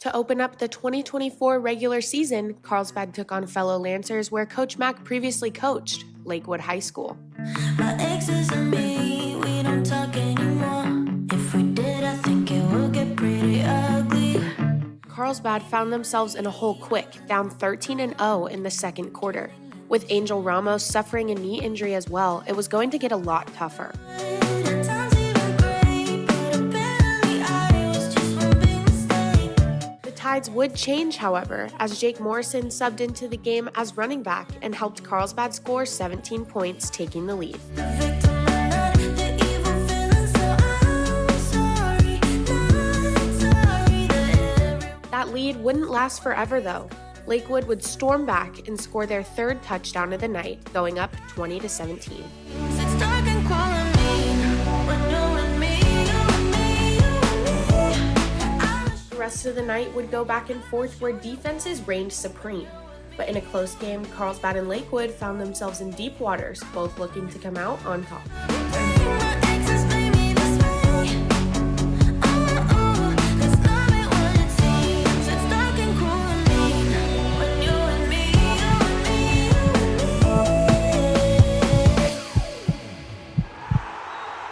To open up the 2024 regular season, Carlsbad took on fellow Lancers where Coach Mack previously coached, Lakewood High School. My exes and me, we don't talk anymore. If we did, I think it would get pretty ugly. Carlsbad found themselves in a hole quick, down 13-0 in the second quarter. With Angel Ramos suffering a knee injury as well, it was going to get a lot tougher. The tides would change, however, as Jake Morrison subbed into the game as running back and helped Carlsbad score 17 points, taking the lead. That lead wouldn't last forever, though. Lakewood would storm back and score their third touchdown of the night, going up 20-17. The rest of the night would go back and forth where defenses reigned supreme. But in a close game, Carlsbad and Lakewood found themselves in deep waters, both looking to come out on top.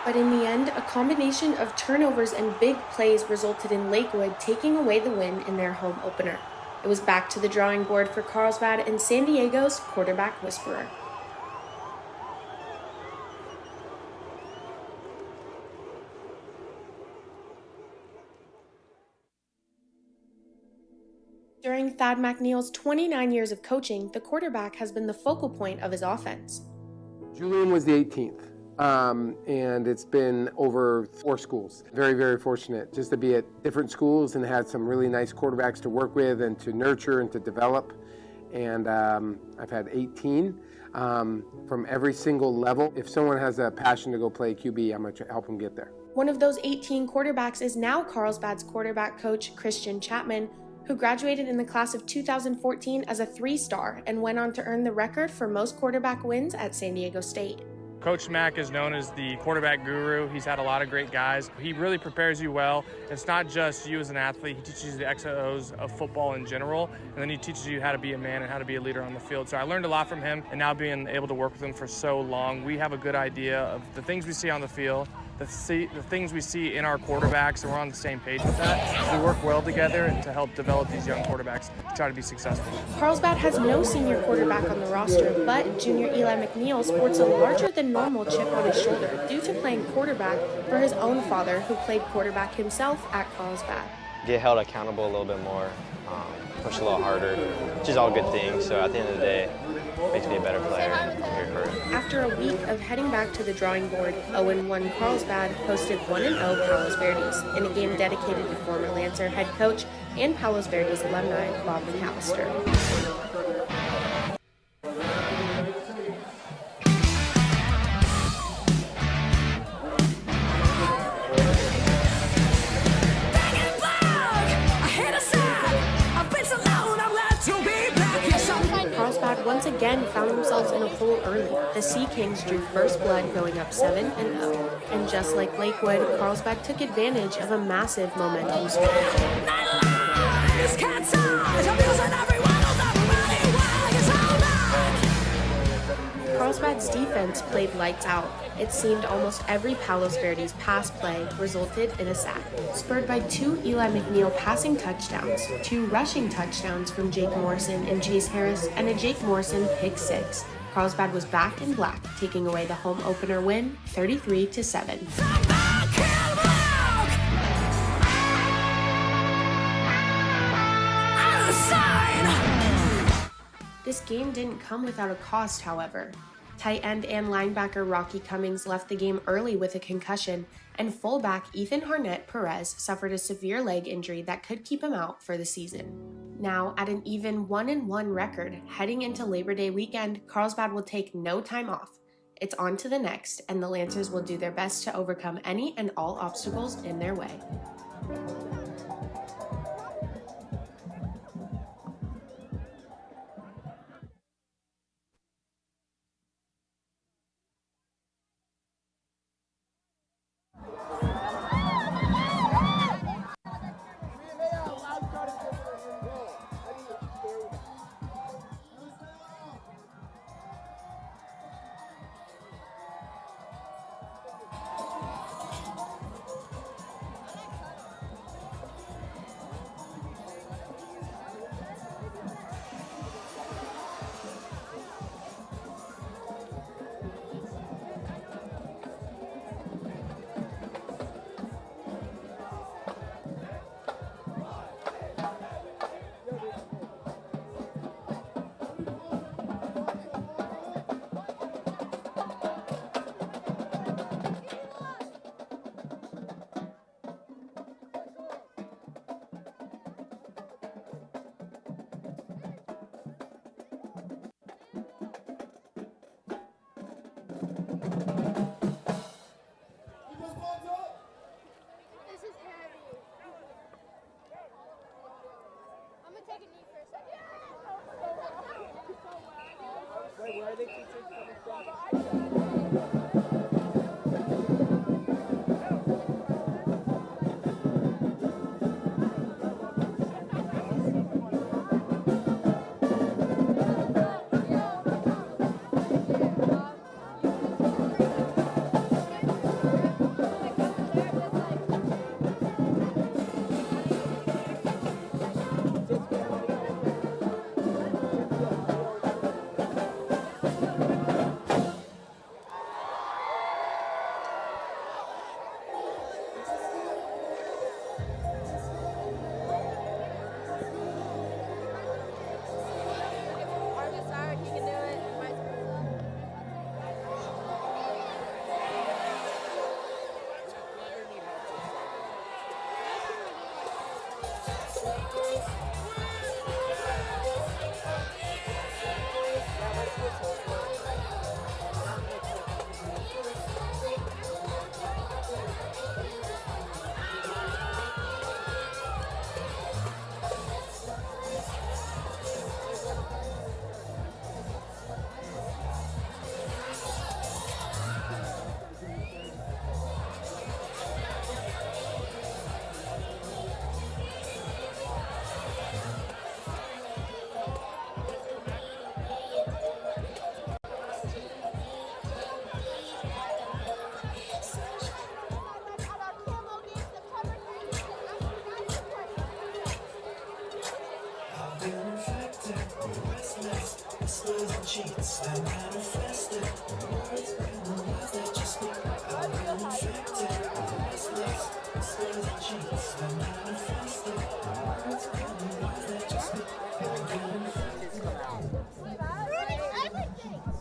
But in the end, a combination of turnovers and big plays resulted in Lakewood taking away the win in their home opener. It was back to the drawing board for Carlsbad and San Diego's quarterback whisperer. During Thad McNeil's 29 years of coaching, the quarterback has been the focal point of his offense. Julian was the 18th. And it's been over 4 schools. Very, very fortunate just to be at different schools and had some really nice quarterbacks to work with and to nurture and to develop. And I've had 18 from every single level. If someone has a passion to go play QB, I'm going to help them get there. One of those 18 quarterbacks is now Carlsbad's quarterback coach, Christian Chapman, who graduated in the class of 2014 as a 3-star and went on to earn the record for most quarterback wins at San Diego State. Coach Mack is known as the quarterback guru. He's had a lot of great guys. He really prepares you well. It's not just you as an athlete. He teaches you the X's and O's of football in general, and then he teaches you how to be a man and how to be a leader on the field. So I learned a lot from him, and now being able to work with him for so long, we have a good idea of the things we see on the field, the things we see in our quarterbacks, and we're on the same page with that. We work well together to help develop these young quarterbacks to try to be successful. Carlsbad has no senior quarterback on the roster, but junior Eli McNeil sports a larger than normal chip on his shoulder due to playing quarterback for his own father, who played quarterback himself at Carlsbad. Get held accountable a little bit more, push a little harder, which is all good things. So at the end of the day, it makes me a better player, and I'm here for it. After a week of heading back to the drawing board, 0-1 Carlsbad hosted 1-0 Palos Verdes in a game dedicated to former Lancer head coach and Palos Verdes alumni Bob McAllister. Carlsbad once again found themselves in a hole early. The Sea Kings drew first blood going up 7-0. And just like Lakewood, Carlsbad took advantage of a massive momentum swing. Carlsbad's defense played lights out. It seemed almost every Palos Verdes pass play resulted in a sack, spurred by 2 Eli McNeil passing touchdowns, 2 rushing touchdowns from Jake Morrison and Chase Harris, and a Jake Morrison pick 6. Carlsbad was back in black, taking away the home opener win, 33-7. This game didn't come without a cost, however. Tight end and linebacker Rocky Cummings left the game early with a concussion, and fullback Ethan Harnett Perez suffered a severe leg injury that could keep him out for the season. Now, at an even 1-1 record, heading into Labor Day weekend, Carlsbad will take no time off. It's on to the next, and the Lancers will do their best to overcome any and all obstacles in their way.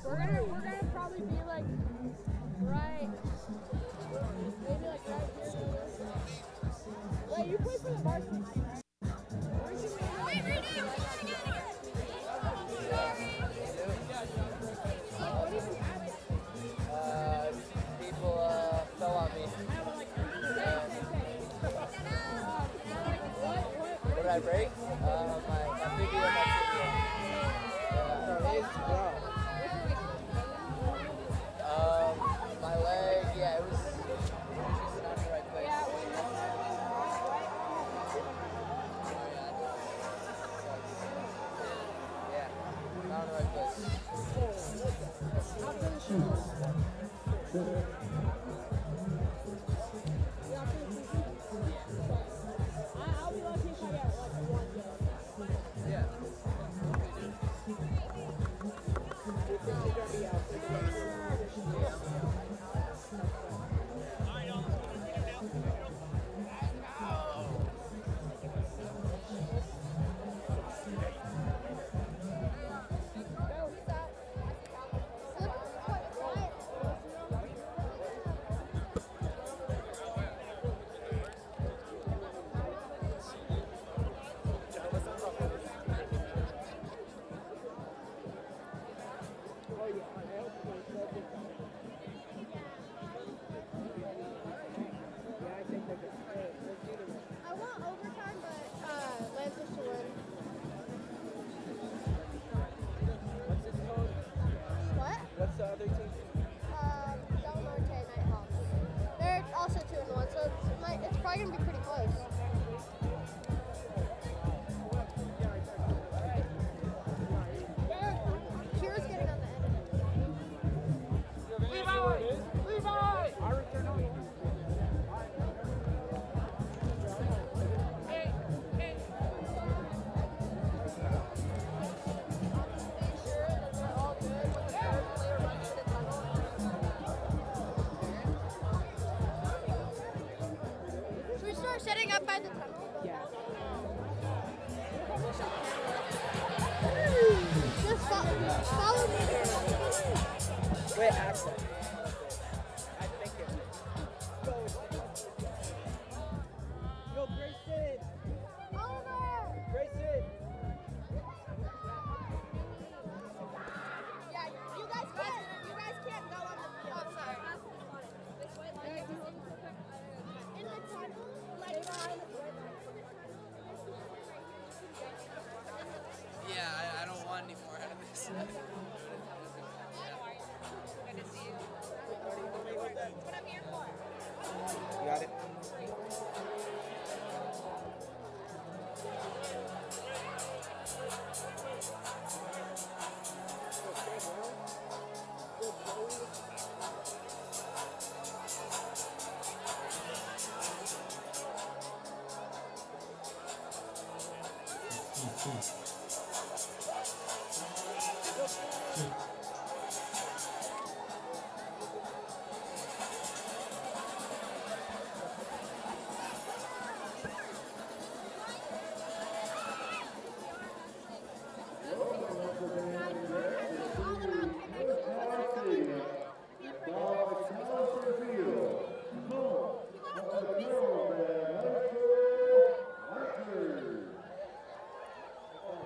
We're gonna probably be like right, maybe like right here. Wait, you play for the varsity? People fell on me. What did I break? My fibula and my tibia. My leg, yeah, it was just not in the right place. Yeah, not in the right place. I'll be lucky if I get like one game. Yeah. I want overtime, but Lance has to win. What's this called? What? What's the other team? Norte Nighthawks. They're also 2-1, so it's probably gonna be pretty close. Kira's getting on the end. Levi! I return on. Should we start setting up by the tunnel? Yeah. Just follow me. Wait, actually. I think it. Yo, Grayson! Oliver! Grayson! Yeah, you guys can't go on the field. Oh, sorry. In the tunnel, like Yeah, I don't want any more out of this. You got it.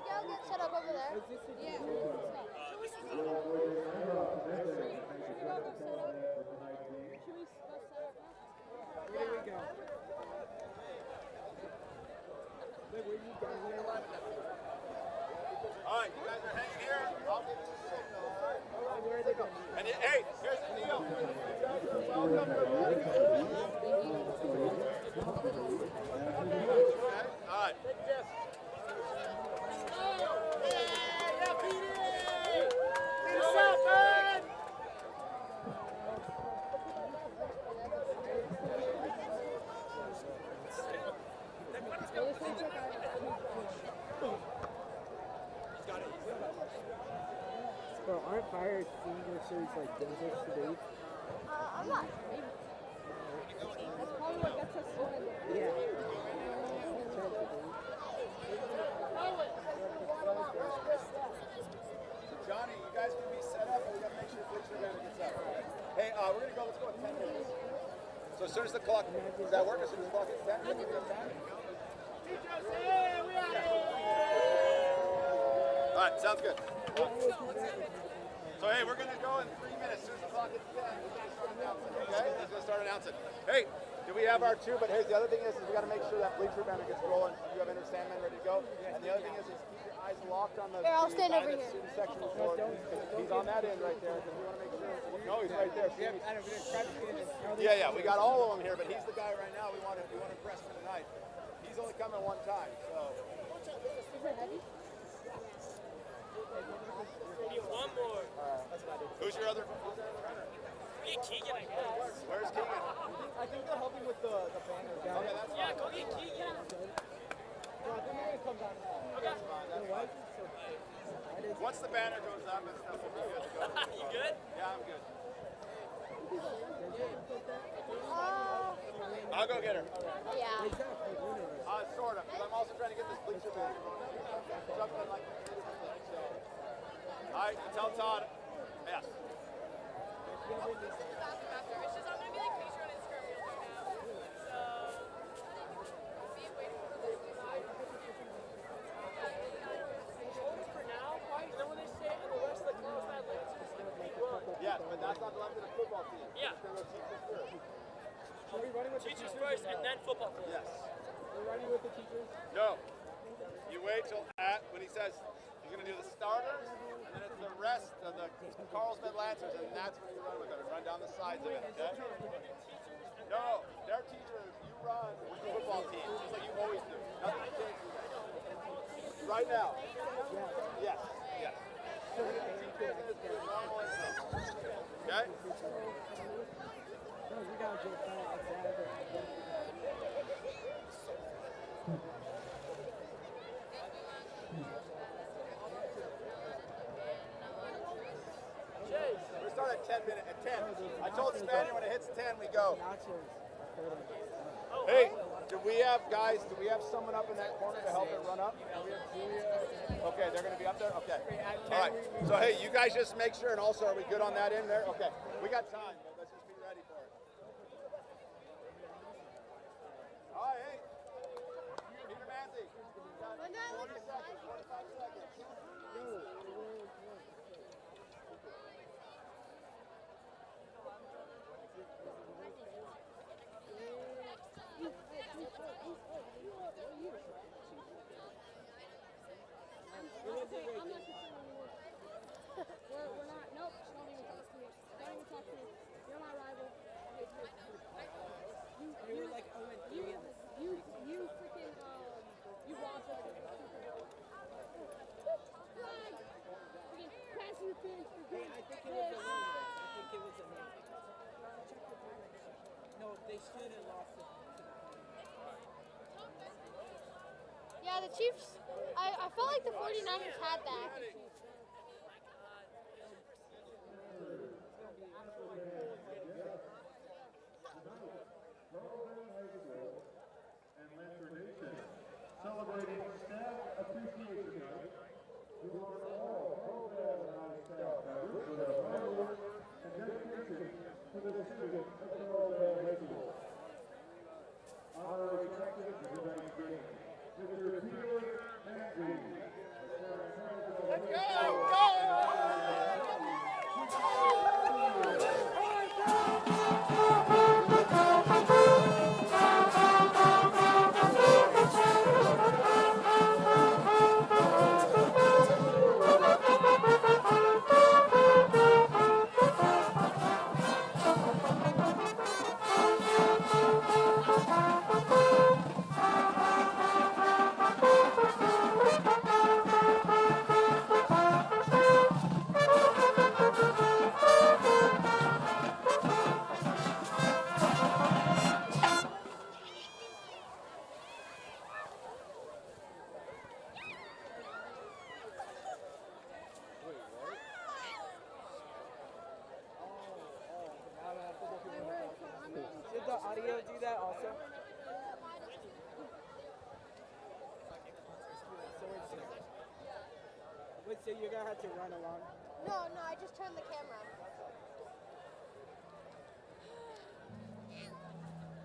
Y'all get set up over there. Yeah. All right, you guys are hanging here. I'll give you a signal, all right? Where are they going? And hey, here's the deal. You guys are welcome to all right. Bro, aren't fire extinguishers like dangerous to do? I'm not. That's probably what gets us started. Yeah. Johnny, you guys can be set up, but we got to make sure Bleacher Banner gets up. Hey, we're going to go, let's go in 10 minutes. So as soon as the clock, does that work? As soon as the clock hits 10? All right, sounds good. So hey, we're going to go in 3 minutes. As soon as the clock hits 10, we're going to start announcing, okay? We're going to start announcing. Hey, do we have our two? But here's the other thing is we got to make sure that Bleacher Banner gets rolling. You have Enter Sandman ready to go. And the other thing is keep your eyes locked on the I'll stand over here. student section floor. He's on that end right there. Because we want to make sure. No, he's right there. Yeah, we got all of them here, but he's the guy right now we want to impress for tonight. He's only coming one time, so. Is it heavy? One more. Who's your other? Keegan, I guess. Where's Keegan? I think they're helping with the banner. Okay, that's Yeah, fine. go get Keegan. No, I think they're gonna come down now. That's fine. That's fine. Once the banner goes up and stuff, we'll be good to go. You good? Yeah, I'm good. I'll go get her. Yeah. Sort of, because I'm also trying to get this bleacher banner going. Something like this. So. All right, tell Todd. Yes. It's just, I'm gonna be like feature on Instagram real quick now. So, see if waiting for this for now, right? Then when they say and the rest of the Carlsbad Lancers can run. Yes, but that's not the left of the football team. Yeah. We're going to go teachers first. Are we running with Teachers first and then football first. Yes. We're running with the teachers? No. You wait till when he says he's going to do the starters, and then it's the rest of the Carlsbad Lancers, and that's when you run with them and run down the sides of it, okay? No, their teachers, you run with the football team, just like you always do. Nothing changes. Right now. Yes. Yes. Okay? No, you gotta get that exactly. We start at 10 minutes. At 10. I told Spaniard when it hits 10, we go. Hey, do we have guys? Do we have someone up in that corner to help it run up? Okay, they're going to be up there. Okay. All right. So hey, you guys just make sure. And also, are we good on that end there? Okay. We got time, but let's just be ready for it. All right. Hey, Peter Manzi. 40 seconds. 45 seconds. We're not. Nope. She don't even talk to me. Yeah, the Chiefs, I felt like the 49ers had that. Celebrating Staff Appreciation Night. We want all Carlsbad High staff members with a hard work and dedication to the students of Carlsbad High School. Honorary captain of tonight's game, Mr. Peter Andrews. Did the audio do that also? Wait, so you're gonna have to run along? No, I just turned the camera.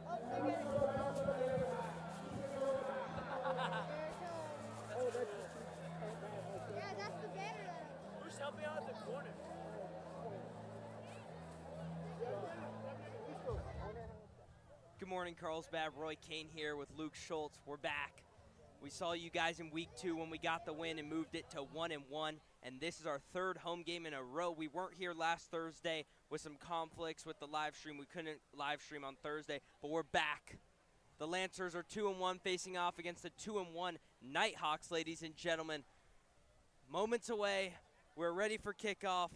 Oh, they're getting Oh, that's Yeah, that's the banner. Who's helping out at the corner? Good morning, Carlsbad. Roy Kane here with Luke Schultz. We're back. We saw you guys in week 2 when we got the win and moved it to 1-1, and this is our 3rd home game in a row. We weren't here last Thursday with some conflicts with the live stream. We couldn't live stream on Thursday, but we're back. The Lancers are 2-1 facing off against the 2-1 Nighthawks, ladies and gentlemen. Moments away. We're ready for kickoff.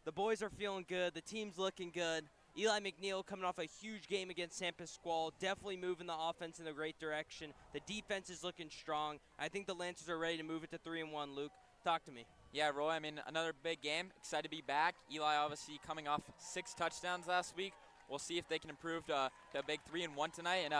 The boys are feeling good. The team's looking good. Eli McNeil coming off a huge game against San Pasquale, definitely moving the offense in the right direction. The defense is looking strong. I think the Lancers are ready to move it to 3-1. Luke, talk to me. Yeah, Roy, I mean, another big game. Excited to be back. Eli obviously coming off 6 touchdowns last week. We'll see if they can improve to a big 3-1 tonight, and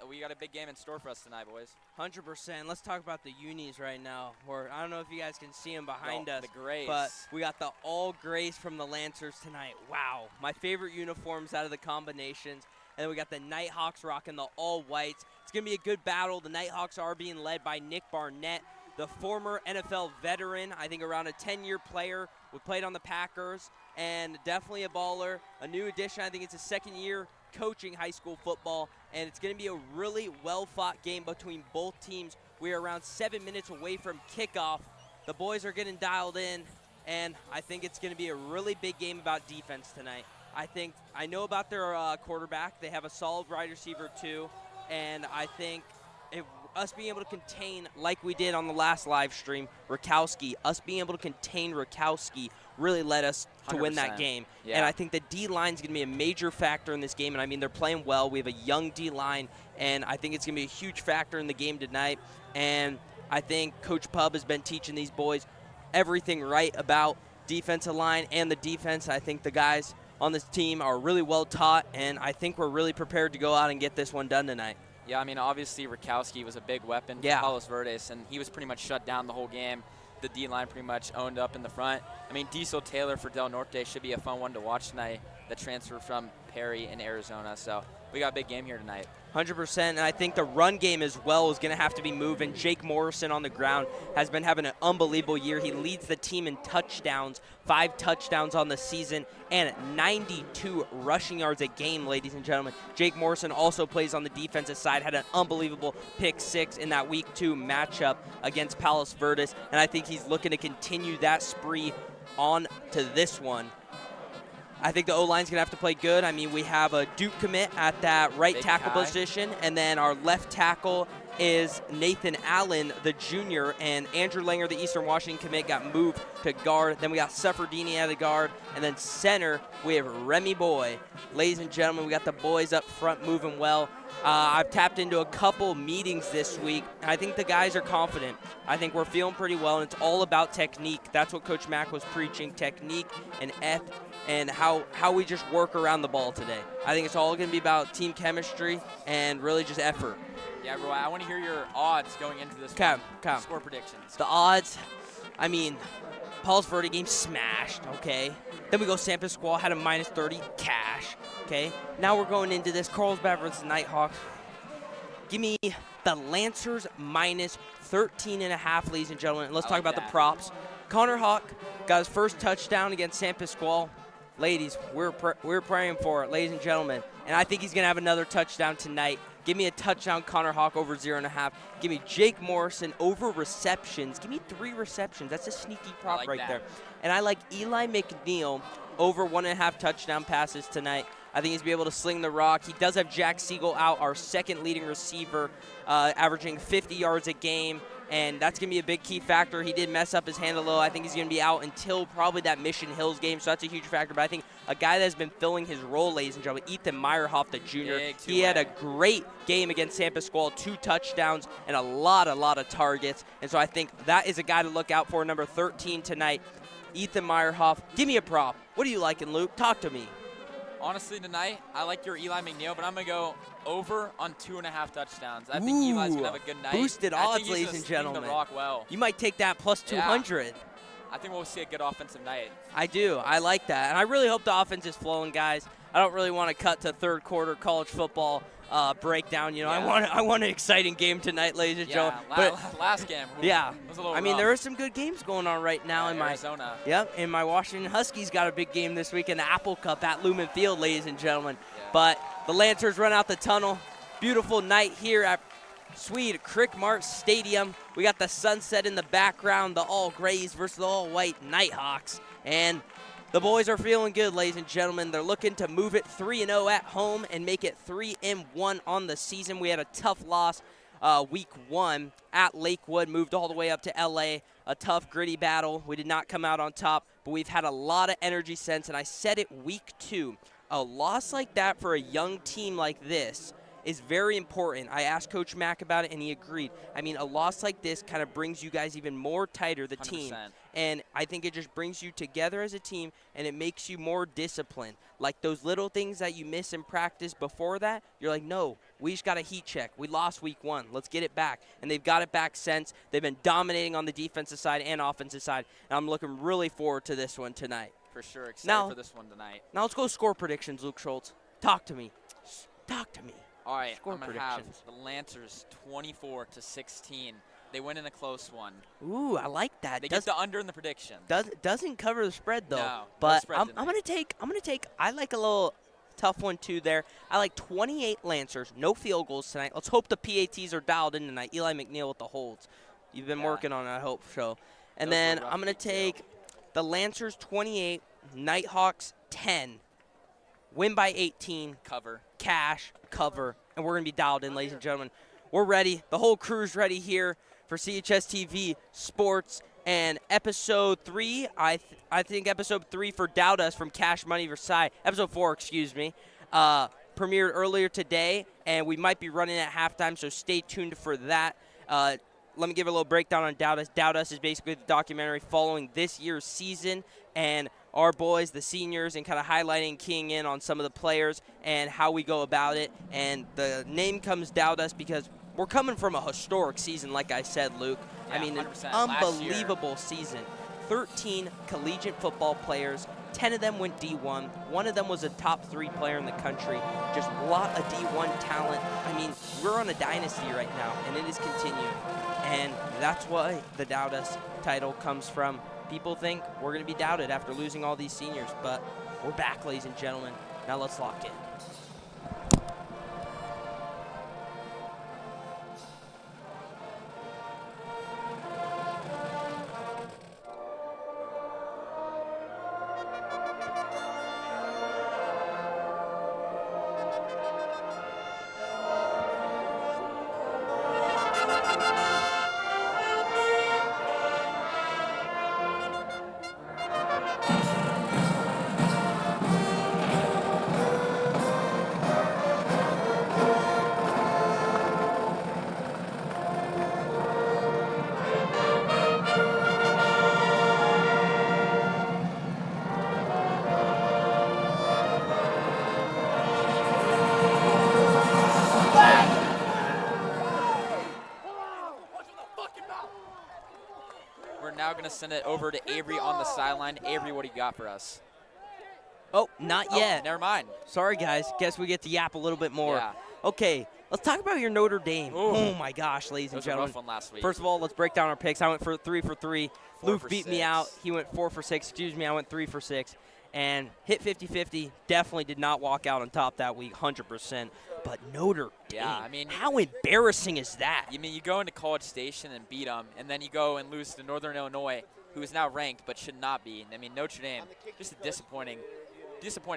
we got a big game in store for us tonight, boys. 100%. Let's talk about the unis right now. Or I don't know if you guys can see them behind us. The grays. But we got the all grays from the Lancers tonight. Wow. My favorite uniforms out of the combinations. And then we got the Nighthawks rocking the all whites. It's going to be a good battle. The Nighthawks are being led by Nick Barnett, the former NFL veteran, I think around a 10-year player, who played on the Packers, and definitely a baller, a new addition. I think it's his 2nd year coaching high school football, and it's going to be a really well-fought game between both teams. We are around 7 minutes away from kickoff. The boys are getting dialed in, and I think it's going to be a really big game about defense tonight. I know about their quarterback. They have a solid wide receiver too, and I think us being able to contain, like we did on the last live stream, us being able to contain Rakowski really led us to win that game. Yeah. And I think the D-line is going to be a major factor in this game. And, I mean, they're playing well. We have a young D-line, and I think it's going to be a huge factor in the game tonight. And I think Coach Pub has been teaching these boys everything right about defensive line and the defense. I think the guys on this team are really well taught, and I think we're really prepared to go out and get this one done tonight. Yeah, I mean, obviously Rakowski was a big weapon for Palos Verdes, and he was pretty much shut down the whole game. The D-line pretty much owned up in the front. I mean, Diesel Taylor for Del Norte should be a fun one to watch tonight, the transfer from Perry in Arizona. So we got a big game here tonight. 100%, and I think the run game as well is going to have to be moving. Jake Morrison on the ground has been having an unbelievable year. He leads the team in touchdowns, 5 touchdowns on the season, and 92 rushing yards a game, ladies and gentlemen. Jake Morrison also plays on the defensive side, had an unbelievable pick 6 in that Week 2 matchup against Palos Verdes, and I think he's looking to continue that spree on to this one. I think the O-line's going to have to play good. I mean, we have a Duke commit at that right tackle position, and then our left tackle is Nathan Allen, the junior, and Andrew Langer, the Eastern Washington commit, got moved to guard. Then we got Sufferdini at the guard, and then center, we have Remy Boy. Ladies and gentlemen, we got the boys up front moving well. I've tapped into a couple meetings this week, and I think the guys are confident. I think we're feeling pretty well, and it's all about technique. That's what Coach Mack was preaching, technique and how we just work around the ball today. I think it's all going to be about team chemistry and really just effort. Yeah, bro, I want to hear your odds going into this one. Score predictions. The odds, I mean, Paul's Verde game smashed, okay? Then we go San Pasquale, had a -30, cash, okay? Now we're going into this Carlsbad versus Nighthawks. Give me the Lancers -13.5, ladies and gentlemen. And let's talk about the props. Connor Hawk got his first touchdown against San Pasquale. Ladies, we're praying for it, ladies and gentlemen. And I think he's going to have another touchdown tonight. Give me a touchdown, Connor Hawk, over 0.5. Give me Jake Morrison over receptions. Give me 3 receptions. That's a sneaky prop right there. And I like Eli McNeil over 1.5 touchdown passes tonight. I think he's going to be able to sling the rock. He does have Jack Siegel out, our second leading receiver, averaging 50 yards a game. And that's going to be a big key factor. He did mess up his hand a little. I think he's going to be out until probably that Mission Hills game, so that's a huge factor. But I think a guy that's been filling his role, ladies and gentlemen, Ethan Meyerhoff, the junior, he had a great game against San Pasquale, 2 touchdowns and a lot of targets. And so I think that is a guy to look out for, number 13 tonight, Ethan Meyerhoff. Give me a prop. What are you liking, Luke? Talk to me. Honestly, tonight, I like your Eli McNeil, but I'm going to go over on 2.5 touchdowns. I think Eli's going to have a good night. Boosted odds, ladies and gentlemen. The rock well. You might take that plus 200. Yeah. I think we'll see a good offensive night. I do. I like that. And I really hope the offense is flowing, guys. I don't really want to cut to third quarter college football breakdown. You know, I want an exciting game tonight, ladies and gentlemen. Last game. Was a little rough. There are some good games going on right now in Arizona. And my Washington Huskies got a big game this week in the Apple Cup at Lumen Field, ladies and gentlemen. Yeah. But the Lancers run out the tunnel. Beautiful night here at sweet Crickmart Stadium. We got the sunset in the background, the all grays versus the all white Nighthawks. And the boys are feeling good, ladies and gentlemen. They're looking to move it 3-0 at home and make it 3-1 on the season. We had a tough loss week 1 at Lakewood, moved all the way up to LA. A tough, gritty battle. We did not come out on top, but we've had a lot of energy since, and I said it week 2. A loss like that for a young team like this is very important. I asked Coach Mack about it, and he agreed. I mean, a loss like this kind of brings you guys even more tighter, the 100%. Team. And I think it just brings you together as a team, and it makes you more disciplined. Like those little things that you miss in practice before that, you're like, no, we just got a heat check. We lost week 1. Let's get it back. And they've got it back since. They've been dominating on the defensive side and offensive side, and I'm looking really forward to this one tonight. For sure. Excited for this one tonight. Now let's go score predictions, Luke Schultz. Talk to me. Talk to me. All right, I'm going to have the Lancers 24-16. They win in a close one. Ooh, I like that. They get the under in the prediction. Doesn't cover the spread though. No, but no I'm going to take. I like a little tough one too there. I like 28 Lancers, no field goals tonight. Let's hope the PATs are dialed in tonight. Eli McNeil with the holds. You've been working on that, I hope so. And then I'm going to take the Lancers 28, Nighthawks 10. Win by 18. Cover. Cash, cover. And we're going to be dialed in, ladies and gentlemen. We're ready. The whole crew's ready here for CHSTV Sports. And episode 3, I think episode 3 for Doubt Us from Cash Money Versailles. Episode 4, excuse me. Premiered earlier today, and we might be running at halftime, so stay tuned for that. Let me give a little breakdown on Doubt Us. Doubt Us is basically the documentary following this year's season and our boys, the seniors, and kind of highlighting, keying in on some of the players and how we go about it. And the name comes Doubt Us because we're coming from a historic season, like I said, Luke. Yeah, I mean, 100%. An unbelievable season. 13 collegiate football players. 10 of them went D1. One of them was a top 3 player in the country. Just a lot of D1 talent. I mean, we're on a dynasty right now, and it is continuing. And that's why the Doubt Us title comes from. People think we're going to be doubted after losing all these seniors, but we're back, ladies and gentlemen. Now let's lock in. going to send it over to Avery on the sideline. Avery, what do you got for us? Oh, not yet. Never mind. Sorry, guys. Guess we get to yap a little bit more. Yeah. Okay, let's talk about your Notre Dame. Ooh. Oh, my gosh, ladies and That was a gentlemen. rough one last week. First of all, let's break down our picks. I went for 3 for 3. Luke for beat me 6. out. He went 4 for 6. Excuse me, I went 3 for 6. And hit 50-50. Definitely did not walk out on top that week, 100%. But Notre Dame, Yeah, I mean, how embarrassing is that? You mean you go into College Station and beat them, and then you go and lose to Northern Illinois, who is now ranked but should not be. I mean, Notre Dame, just a disappointing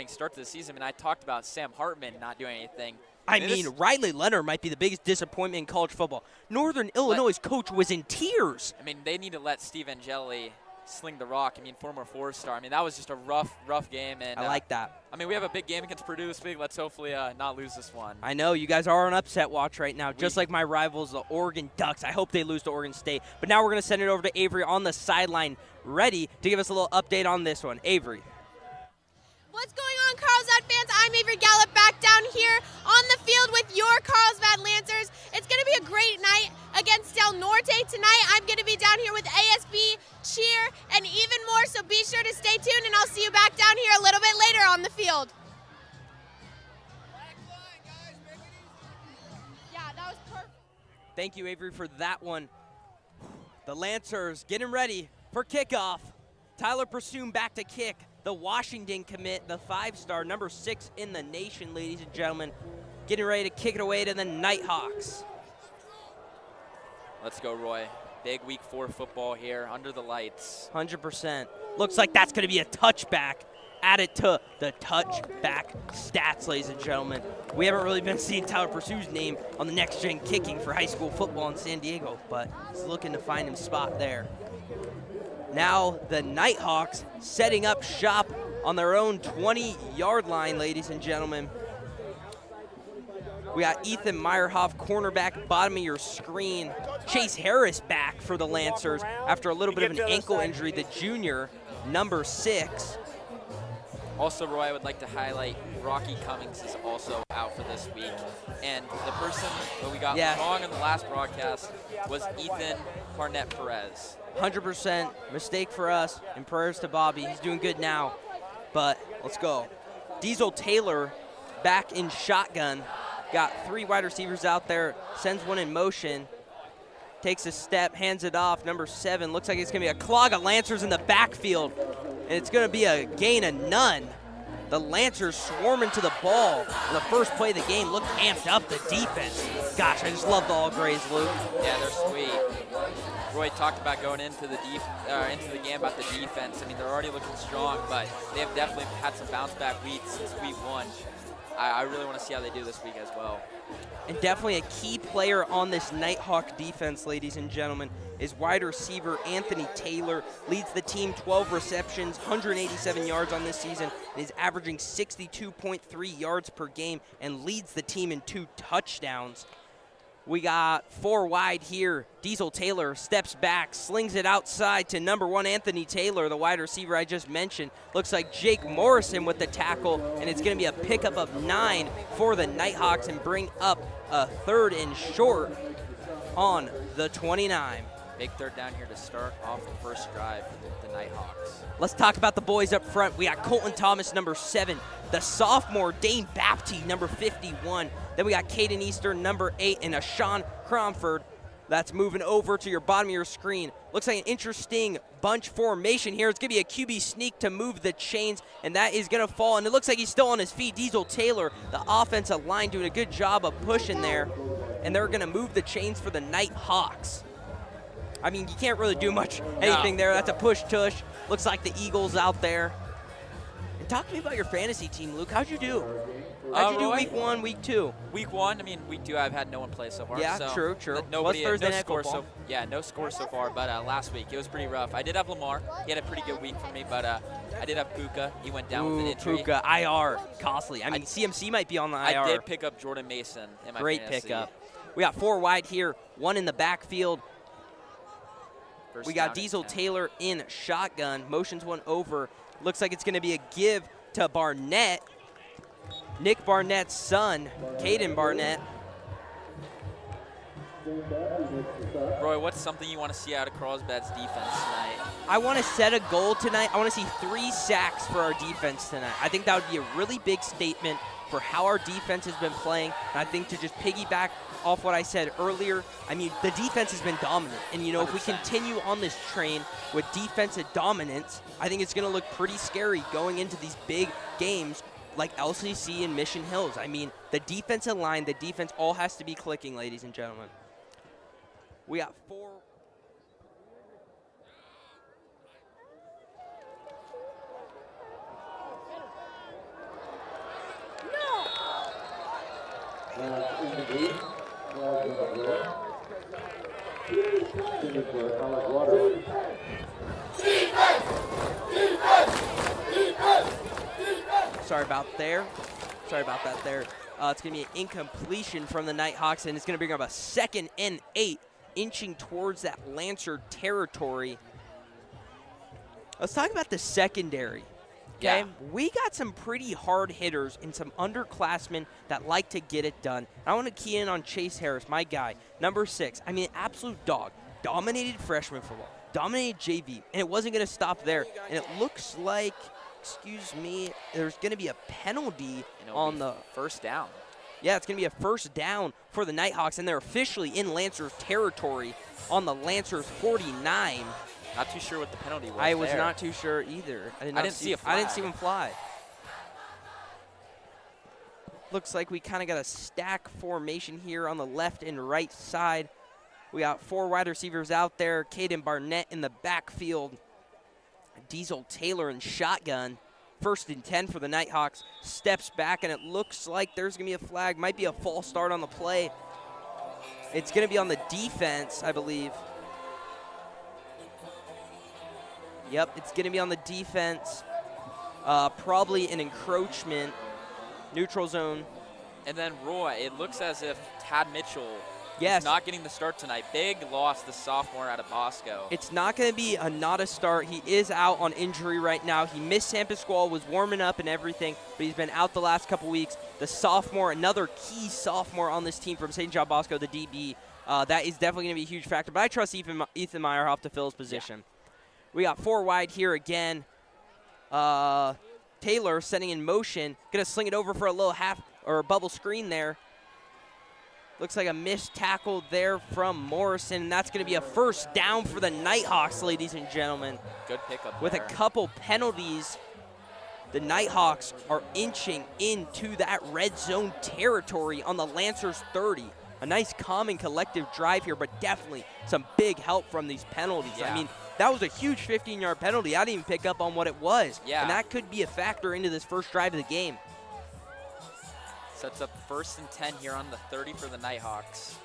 start to the season. I mean, I talked about Sam Hartman not doing anything. I mean, Riley Leonard might be the biggest disappointment in college football. Northern Illinois' coach was in tears. I mean, they need to let Steve Angeli sling the rock. I mean, former 4-star. I mean, that was just a rough game. And I like that. I mean, we have a big game against Purdue this week. Let's hopefully not lose this one. I know you guys are on upset watch right now, just like my rivals, the Oregon Ducks. I hope they lose to Oregon State. But now we're going to send it over to Avery on the sideline, ready to give us a little update on this one. Avery. What's going on, Carlsbad fans? I'm Avery Gallup back down here on the field with your Carlsbad Lancers. It's going to be a great night against Del Norte tonight. I'm going to be down here with ASB, cheer, and even more, so be sure to stay tuned, and I'll see you back down here a little bit later on the field. Yeah, that was perfect. Thank you, Avery, for that one. The Lancers getting ready for kickoff. Tyler Pursuam back to kick. The Washington commit, the 5-star, number 6 in the nation, ladies and gentlemen, getting ready to kick it away to the Nighthawks. Let's go, Roy. Big week 4 football here under the lights. 100%. Looks like that's going to be a touchback. Added to the touchback stats, ladies and gentlemen. We haven't really been seeing Tyler Pursuam's name on the next-gen kicking for high school football in San Diego, but he's looking to find him spot there. Now the Nighthawks setting up shop on their own 20-yard line, ladies and gentlemen. We got Ethan Meyerhoff, cornerback, bottom of your screen. Chase Harris back for the Lancers after a little bit of an ankle injury, the junior, number 6. Also, Roy, I would like to highlight Rocky Cummings is also out for this week. And the person that we got wrong in the last broadcast was Ethan Barnett Perez. 100% mistake for us, and prayers to Bobby. He's doing good now, but let's go. Diesel Taylor back in shotgun. Got 3 wide receivers out there, sends one in motion, takes a step, hands it off. Number 7, looks like it's going to be a clog of Lancers in the backfield, and it's going to be a gain of none. The Lancers swarming to the ball. The first play of the game looked amped up, the defense. Gosh, I just love the all grays, Luke. Yeah, they're sweet. Roy talked about going into the game about the defense. I mean, they're already looking strong, but they have definitely had some bounce-back weeks since week 1. I really want to see how they do this week as well. And definitely a key player on this Nighthawk defense, ladies and gentlemen, is wide receiver Anthony Taylor. Leads the team 12 receptions, 187 yards on this season, and is averaging 62.3 yards per game and leads the team in 2 touchdowns. We got 4 wide here. Diesel Taylor steps back, slings it outside to number 1, Anthony Taylor, the wide receiver I just mentioned. Looks like Jake Morrison with the tackle, and it's going to be a pickup of 9 for the Nighthawks and bring up a 3rd and short on the 29. Big 3rd down here to start off the first drive for the Nighthawks. Let's talk about the boys up front. We got Colton Thomas, number 7. The sophomore, Dane Baptiste, number 51. Then we got Caden Easter, number 8, and Ashawn Cromford. That's moving over to your bottom of your screen. Looks like an interesting bunch formation here. It's going to be a QB sneak to move the chains, and that is going to fall. And it looks like he's still on his feet. Diesel Taylor, the offensive line, doing a good job of pushing there. And they're going to move the chains for the Nighthawks. I mean, you can't really do much anything there. That's a push-tush. Looks like the Eagles out there. And talk to me about your fantasy team, Luke. How'd you do? How'd you do week 1, week 2? Week 1, I mean, week 2 I've had no one play so far. Yeah, so true. Nobody, Thursday no night score football. no score so far, but last week it was pretty rough. I did have Lamar. He had a pretty good week for me, but I did have Puka. He went down with an injury. Puka, IR, costly. I mean, CMC might be on the IR. I did pick up Jordan Mason in my Great fantasy. pickup. We got 4 wide here, 1 in the backfield. We got Diesel Taylor in shotgun. Motions one over. Looks like it's going to be a give to Barnett. Nick Barnett's son, Caden Barnett. Roy, Roy, what's something you want to see out of Carlsbad's defense tonight? I want to set a goal tonight. I want to see 3 sacks for our defense tonight. I think that would be a really big statement for how our defense has been playing. And I think to just piggyback off what I said earlier, I mean, the defense has been dominant. And, you know, 100%. If we continue on this train with defensive dominance, I think it's going to look pretty scary going into these big games like LCC and Mission Hills. I mean, the defensive line, the defense all has to be clicking, ladies and gentlemen. We got 4. Sorry about that there. It's going to be an incompletion from the Nighthawks, and it's going to bring up a 2nd and 8, inching towards that Lancer territory. Let's talk about the secondary. Okay, we got some pretty hard hitters and some underclassmen that like to get it done. I want to key in on Chase Harris, my guy, number 6. I mean, absolute dog. Dominated freshman football, dominated JV, and it wasn't going to stop there. And it looks like, excuse me, there's going to be a penalty on the first down. Yeah, it's going to be a first down for the Nighthawks, and they're officially in Lancer's territory on the Lancer's 49. Not too sure what the penalty was. I was not too sure either. I didn't see a flag. I didn't see him fly. Looks like we kind of got a stack formation here on the left and right side. We got 4 wide receivers out there. Caden Barnett in the backfield. Diesel Taylor in shotgun. 1st and 10 for the Nighthawks. Steps back, and it looks like there's going to be a flag. Might be a false start on the play. It's going to be on the defense, I believe. Yep, it's going to be on the defense. Probably an encroachment. Neutral zone. And then, Roy, it looks as if Tad Mitchell is not getting the start tonight. Big loss, the sophomore out of Bosco. It's not going to be not a start. He is out on injury right now. He missed Sampa Squall, was warming up and everything, but he's been out the last couple weeks. The sophomore, another key sophomore on this team from St. John Bosco, the DB, that is definitely going to be a huge factor. But I trust Ethan Meyerhoff to fill his position. Yeah. We got 4 wide here again. Taylor setting in motion. Going to sling it over for a little bubble screen there. Looks like a missed tackle there from Morrison. And that's going to be a first down for the Nighthawks, ladies and gentlemen. Good pickup With a couple penalties, the Nighthawks are inching into that red zone territory on the Lancers 30. A nice calm and collective drive here, but definitely some big help from these penalties. Yeah. I mean, that was a huge 15-yard penalty. I didn't even pick up on what it was. Yeah. And that could be a factor into this first drive of the game. Sets up 1st and 10 here on the 30 for the Nighthawks.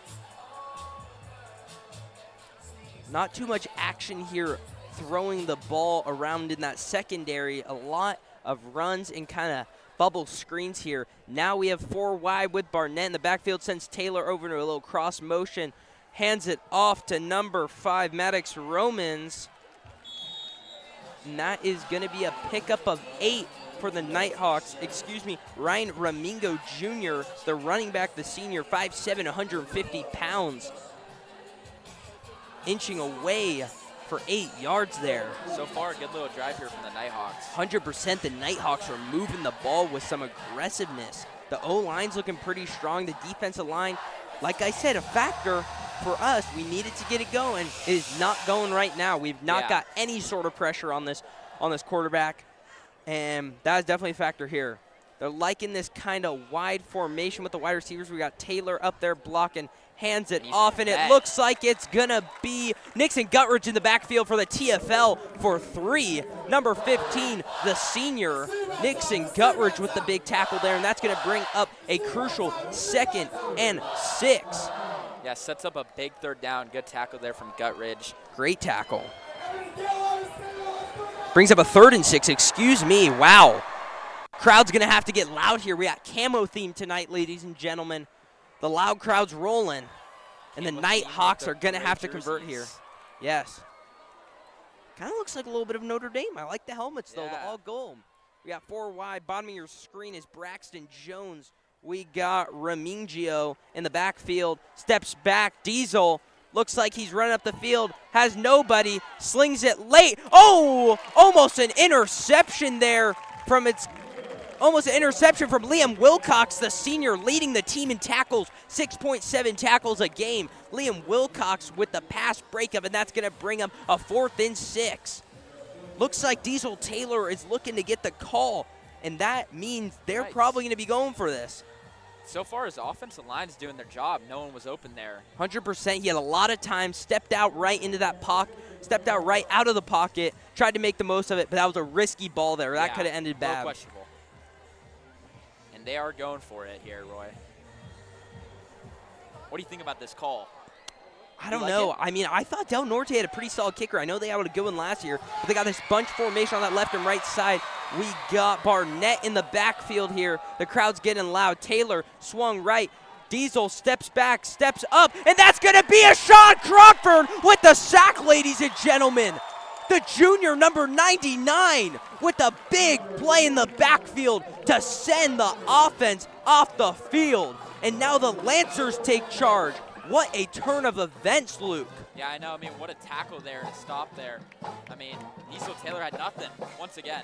Not too much action here throwing the ball around in that secondary. A lot of runs and kind of bubble screens here. Now we have 4 wide with Barnett in the backfield. Sends Taylor over to a little cross motion. Hands it off to number 5, Maddox Romans. And that is going to be a pickup of 8 for the Nighthawks. Excuse me, Ryan Ramingo Jr., the running back, the senior, 5'7", 150 pounds. Inching away for 8 yards there. So far, a good little drive here from the Nighthawks. 100% the Nighthawks are moving the ball with some aggressiveness. The O-line's looking pretty strong. The defensive line, like I said, a factor for us. We needed to get it going. It is not going right now. We've not got any sort of pressure on this quarterback, and that is definitely a factor here. They're liking this kind of wide formation with the wide receivers. We got Taylor up there blocking, hands it off, and it looks like it's going to be Nixon Guttridge in the backfield for the TFL for 3. Number 15, the senior, Nixon Guttridge with the big tackle there, and that's going to bring up a crucial 2nd and 6. Yeah, sets up a big 3rd down. Good tackle there from Guttridge. Great tackle. Brings up a 3rd and 6, excuse me. Wow. Crowd's going to have to get loud here. We got camo theme tonight, ladies and gentlemen. The loud crowd's rolling. And the Nighthawks are going to have to convert here. Yes. Kind of looks like a little bit of Notre Dame. I like the helmets, though, the all gold. We got 4 wide. Bottom of your screen is Braxton Jones. We got Remingio in the backfield. Steps back. Diesel Looks like he's running up the field, has nobody, slings it late. Oh, almost an interception there from Liam Wilcox, the senior, leading the team in tackles, 6.7 tackles a game. Liam Wilcox with the pass breakup, and that's going to bring him a 4th and 6. Looks like Diesel Taylor is looking to get the call, and that means they're probably going to be going for this. So far, his offensive line is doing their job. No one was open there. 100%. He had a lot of time, stepped out right into that pocket, stepped out right out of the pocket, tried to make the most of it, but that was a risky ball there. That could have ended bad. Questionable. And they are going for it here, Roy. What do you think about this call? I don't know. I mean, I thought Del Norte had a pretty solid kicker. I know they had a good one last year, but they got this bunch formation on that left and right side. We got Barnett in the backfield here. The crowd's getting loud. Taylor swung right. Diesel steps back, steps up, and that's going to be a Sean Crockford with the sack, ladies and gentlemen. The junior, number 99, with a big play in the backfield to send the offense off the field. And now the Lancers take charge. What a turn of events, Luke. Yeah, I know. I mean, what a tackle there to stop there. I mean, Diesel Taylor had nothing once again.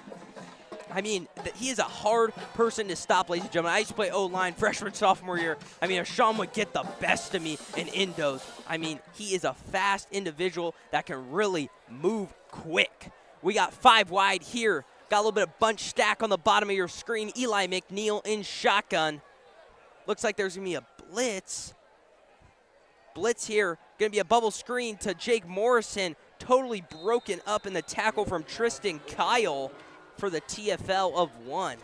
I mean, he is a hard person to stop, ladies and gentlemen. I used to play O-line freshman, sophomore year. I mean, if Sean would get the best of me in endos, I mean, he is a fast individual that can really move quick. We got 5 wide here. Got a little bit of bunch stack on the bottom of your screen. Eli McNeil in shotgun. Looks like there's going to be a blitz. Blitz here. Going to be a bubble screen to Jake Morrison. Totally broken up in the tackle from Tristan Kyle for the TFL of 1.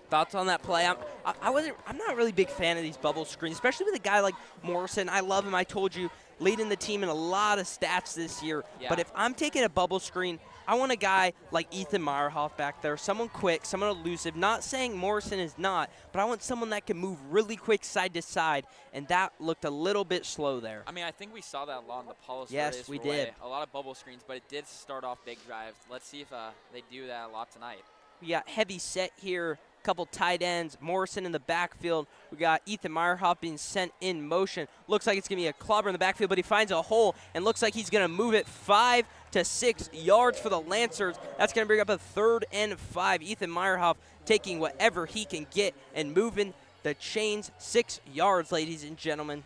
Thoughts on that play? I'm not really a big fan of these bubble screens, especially with a guy like Morrison. I love him. I told you, leading the team in a lot of stats this year. Yeah. But if I'm taking a bubble screen, I want a guy like Ethan Meyerhoff back there, someone quick, someone elusive. Not saying Morrison is not, but I want someone that can move really quick side to side, and that looked a little bit slow there. I mean, I think we saw that a lot in the Palos Yes, Verdes we Roy. did. A lot of bubble screens, but it did start off big drives. Let's see if they do that a lot tonight. We got heavy set here, couple tight ends, Morrison in the backfield. We got Ethan Meyerhoff being sent in motion. Looks like it's going to be a clobber in the backfield, but he finds a hole and looks like he's going to move it 5 to 6 yards for the Lancers. That's going to bring up a 3rd and 5. Ethan Meyerhoff taking whatever he can get and moving the chains 6 yards, ladies and gentlemen.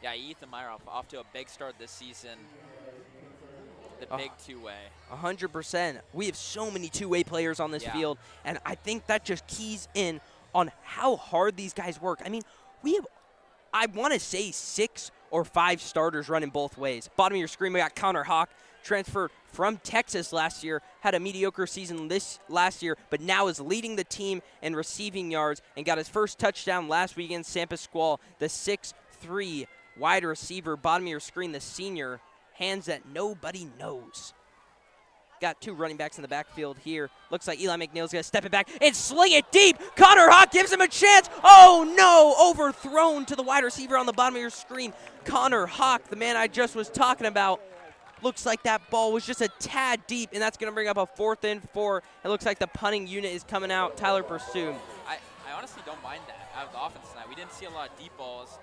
Yeah, Ethan Meyerhoff off to a big start this season. The big two-way. 100%. We have so many two-way players on this field, and I think that just keys in on how hard these guys work. I mean, we have, I want to say 6 or 5 starters running both ways. Bottom of your screen, we got Connor Hawk, transferred from Texas last year, had a mediocre season last year, but now is leading the team in receiving yards and got his first touchdown last week against San Pasqual. The 6'3" wide receiver, bottom of your screen, the senior, hands that nobody knows. Got 2 running backs in the backfield here. Looks like Eli McNeil's going to step it back and sling it deep. Connor Hawk gives him a chance. Oh, no, overthrown to the wide receiver on the bottom of your screen. Connor Hawk, the man I just was talking about. Looks like that ball was just a tad deep, and that's going to bring up a 4th and 4. It looks like the punting unit is coming out. Tyler Pursume. I honestly don't mind that out of the offense tonight. We didn't see a lot of deep balls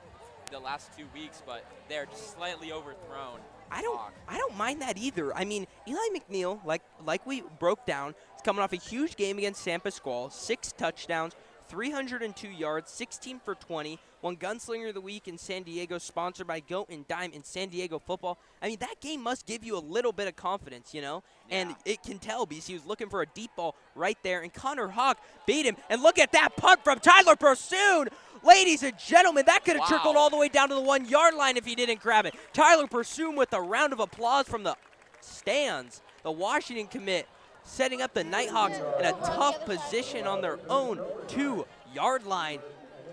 the last 2 weeks, but they're just slightly overthrown. I don't mind that either. I mean, Eli McNeil, like we broke down, is coming off a huge game against San Pasqual, 6 touchdowns, 302 yards, 16 for 20, won Gunslinger of the Week in San Diego, sponsored by Goat and Dime in San Diego football. I mean, that game must give you a little bit of confidence, you know? Yeah. And it can tell because he was looking for a deep ball right there, and Connor Hawk beat him. And look at that punt from Tyler Pursume. Ladies and gentlemen, that could have trickled all the way down to the 1-yard line if he didn't grab it. Tyler Pursume with a round of applause from the stands. The Washington commit setting up the Nighthawks in a tough position on their own 2-yard line.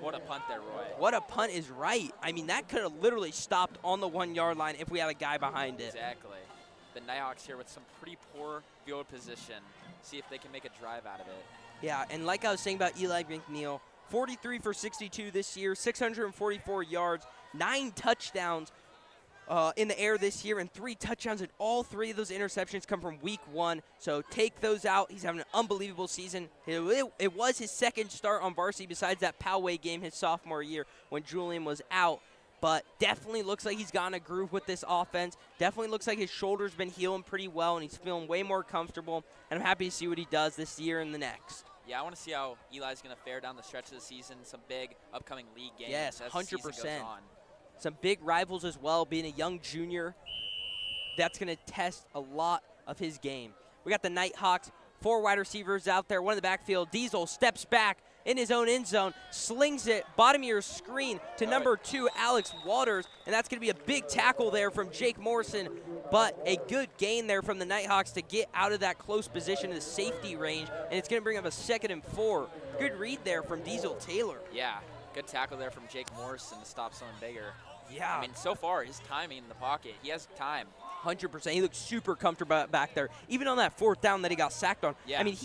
What a punt there, Roy. What a punt is right. I mean, that could have literally stopped on the 1-yard line if we had a guy behind it. Exactly. The Nighthawks here with some pretty poor field position. See if they can make a drive out of it. Yeah, and like I was saying about Eli McNeil, 43 for 62 this year, 644 yards, 9 touchdowns. in the air this year and 3 touchdowns, and all 3 of those interceptions come from week 1. So take those out. He's having an unbelievable season. It was his second start on varsity besides that Poway game his sophomore year when Julian was out. But definitely looks like he's gotten a groove with this offense. Definitely looks like his shoulder's been healing pretty well, and he's feeling way more comfortable. And I'm happy to see what he does this year and the next. Yeah, I want to see how Eli's going to fare down the stretch of the season. Some big upcoming league games. Yes, as the season goes 100%. on. Some big rivals as well, being a young junior. That's going to test a lot of his game. We got the Nighthawks, 4 wide receivers out there, one in the backfield. Diesel steps back in his own end zone, slings it bottom of your screen to number 2, Alex Waters, and that's going to be a big tackle there from Jake Morrison, but a good gain there from the Nighthawks to get out of that close position to the safety range, and it's going to bring up a 2nd and 4. Good read there from Diesel Taylor. Yeah, good tackle there from Jake Morrison to stop someone bigger. Yeah. I mean, so far, his timing in the pocket, he has time. 100%. He looks super comfortable back there. Even on that 4th down that he got sacked on. Yeah. I mean,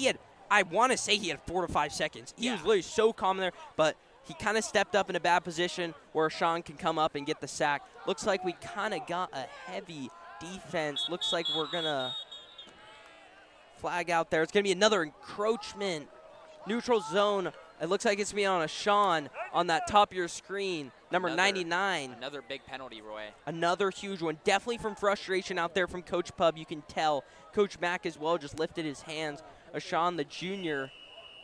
I want to say he had 4 to 5 seconds. He was literally so calm there, but he kind of stepped up in a bad position where Sean can come up and get the sack. Looks like we kind of got a heavy defense. Looks like we're going to flag out there. It's going to be another encroachment. Neutral zone. It looks like it's going to be on a Sean on that top of your screen, number 99. Another big penalty, Roy. Another huge one. Definitely from frustration out there from Coach Pub. You can tell. Coach Mack as well just lifted his hands. Ashawn, the junior,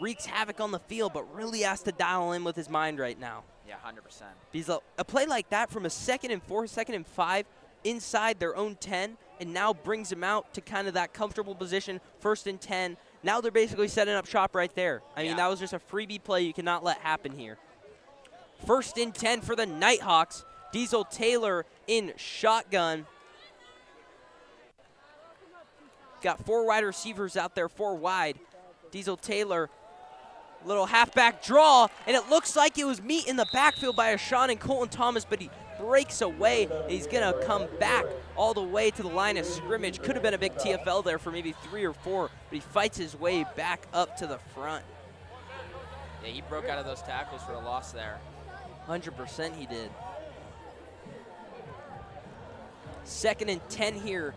wreaks havoc on the field, but really has to dial in with his mind right now. Yeah, 100%. Because a play like that from a 2nd and 4, 2nd and 5 inside their own 10, and now brings them out to kind of that comfortable position, 1st and 10. Now they're basically setting up shop right there. I mean, that was just a freebie play you cannot let happen here. 1st and 10 for the Nighthawks. Diesel Taylor in shotgun. Got 4 wide receivers out there, 4 wide. Diesel Taylor, little halfback draw, and it looks like it was meat in the backfield by Ashawn and Colton Thomas, but he breaks away. He's going to come back all the way to the line of scrimmage. Could have been a big TFL there for maybe 3 or 4, but he fights his way back up to the front. Yeah, he broke out of those tackles for a loss there. 100% he did. 2nd and 10 here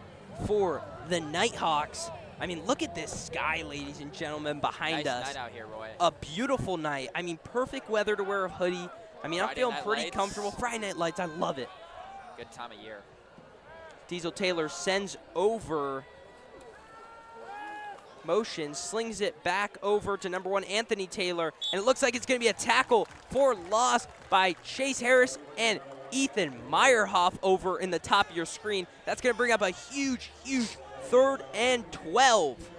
for the Nighthawks. I mean, look at this sky, ladies and gentlemen, behind us. Nice night out here, Roy. A beautiful night. I mean, perfect weather to wear a hoodie. I mean, I'm feeling pretty comfortable. Friday night lights, I love it. Good time of year. Diesel Taylor sends over motion, slings it back over to number 1, Anthony Taylor, and it looks like it's going to be a tackle for loss by Chase Harris and Ethan Meyerhoff over in the top of your screen. That's going to bring up a huge, huge 3rd and 12.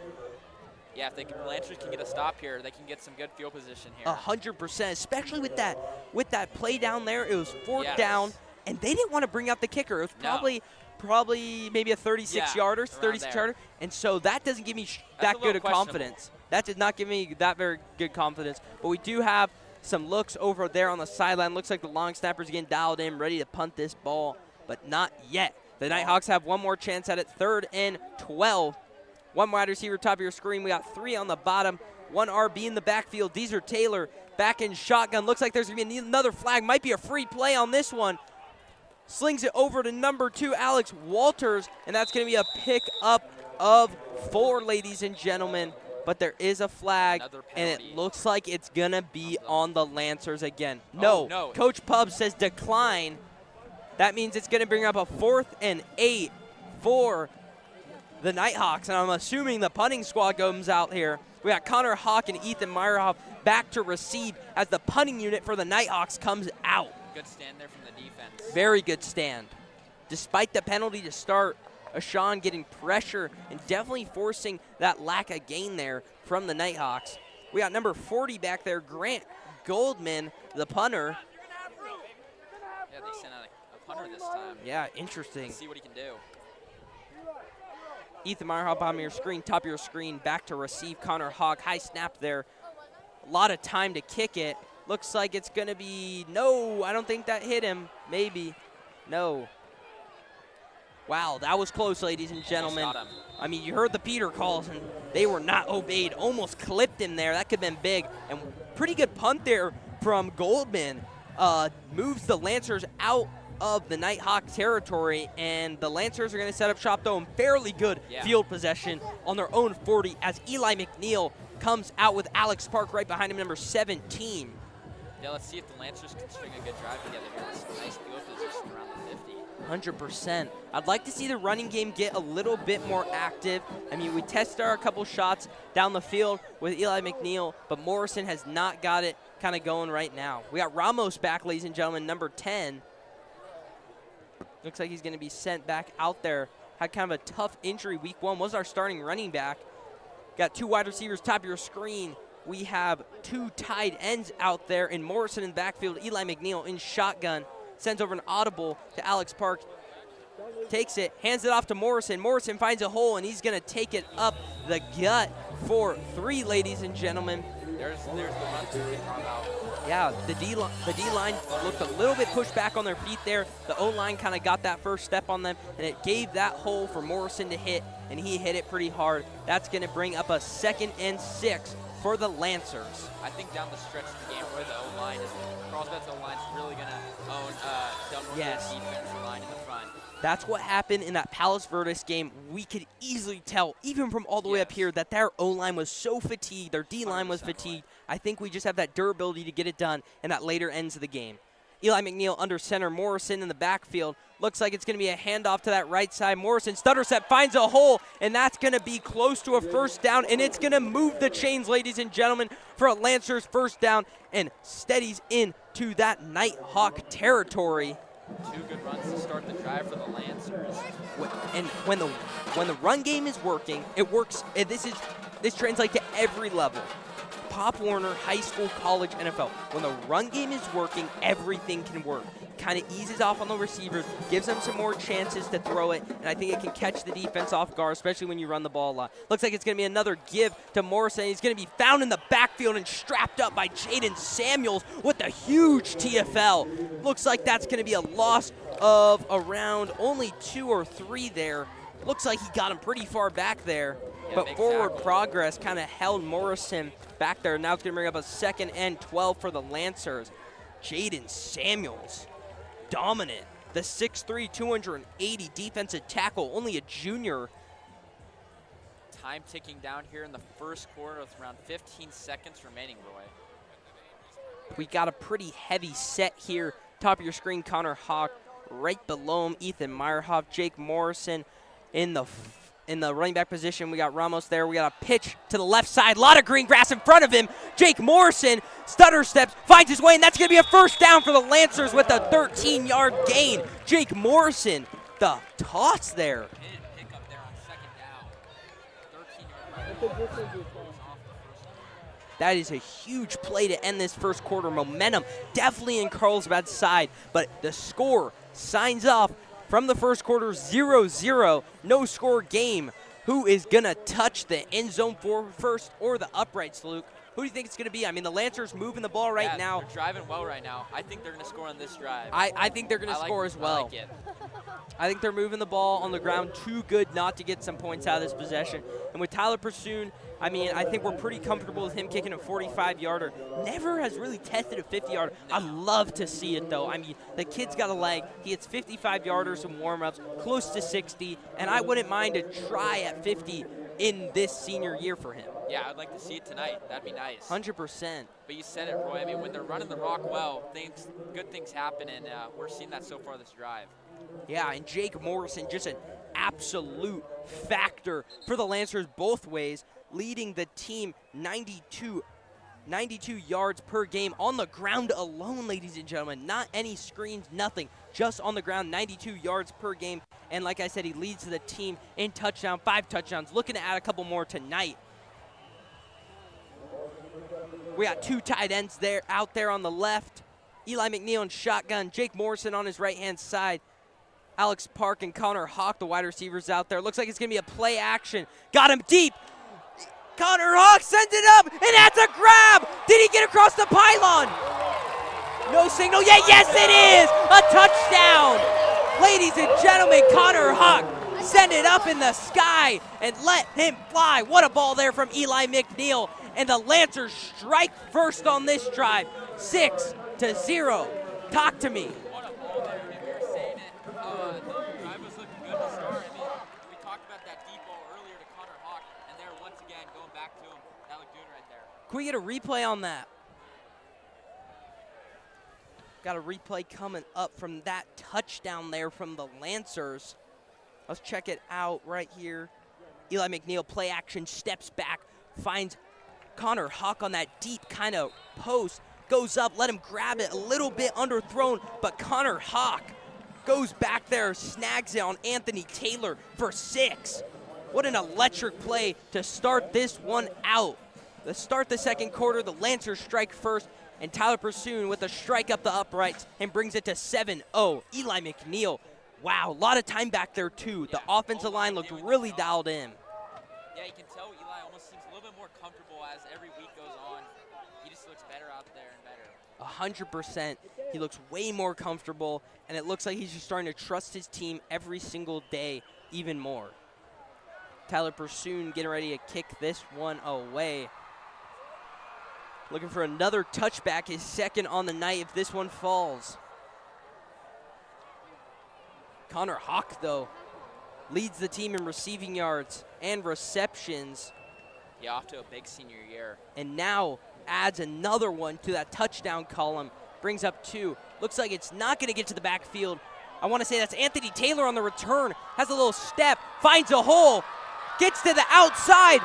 Yeah, if the Lancers can get a stop here, they can get some good field position here. 100%, especially with that play down there. It was 4th down, and they didn't want to bring out the kicker. It was probably maybe a 36-yarder, 36-yarder, and so that doesn't give me that good of confidence. That did not give me that very good confidence. But we do have some looks over there on the sideline. Looks like the long snapper's getting dialed in, ready to punt this ball, but not yet. The Nighthawks have one more chance at it, 3rd and 12. 1 wide receiver, top of your screen. We got 3 on the bottom. 1 RB in the backfield. Diesel Taylor back in shotgun. Looks like there's going to be another flag. Might be a free play on this one. Slings it over to number 2, Alex Walters, and that's going to be a pick up of 4, ladies and gentlemen. But there is a flag, and it looks like it's going to be on the Lancers again. No. Coach Pub says decline. That means it's going to bring up a 4th and 8 for the Nighthawks, and I'm assuming the punting squad comes out here. We got Connor Hawk and Ethan Meyerhoff back to receive as the punting unit for the Nighthawks comes out. Good stand there from the defense. Very good stand. Despite the penalty to start, Ashawn getting pressure and definitely forcing that lack of gain there from the Nighthawks. We got number 40 back there, Grant Goldman, the punter. Yeah, they sent out a punter this time. Yeah, interesting. Let's see what he can do. Ethan Meyerhoff on your screen, top of your screen, back to receive Connor Hawk. High snap there. A lot of time to kick it. Looks like it's going to be, no, I don't think that hit him. Maybe. No. Wow, that was close, ladies and gentlemen. I mean, you heard the Peter calls, and they were not obeyed. Almost clipped him there. That could have been big. And pretty good punt there from Goldman. Moves the Lancers out of the Nighthawk territory, and the Lancers are going to set up shop, though, in fairly good field possession on their own 40 as Eli McNeil comes out with Alex Park right behind him, number 17. Yeah, let's see if the Lancers can string a good drive together here with some nice field position around the 50. 100%. I'd like to see the running game get a little bit more active. I mean, we tested our couple shots down the field with Eli McNeil, but Morrison has not got it kind of going right now. We got Ramos back, ladies and gentlemen, number 10. Looks like he's going to be sent back out there. Had kind of a tough injury week 1. Was our starting running back. Got 2 wide receivers top of your screen. We have 2 tight ends out there in Morrison in the backfield. Eli McNeil in shotgun. Sends over an audible to Alex Park. Takes it, hands it off to Morrison. Morrison finds a hole, and he's going to take it up the gut for 3, ladies and gentlemen. There's the run to get run out. Yeah, the D-line looked a little bit pushed back on their feet there. The O-line kind of got that first step on them, and it gave that hole for Morrison to hit, and he hit it pretty hard. That's going to bring up a 2nd and 6 for the Lancers. I think down the stretch of the game where the O-line is, Carlsbad's O-line is really going to own Del Norte's defensive line in the front. That's what happened in that Palos Verdes game. We could easily tell, even from all the way up here, that their O-line was so fatigued, their D-line was fatigued. I think we just have that durability to get it done in that later ends of the game. Eli McNeil under center, Morrison in the backfield. Looks like it's going to be a handoff to that right side. Morrison stutter step, finds a hole, and that's going to be close to a first down, and it's going to move the chains, ladies and gentlemen, for a Lancers first down, and steadies into that Nighthawk territory. 2 good runs to start the drive for the Lancers. And when the run game is working, it works. This translates to every level. Pop Warner, high school, college, NFL. When the run game is working, everything can work. Kind of eases off on the receivers, gives them some more chances to throw it, and I think it can catch the defense off guard, especially when you run the ball a lot. Looks like it's going to be another give to Morrison. He's going to be found in the backfield and strapped up by Jaden Samuels with a huge TFL. Looks like that's going to be a loss of around only 2 or 3 there. Looks like he got him pretty far back there, but forward progress kind of held Morrison back there. Now it's going to bring up a 2nd and 12 for the Lancers. Jaden Samuels, dominant. The 6'3", 280 defensive tackle, only a junior. Time ticking down here in the first quarter with around 15 seconds remaining, Roy. We got a pretty heavy set here. Top of your screen, Connor Hawk. Right below him, Ethan Meyerhoff, Jake Morrison in the running back position. We got Ramos there. We got a pitch to the left side. A lot of green grass in front of him. Jake Morrison stutter steps, finds his way, and that's going to be a first down for the Lancers with a 13-yard gain. Jake Morrison, the toss there. Pick up there on 2nd down. 13-yard run. That is a huge play to end this first quarter. Momentum definitely in Carlsbad's side, but the score signs off from the first quarter 0-0, no score game. Who is going to touch the end zone for first or the uprights, Luke? Who do you think it's going to be? I mean, the Lancers moving the ball right now. They're driving well right now. I think they're going to score on this drive. I think they're going to score as well. I like it. I think they're moving the ball on the ground too good not to get some points out of this possession. And with Tyler Pursoon, I mean, I think we're pretty comfortable with him kicking a 45-yarder. Never has really tested a 50-yarder. I'd love to see it, though. I mean, the kid's got a leg. He hits 55-yarders in warm-ups, close to 60, and I wouldn't mind a try at 50 in this senior year for him. Yeah, I'd like to see it tonight. That'd be nice. 100%. But you said it, Roy. I mean, when they're running the rock well, good things happen, and we're seeing that so far this drive. Yeah, and Jake Morrison, just an absolute factor for the Lancers both ways, leading the team 92 yards per game on the ground alone, ladies and gentlemen. Not any screens, nothing. Just on the ground, 92 yards per game. And like I said, he leads the team in touchdown, 5 touchdowns. Looking to add a couple more tonight. We got 2 tight ends out there on the left. Eli McNeil in shotgun. Jake Morrison on his right-hand side. Alex Park and Connor Hawk, the wide receivers out there. Looks like it's going to be a play action. Got him deep. Connor Hawk sends it up, and that's a grab. Did he get across the pylon? No signal yet. Yes, it is. A touchdown. Ladies and gentlemen, Connor Hawk send it up in the sky and let him fly. What a ball there from Eli McNeil. And the Lancers strike first on this drive, 6-0. Talk to me. Can we get a replay on that? Got a replay coming up from that touchdown there from the Lancers. Let's check it out right here. Eli McNeil, play action, steps back, finds Connor Hawk on that deep kind of post, goes up, let him grab it, a little bit underthrown, but Connor Hawk goes back there, snags it on Anthony Taylor for 6. What an electric play to start this one out. To start the second quarter, the Lancers strike first, and Tyler Pursoon with a strike up the uprights and brings it to 7-0. Eli McNeil, wow, a lot of time back there too. The offensive line looked really dialed in. Yeah, you can tell Eli almost seems a little bit more comfortable as every week goes on. He just looks better out there and better. 100%. He looks way more comfortable, and it looks like he's just starting to trust his team every single day even more. Tyler Pursoon getting ready to kick this one away. Looking for another touchback, his second on the night if this one falls. Connor Hawk, though, leads the team in receiving yards and receptions. Yeah, off to a big senior year. And now adds another one to that touchdown column. Brings up 2. Looks like it's not going to get to the backfield. I want to say that's Anthony Taylor on the return. Has a little step, finds a hole, gets to the outside.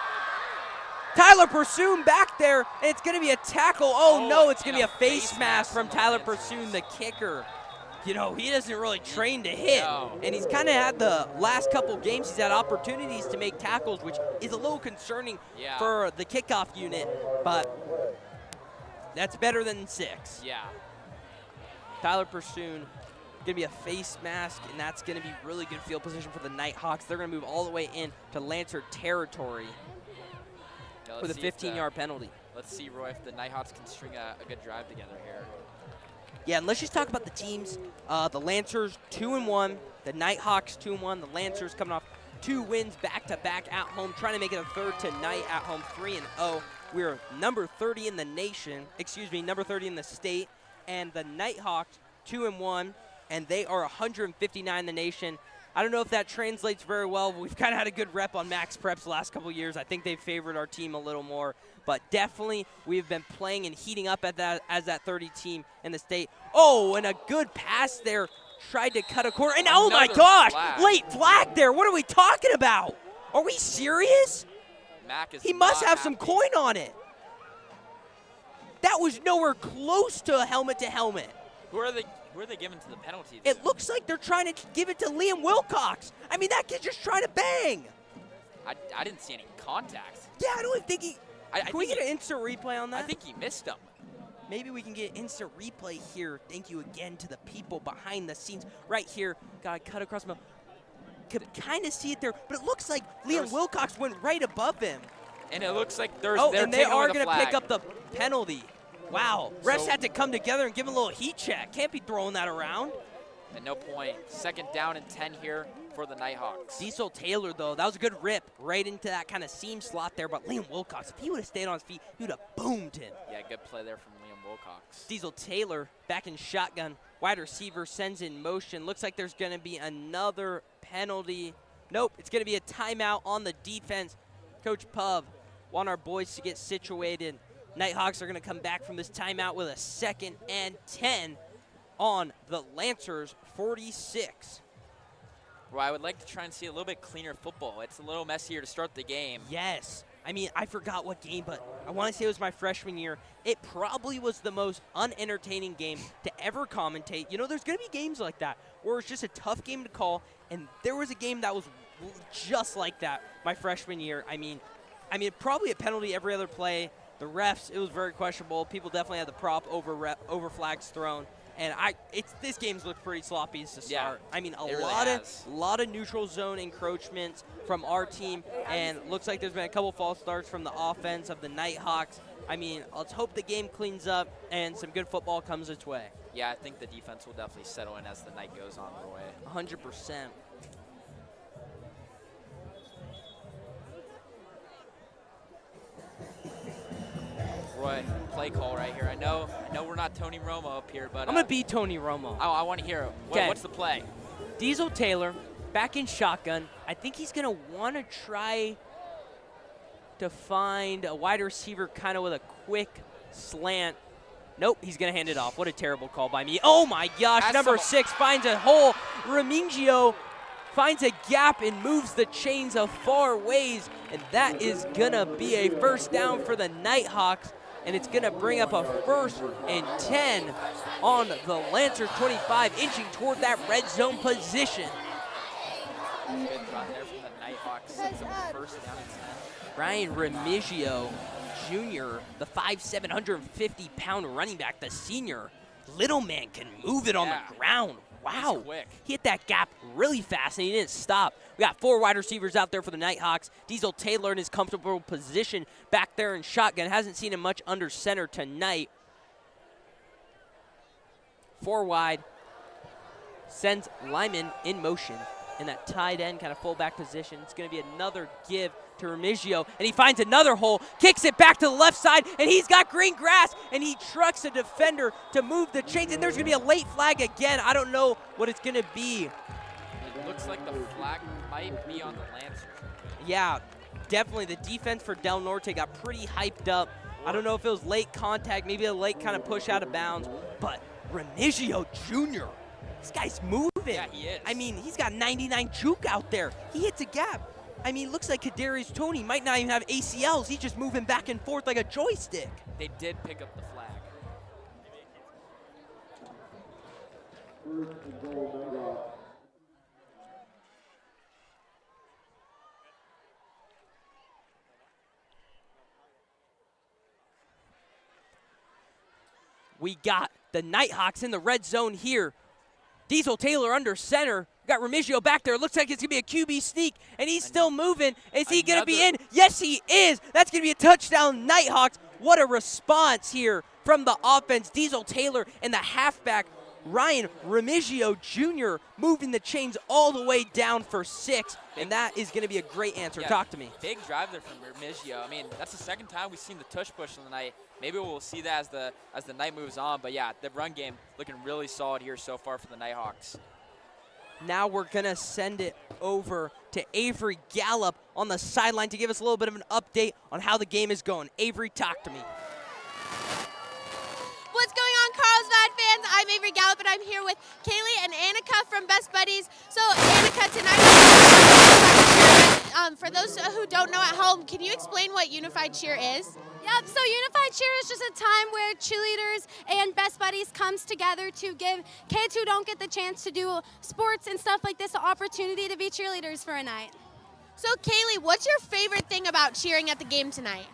Tyler Pursoon back there, and it's going to be a tackle. Oh no, it's going to be a face mask from Tyler Pursoon, the kicker. You know, he doesn't really train to hit, and he's kind of had the last couple games, he's had opportunities to make tackles, which is a little concerning for the kickoff unit, but that's better than 6. Yeah. Tyler Pursoon, going to be a face mask, and that's going to be really good field position for the Nighthawks. They're going to move all the way in to Lancer territory with a 15-yard penalty. Let's see, Roy, if the Nighthawks can string a good drive together here. Yeah, and let's just talk about the teams. The Lancers 2-1, the Nighthawks 2-1. The Lancers coming off 2 wins back-to-back at home, trying to make it a third tonight at home, 3-0. We're number 30 in the nation, number 30 in the state, and the Nighthawks 2-1, and they are 159 in the nation. I don't know if that translates very well. We've kind of had a good rep on Max Preps the last couple years. I think they've favored our team a little more. But definitely we've been playing and heating up at that as that 30 team in the state. Oh, and a good pass there. Tried to cut a corner. And oh my gosh, late flag there. What are we talking about? Are we serious? He must have some coin on it. That was nowhere close to a helmet to helmet. Who are they giving to the penalty? It looks like they're trying to give it to Liam Wilcox. I mean, that kid's just trying to bang. I didn't see any contact. Yeah, I don't even think he... Can we get an instant replay on that? I think he missed him. Maybe we can get instant replay here. Thank you again to the people behind the scenes. Right here, got to cut across the... Could kind of see it there, but it looks like Liam Wilcox went right above him. And it looks like they're and they are going to pick up the penalty. Wow, refs had to come together and give him a little heat check. Can't be throwing that around. At no point. Second down and 10 here for the Nighthawks. Diesel Taylor, though, that was a good rip right into that kind of seam slot there. But Liam Wilcox, if he would have stayed on his feet, he would have boomed him. Yeah, good play there from Liam Wilcox. Diesel Taylor back in shotgun. Wide receiver sends in motion. Looks like there's going to be another penalty. Nope, it's going to be a timeout on the defense. Coach Pub want our boys to get situated. Nighthawks are going to come back from this timeout with a 2nd and 10 on the Lancers 46. Well, I would like to try and see a little bit cleaner football. It's a little messier to start the game. Yes. I mean, I forgot what game, but I want to say it was my freshman year. It probably was the most unentertaining game to ever commentate. You know, there's going to be games like that where it's just a tough game to call, and there was a game that was just like that my freshman year. I mean, probably a penalty every other play. The refs, it was very questionable. People definitely had the prop over flags thrown. And this game's looked pretty sloppy to start. Yeah, I mean, a lot of neutral zone encroachments from our team, and looks like there's been a couple false starts from the offense of the Nighthawks. I mean, let's hope the game cleans up and some good football comes its way. Yeah, I think the defense will definitely settle in as the night goes on, Roy. 100%. Roy, play call right here. I know we're not Tony Romo up here, but I'm gonna be Tony Romo. I want to hear it. What's the play? Diesel Taylor back in shotgun. I think he's gonna want to try to find a wide receiver kind of with a quick slant. Nope, he's going to hand it off. What a terrible call by me. Oh, my gosh. Number 6 finds a hole. Remigio finds a gap and moves the chains a far ways, and that is going to be a first down for the Nighthawks, and it's going to bring up a 1st and 10 on the Lancers 25, inching toward that red zone position. Good run there from the Nighthawks. First down and 10. Ryan Remigio Jr., the 5'7", 150-pound running back, the senior. Little man can move it on the ground. Wow. He's quick. He hit that gap really fast, and he didn't stop. We got 4 wide receivers out there for the Nighthawks. Diesel Taylor in his comfortable position back there in shotgun. Hasn't seen him much under center tonight. 4 wide. Sends Lyman in motion in that tight end kind of fullback position. It's going to be another give to Remigio, and he finds another hole, kicks it back to the left side, and he's got green grass, and he trucks a defender to move the chains, and there's going to be a late flag again. I don't know what it's going to be. It looks like the flag might be on the Lancers. Yeah, definitely. The defense for Del Norte got pretty hyped up. I don't know if it was late contact, maybe a late kind of push out of bounds, but Remigio Jr., this guy's moving. Yeah, he is. I mean, he's got 99 juke out there. He hits a gap. I mean, looks like Kadarius Toney might not even have ACLs. He's just moving back and forth like a joystick. They did pick up the flag. We got the Nighthawks in the red zone here. Diesel Taylor under center. Got Remigio back there. Looks like it's going to be a QB sneak, and he's still moving. Is he going to be in? Yes, he is. That's going to be a touchdown, Nighthawks. What a response here from the offense. Diesel Taylor and the halfback, Ryan Remigio Jr., moving the chains all the way down for 6, and that is going to be a great answer. Yeah, talk to me. Big drive there from Remigio. I mean, that's the second time we've seen the tush push on the night. Maybe we'll see that as the night moves on. But, yeah, the run game looking really solid here so far for the Nighthawks. Now we're going to send it over to Avery Gallup on the sideline to give us a little bit of an update on how the game is going. Avery, talk to me. What's going on, Carlsbad fans? I'm Avery Gallup, and I'm here with Kaylee and Annika from Best Buddies. So, Annika, tonight, for those who don't know at home, can you explain what Unified Cheer is? Yep, so Unified Cheer is just a time where cheerleaders and Best Buddies comes together to give kids who don't get the chance to do sports and stuff like this an opportunity to be cheerleaders for a night. So, Kaylee, what's your favorite thing about cheering at the game tonight?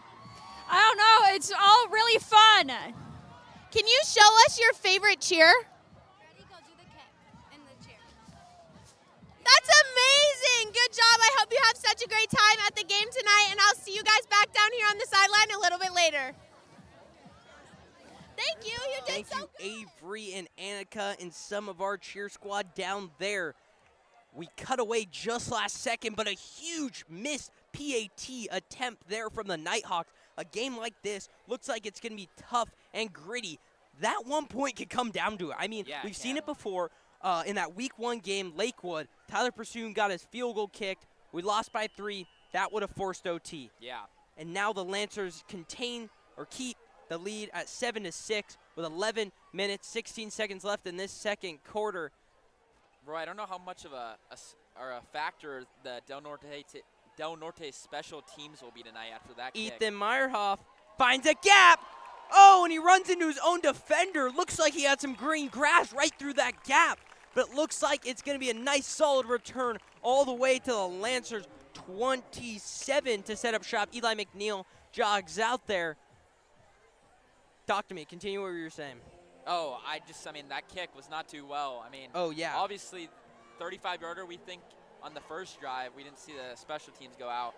I don't know, it's all really fun. Can you show us your favorite cheer? Ready, go do the kick and the cheer. That's amazing! Good job. I hope you have such a great time at the game tonight, and I'll see you guys back down here on the sideline a little bit later. Thank you. You did so good. Thank you, Avery and Annika and some of our cheer squad down there. We cut away just last second, but a huge missed PAT attempt there from the Nighthawks. A game like this looks like it's going to be tough and gritty. That 1 point could come down to it. I mean, we've seen it before in that Week 1 game, Lakewood. Tyler Pursoon got his field goal kicked. We lost by 3. That would have forced OT. Yeah. And now the Lancers contain or keep the lead at 7-6 with 11 minutes, 16 seconds left in this second quarter. Roy, I don't know how much of a factor the Del Norte special teams will be tonight after that kick. Ethan Meyerhoff finds a gap. Oh, and he runs into his own defender. Looks like he had some green grass right through that gap. But it looks like it's going to be a nice, solid return all the way to the Lancers 27 to set up shop. Eli McNeil jogs out there. Talk to me. Continue what you were saying. Oh, I mean, that kick was not too well. I mean, oh, yeah. Obviously, 35-yarder, we think on the first drive, we didn't see the special teams go out.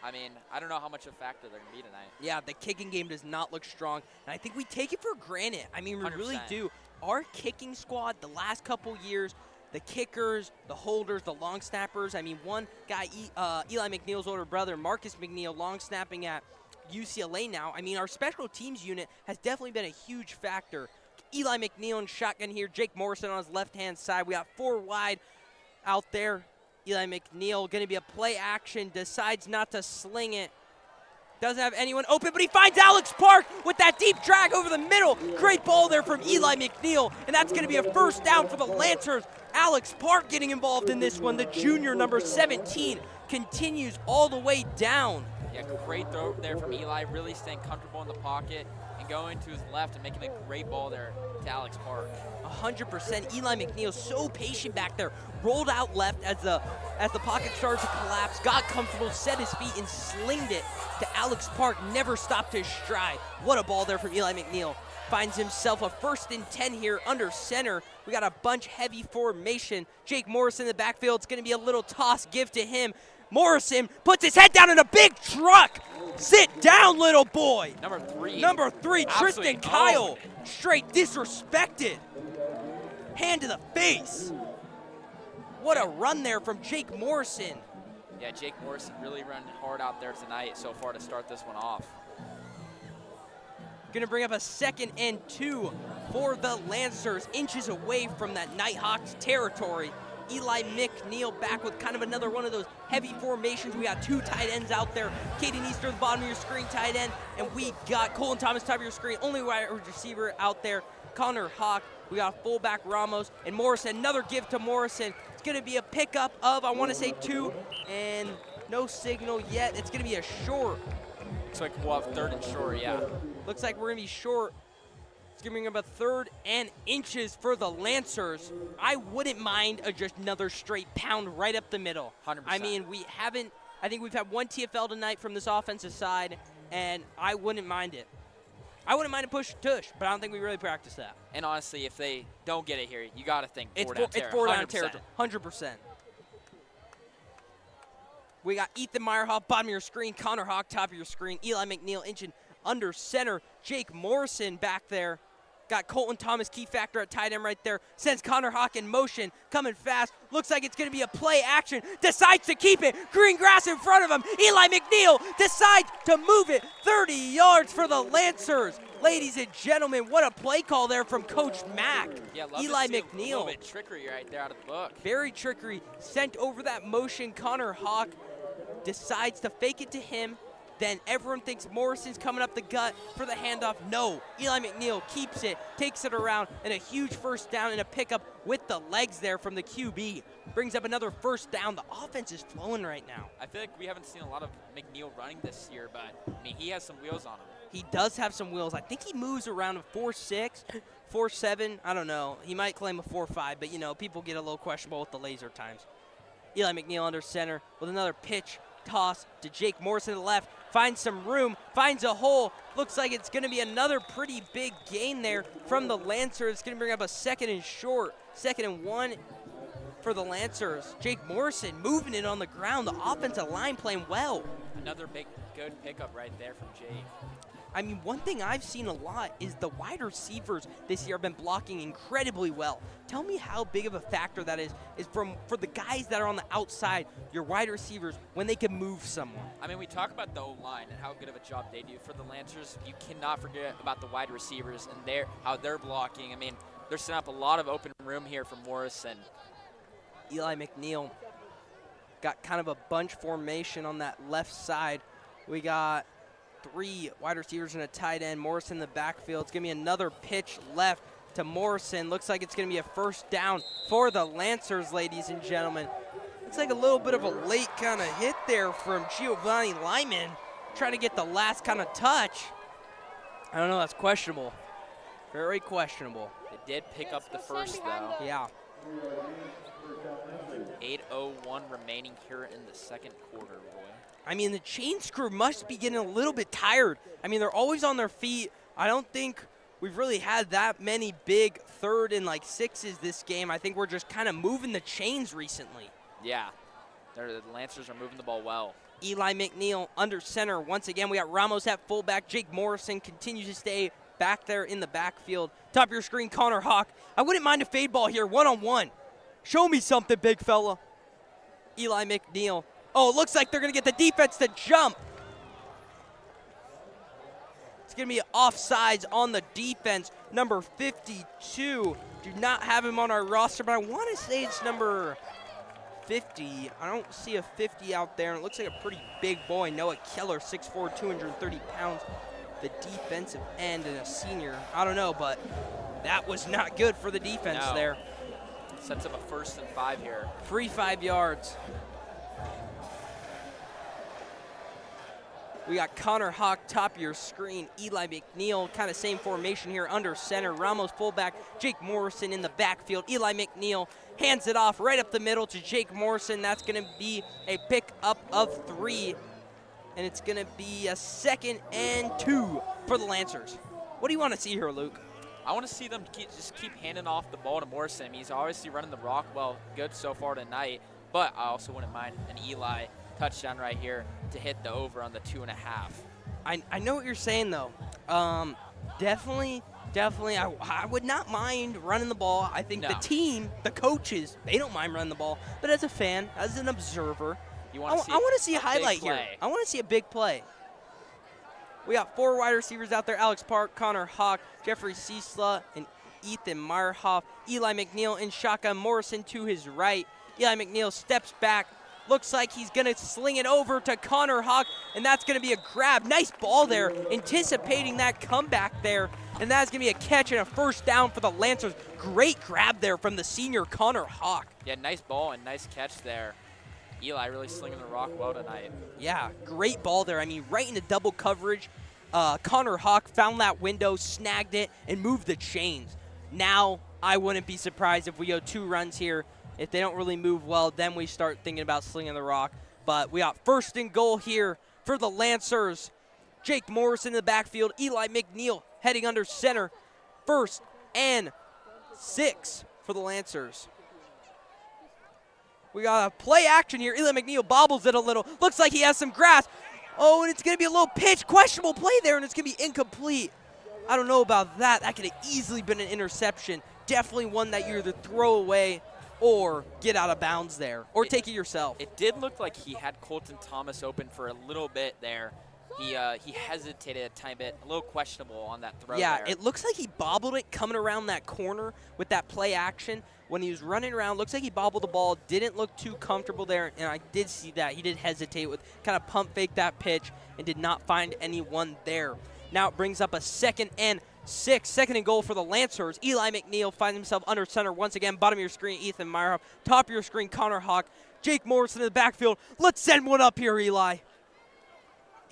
I mean, I don't know how much of a factor they're going to be tonight. Yeah, the kicking game does not look strong, and I think we take it for granted. I mean, we 100%. really do. Our kicking squad the last couple years, the kickers, the holders, the long snappers. I mean, one guy, Eli McNeil's older brother, Marcus McNeil, long snapping at UCLA now. I mean, our special teams unit has definitely been a huge factor. Eli McNeil in shotgun here. Jake Morrison on his left-hand side. We got 4 wide out there. Eli McNeil going to be a play action. Decides not to sling it. Doesn't have anyone open, but he finds Alex Park with that deep drag over the middle. Great ball there from Eli McNeil, and that's going to be a first down for the Lancers. Alex Park getting involved in this one. The junior, number 17, continues all the way down. Yeah, great throw there from Eli, really staying comfortable in the pocket and going to his left and making a great ball there to Alex Park. 100%. Eli McNeil so patient back there. Rolled out left as the pocket started to collapse, got comfortable, set his feet, and slinged it to Alex Park. Never stopped his stride. What a ball there from Eli McNeil. Finds himself a 1st and 10 here under center. We got a bunch heavy formation. Jake Morrison in the backfield. It's going to be a little toss give to him. Morrison puts his head down in a big truck. Sit down, little boy. Number three, Tristan Kyle. Straight disrespected. Hand to the face. What a run there from Jake Morrison. Yeah, Jake Morrison really running hard out there tonight so far to start this one off. Gonna bring up a 2nd and 2 for the Lancers, inches away from that Nighthawks territory. Eli McNeil back with kind of another one of those heavy formations. We got 2 tight ends out there. Caden Easter at the bottom of your screen, tight end. And we got Colin Thomas, top of your screen. Only wide receiver out there, Connor Hawk. We got fullback Ramos and Morrison. Another give to Morrison. It's going to be a pickup of, I want to say 2, and no signal yet. It's going to be a short. Looks like we'll have 3rd and short, yeah. Looks like we're going to be short. It's going to bring up a 3rd and inches for the Lancers. I wouldn't mind just another straight pound right up the middle. 100%. I mean, I think we've had 1 TFL tonight from this offensive side, and I wouldn't mind it. I wouldn't mind a push-tush, but I don't think we really practice that. And honestly, if they don't get it here, you got to think it's 4 down territory. It's 4 down territory, 100%. We got Ethan Meyerhoff, bottom of your screen. Connor Hawk, top of your screen. Eli McNeil inching under center. Jake Morrison back there. Got Colton Thomas, key factor at tight end right there. Sends Connor Hawk in motion, coming fast. Looks like it's going to be a play action. Decides to keep it. Green grass in front of him. Eli McNeil decides to move it 30 yards for the Lancers. Ladies and gentlemen, what a play call there from Coach Mack. Yeah, love Eli to see McNeil. A little bit trickery right there out of the book. Very trickery. Sent over that motion. Connor Hawk decides to fake it to him. Then everyone thinks Morrison's coming up the gut for the handoff. No, Eli McNeil keeps it, takes it around, and a huge first down and a pickup with the legs there from the QB. Brings up another first down. The offense is flowing right now. I feel like we haven't seen a lot of McNeil running this year, but I mean, he has some wheels on him. He does have some wheels. I think he moves around a 4.6, 4.7. I don't know. He might claim a 4.5, but, you know, people get a little questionable with the laser times. Eli McNeil under center with another pitch. Toss to Jake Morrison to the left, finds some room, finds a hole. Looks like it's going to be another pretty big gain there from the Lancers. It's going to bring up a 2nd and short, 2nd and 1 for the Lancers. Jake Morrison moving it on the ground. The offensive line playing well. Another big, good pickup right there from Jake. I mean, one thing I've seen a lot is the wide receivers this year have been blocking incredibly well. Tell me how big of a factor that is for the guys that are on the outside, your wide receivers, when they can move someone. I mean, we talk about the O-line and how good of a job they do for the Lancers. You cannot forget about the wide receivers and how they're blocking. I mean, they're setting up a lot of open room here for Morrison. Eli McNeil got kind of a bunch formation on that left side. We got 3 wide receivers and a tight end. Morrison in the backfield. It's going to be another pitch left to Morrison. Looks like it's going to be a first down for the Lancers, ladies and gentlemen. Looks like a little bit of a late kind of hit there from Giovanni Lyman, trying to get the last kind of touch. I don't know. That's questionable. Very questionable. They did pick up the first, though. Yeah. 8:01 remaining here in the 2nd quarter, boy. I mean, the chains crew must be getting a little bit tired. I mean, they're always on their feet. I don't think we've really had that many big 3rd and 6s this game. I think we're just kind of moving the chains recently. Yeah, the Lancers are moving the ball well. Eli McNeil under center. Once again, we got Ramos at fullback. Jake Morrison continues to stay back there in the backfield. Top of your screen, Connor Hawk. I wouldn't mind a fade ball here, one-on-one. Show me something, big fella. Eli McNeil. Oh, it looks like they're going to get the defense to jump. It's going to be offsides on the defense. Number 52. Do not have him on our roster, but I want to say it's number 50. I don't see a 50 out there, and it looks like a pretty big boy. Noah Keller, 6'4", 230 pounds, the defensive end, and a senior. I don't know, but that was not good for the defense there. Sets up a 1st and 5 here. Free 5 yards. We got Connor Hawk, top of your screen. Eli McNeil, kind of same formation here under center. Ramos fullback, Jake Morrison in the backfield. Eli McNeil hands it off right up the middle to Jake Morrison. That's going to be a pick up of 3. And it's going to be a 2nd and 2 for the Lancers. What do you want to see here, Luke? I want to see them just keep handing off the ball to Morrison. I mean, he's obviously running the rock well, good so far tonight. But I also wouldn't mind an Eli touchdown right here to hit the over on the 2.5. I know what you're saying, though. Definitely, I would not mind running the ball. I think the team, the coaches, they don't mind running the ball. But as a fan, as an observer, I want to see a highlight here. I want to see a big play. We got 4 wide receivers out there: Alex Park, Connor Hawk, Jeffrey Ciesla, and Ethan Meyerhoff. Eli McNeil in shotgun, Morrison to his right. Eli McNeil steps back. Looks like he's going to sling it over to Connor Hawk, and that's going to be a grab. Nice ball there, anticipating that comeback there, and that's going to be a catch and a 1st down for the Lancers. Great grab there from the senior Connor Hawk. Yeah, nice ball and nice catch there. Eli really slinging the rock well tonight. Yeah, great ball there. I mean, right into double coverage. Connor Hawk found that window, snagged it, and moved the chains. Now, I wouldn't be surprised if we go 2 runs here. If they don't really move well, then we start thinking about slinging the rock. But we got 1st and goal here for the Lancers. Jake Morrison in the backfield. Eli McNeil heading under center. 1st and 6 for the Lancers. We got a play action here. Eli McNeil bobbles it a little. Looks like he has some grass. Oh, and it's going to be a little pitch. Questionable play there, and it's going to be incomplete. I don't know about that. That could have easily been an interception. Definitely one that you either throw away or get out of bounds there, or take it yourself. It did look like he had Colton Thomas open for a little bit there. He hesitated a tiny bit, a little questionable on that throw there. It looks like he bobbled it coming around that corner with that play action. When he was running around, looks like he bobbled the ball, didn't look too comfortable there, and I did see that. He did hesitate with kind of pump fake that pitch and did not find anyone there. Now it brings up a 2nd and 6, 2nd and goal for the Lancers. Eli McNeil finds himself under center once again. Bottom of your screen, Ethan Meyerhoff. Top of your screen, Connor Hawk. Jake Morrison in the backfield. Let's send one up here, Eli.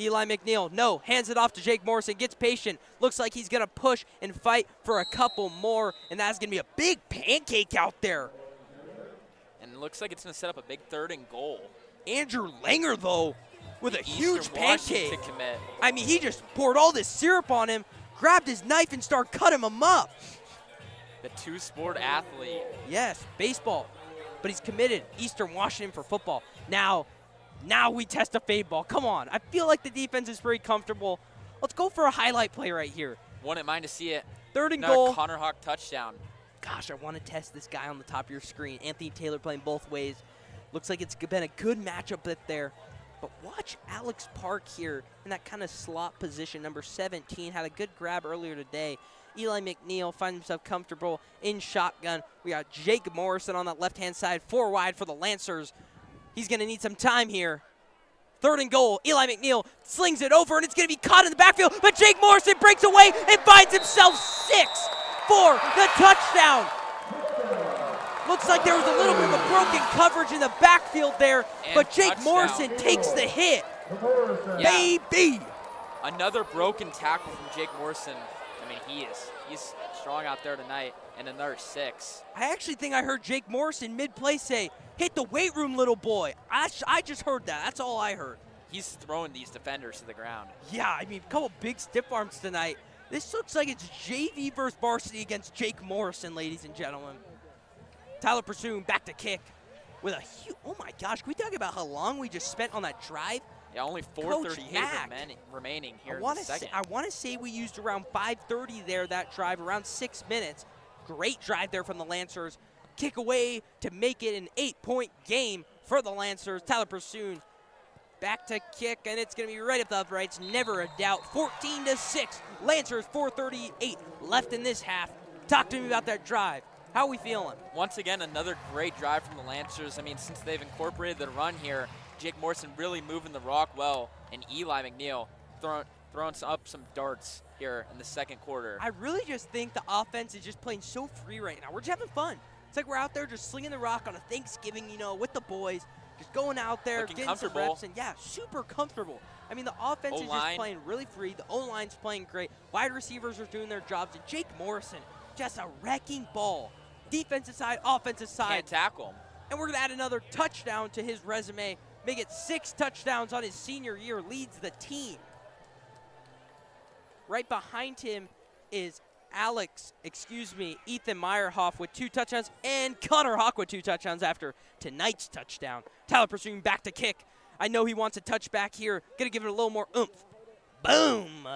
Eli McNeil, hands it off to Jake Morrison. Gets patient. Looks like he's going to push and fight for a couple more, and that's going to be a big pancake out there. And it looks like it's going to set up a big 3rd and goal. Andrew Langer, though, with a huge pancake. To commit. I mean, he just poured all this syrup on him, grabbed his knife, and started cutting him up. The 2-sport athlete. Yes, baseball. But he's committed. Eastern Washington for football. Now we test a fade ball. Come on. I feel like the defense is pretty comfortable. Let's go for a highlight play right here. Wouldn't mind to see it. 3rd and goal. Connor Hawk touchdown. Gosh, I want to test this guy on the top of your screen. Anthony Taylor playing both ways. Looks like it's been a good matchup there. But watch Alex Park here in that kind of slot position. Number 17 had a good grab earlier today. Eli McNeil finds himself comfortable in shotgun. We got Jake Morrison on that left-hand side, 4 wide for the Lancers. He's going to need some time here. 3rd and goal. Eli McNeil slings it over, and it's going to be caught in the backfield. But Jake Morrison breaks away and finds himself 6 for the touchdown. Looks like there was a little bit of a broken coverage in the backfield there, but Jake Morrison takes the hit. Yeah. Baby! Another broken tackle from Jake Morrison. I mean, he's strong out there tonight, and another 6. I actually think I heard Jake Morrison mid-play say, "Hit the weight room, little boy." I just heard that. That's all I heard. He's throwing these defenders to the ground. Yeah, I mean, a couple big stiff arms tonight. This looks like it's JV versus varsity against Jake Morrison, ladies and gentlemen. Tyler Pursuit back to kick with a huge, oh my gosh, can we talk about how long we just spent on that drive? Yeah, only 4:38 remaining here in the second. I want to say we used around 5:30 there, that drive, around 6 minutes. Great drive there from the Lancers. Kick away to make it an 8-point game for the Lancers. Tyler Pursuit back to kick, and it's going to be right up the uprights, never a doubt. 14-6, Lancers, 4:38 left in this half. Talk to me about that drive. How are we feeling? Once again, another great drive from the Lancers. I mean, since they've incorporated the run here, Jake Morrison really moving the rock well, and Eli McNeil throwing up some darts here in the second quarter. I really just think the offense is just playing so free right now. We're just having fun. It's like we're out there just slinging the rock on a Thanksgiving, with the boys, just going out there, Looking getting some comfortable. reps, and yeah, super comfortable. I mean, the offense is just O-line. playing really free. The O-line's playing great. Wide receivers are doing their jobs, and Jake Morrison, just a wrecking ball. Defensive side, offensive side. Can't tackle him. And we're going to add another touchdown to his resume, make it 6 touchdowns on his senior year, leads the team. Right behind him is Ethan Meyerhoff with 2 touchdowns, and Connor Hawk with 2 touchdowns after tonight's touchdown. Tyler pursuing back to kick. I know he wants a touchback here. Going to give it a little more oomph. Boom!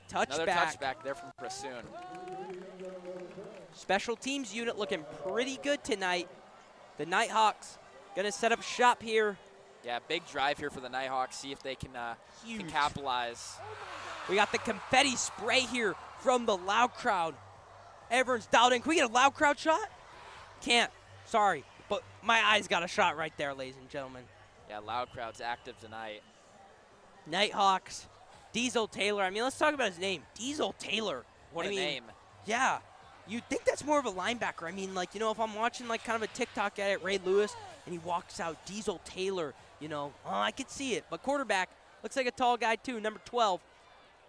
Touchback. Another touchback there from Prasoon. Special teams unit looking pretty good tonight. The Nighthawks going to set up shop here. Yeah, big drive here for the Nighthawks. See if they can capitalize. We got the confetti spray here from the loud crowd. Everyone's dialed in. Can we get a loud crowd shot? Can't. Sorry. But my eyes got a shot right there, ladies and gentlemen. Yeah, loud crowd's active tonight. Nighthawks. Diesel Taylor. I mean, let's talk about his name. Diesel Taylor. What a name. Yeah. You'd think that's more of a linebacker. I mean, if I'm watching kind of a TikTok at Ray Lewis and he walks out Diesel Taylor, I could see it. But quarterback looks like a tall guy too, number 12.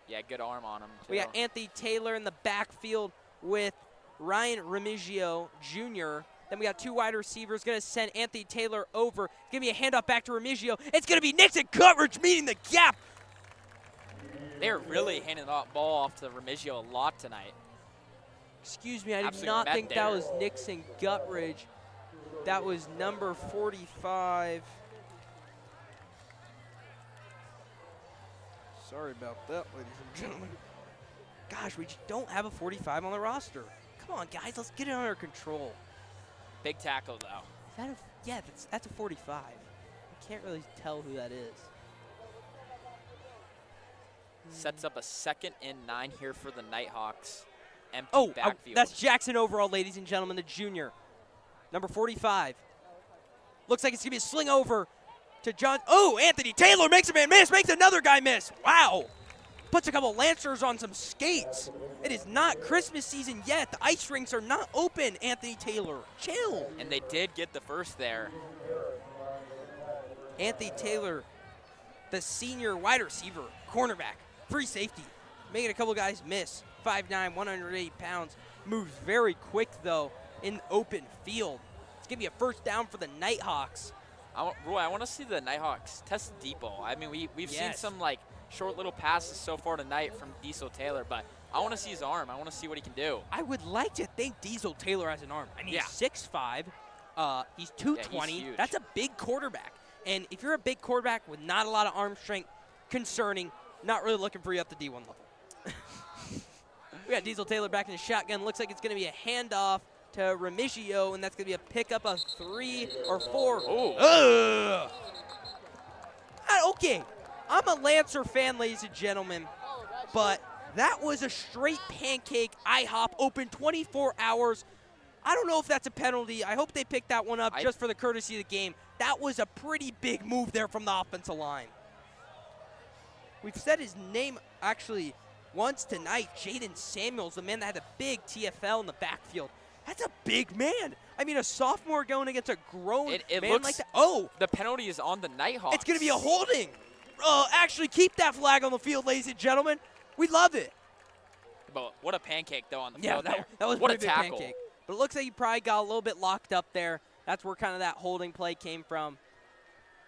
Yeah, good arm on him, too. We got Anthony Taylor in the backfield with Ryan Remigio Jr. Then we got 2 wide receivers. Going to send Anthony Taylor over. It's going to be a handoff back to Remigio. It's going to be Nixon coverage meeting the gap. They're really handing the ball off to Remigio a lot tonight. Excuse me, I did Absolute not met think there. that was Nixon Guttridge. That was number 45. Sorry about that, ladies and gentlemen. Gosh, we just don't have a 45 on the roster. Come on, guys, let's get it under control. Big tackle, though. Is that yeah, that's a 45. I can't really tell who that is. Sets up a 2nd and 9 here for the Nighthawks. Empty backfield. That's Jackson Overall, ladies and gentlemen, the junior. Number 45. Looks like it's going to be a sling over to John. Oh, Anthony Taylor makes a man miss, makes another guy miss. Wow. Puts a couple Lancers on some skates. It is not Christmas season yet. The ice rinks are not open, Anthony Taylor. Chill. And they did get the first there. Anthony Taylor, the senior wide receiver, cornerback, free safety, making a couple guys miss. 5'9", 108 pounds. Moves very quick, though, in open field. It's going to be a first down for the Nighthawks. Roy, I want to see the Nighthawks test depot. I mean, we've seen some, short little passes so far tonight from Diesel Taylor, but I want to see his arm. I want to see what he can do. I would like to think Diesel Taylor has an arm. I mean, he's 6'5". He's 220. Yeah, he's huge. That's a big quarterback. And if you're a big quarterback with not a lot of arm strength, concerning, not really looking for you at the D1 level. We got Diesel Taylor back in the shotgun. Looks like it's going to be a handoff to Remigio, and that's going to be a pickup of 3 or 4. Okay, I'm a Lancer fan, ladies and gentlemen, but that was a straight pancake IHOP, open 24 hours. I don't know if that's a penalty. I hope they picked that one up just for the courtesy of the game. That was a pretty big move there from the offensive line. We've said his name actually once tonight. Jaden Samuels, the man that had a big TFL in the backfield. That's a big man. I mean, a sophomore going against a grown man looks like that. Oh, the penalty is on the Nighthawks. it's going to be a holding. Actually, keep that flag on the field, ladies and gentlemen. We love it. But what a pancake, though, on the Yeah, field there. that was what a pretty big tackle. pancake. But it looks like he probably got a little bit locked up there. That's where kind of that holding play came from.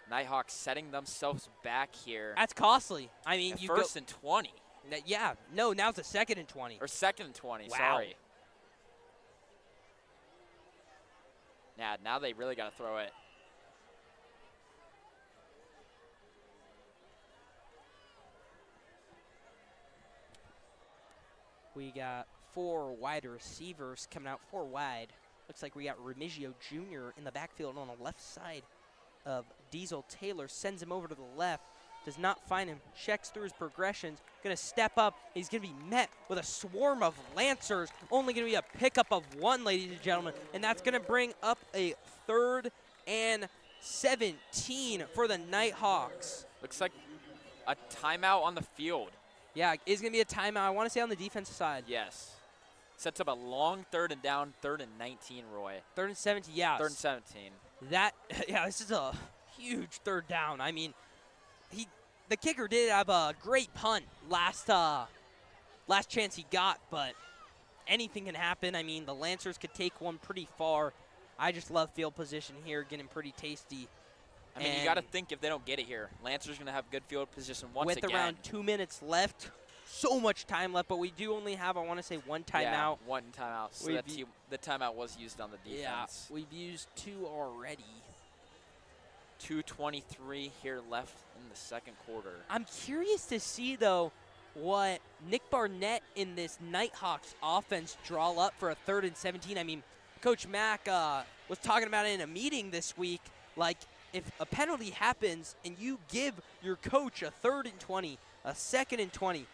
Nighthawks setting themselves back here. That's costly. I mean, you first and 20. Yeah, no, now it's a 2nd and 20. Or 2nd and 20, Wow. sorry. Yeah, now they really got to throw it. We got 4 wide receivers coming out 4 wide. Looks like we got Remigio Jr. in the backfield on the left side of Diesel Taylor. Sends him over to the left. does not find him, checks through his progressions, going to step up. He's going to be met with a swarm of Lancers, only going to be a pickup of 1, ladies and gentlemen, and that's going to bring up a 3rd and 17 for the Nighthawks. Looks like a timeout on the field. Yeah, it's going to be a timeout. I want to say on the defensive side. Yes. Sets up a long 3rd and down, 3rd and 19, Roy. 3rd and 17, yeah. 3rd and 17. This is a huge 3rd down. I mean, the kicker did have a great punt last chance he got, but anything can happen. I mean, the Lancers could take one pretty far. I just love field position here, getting pretty tasty. I mean, you got to think if they don't get it here. Lancers going to have good field position once with again. With around 2 minutes left, so much time left, but we do only have, I want to say, 1 timeout. Yeah, 1 timeout. So the timeout was used on the defense. Yeah, we've used 2 already. 2:23 here left in the 2nd quarter. I'm curious to see, though, what Nick Barnett in this Nighthawks offense draw up for a 3rd and 17. I mean, Coach Mack was talking about it in a meeting this week. Like, if a penalty happens and you give your coach a 3rd and 20, a 2nd and 20,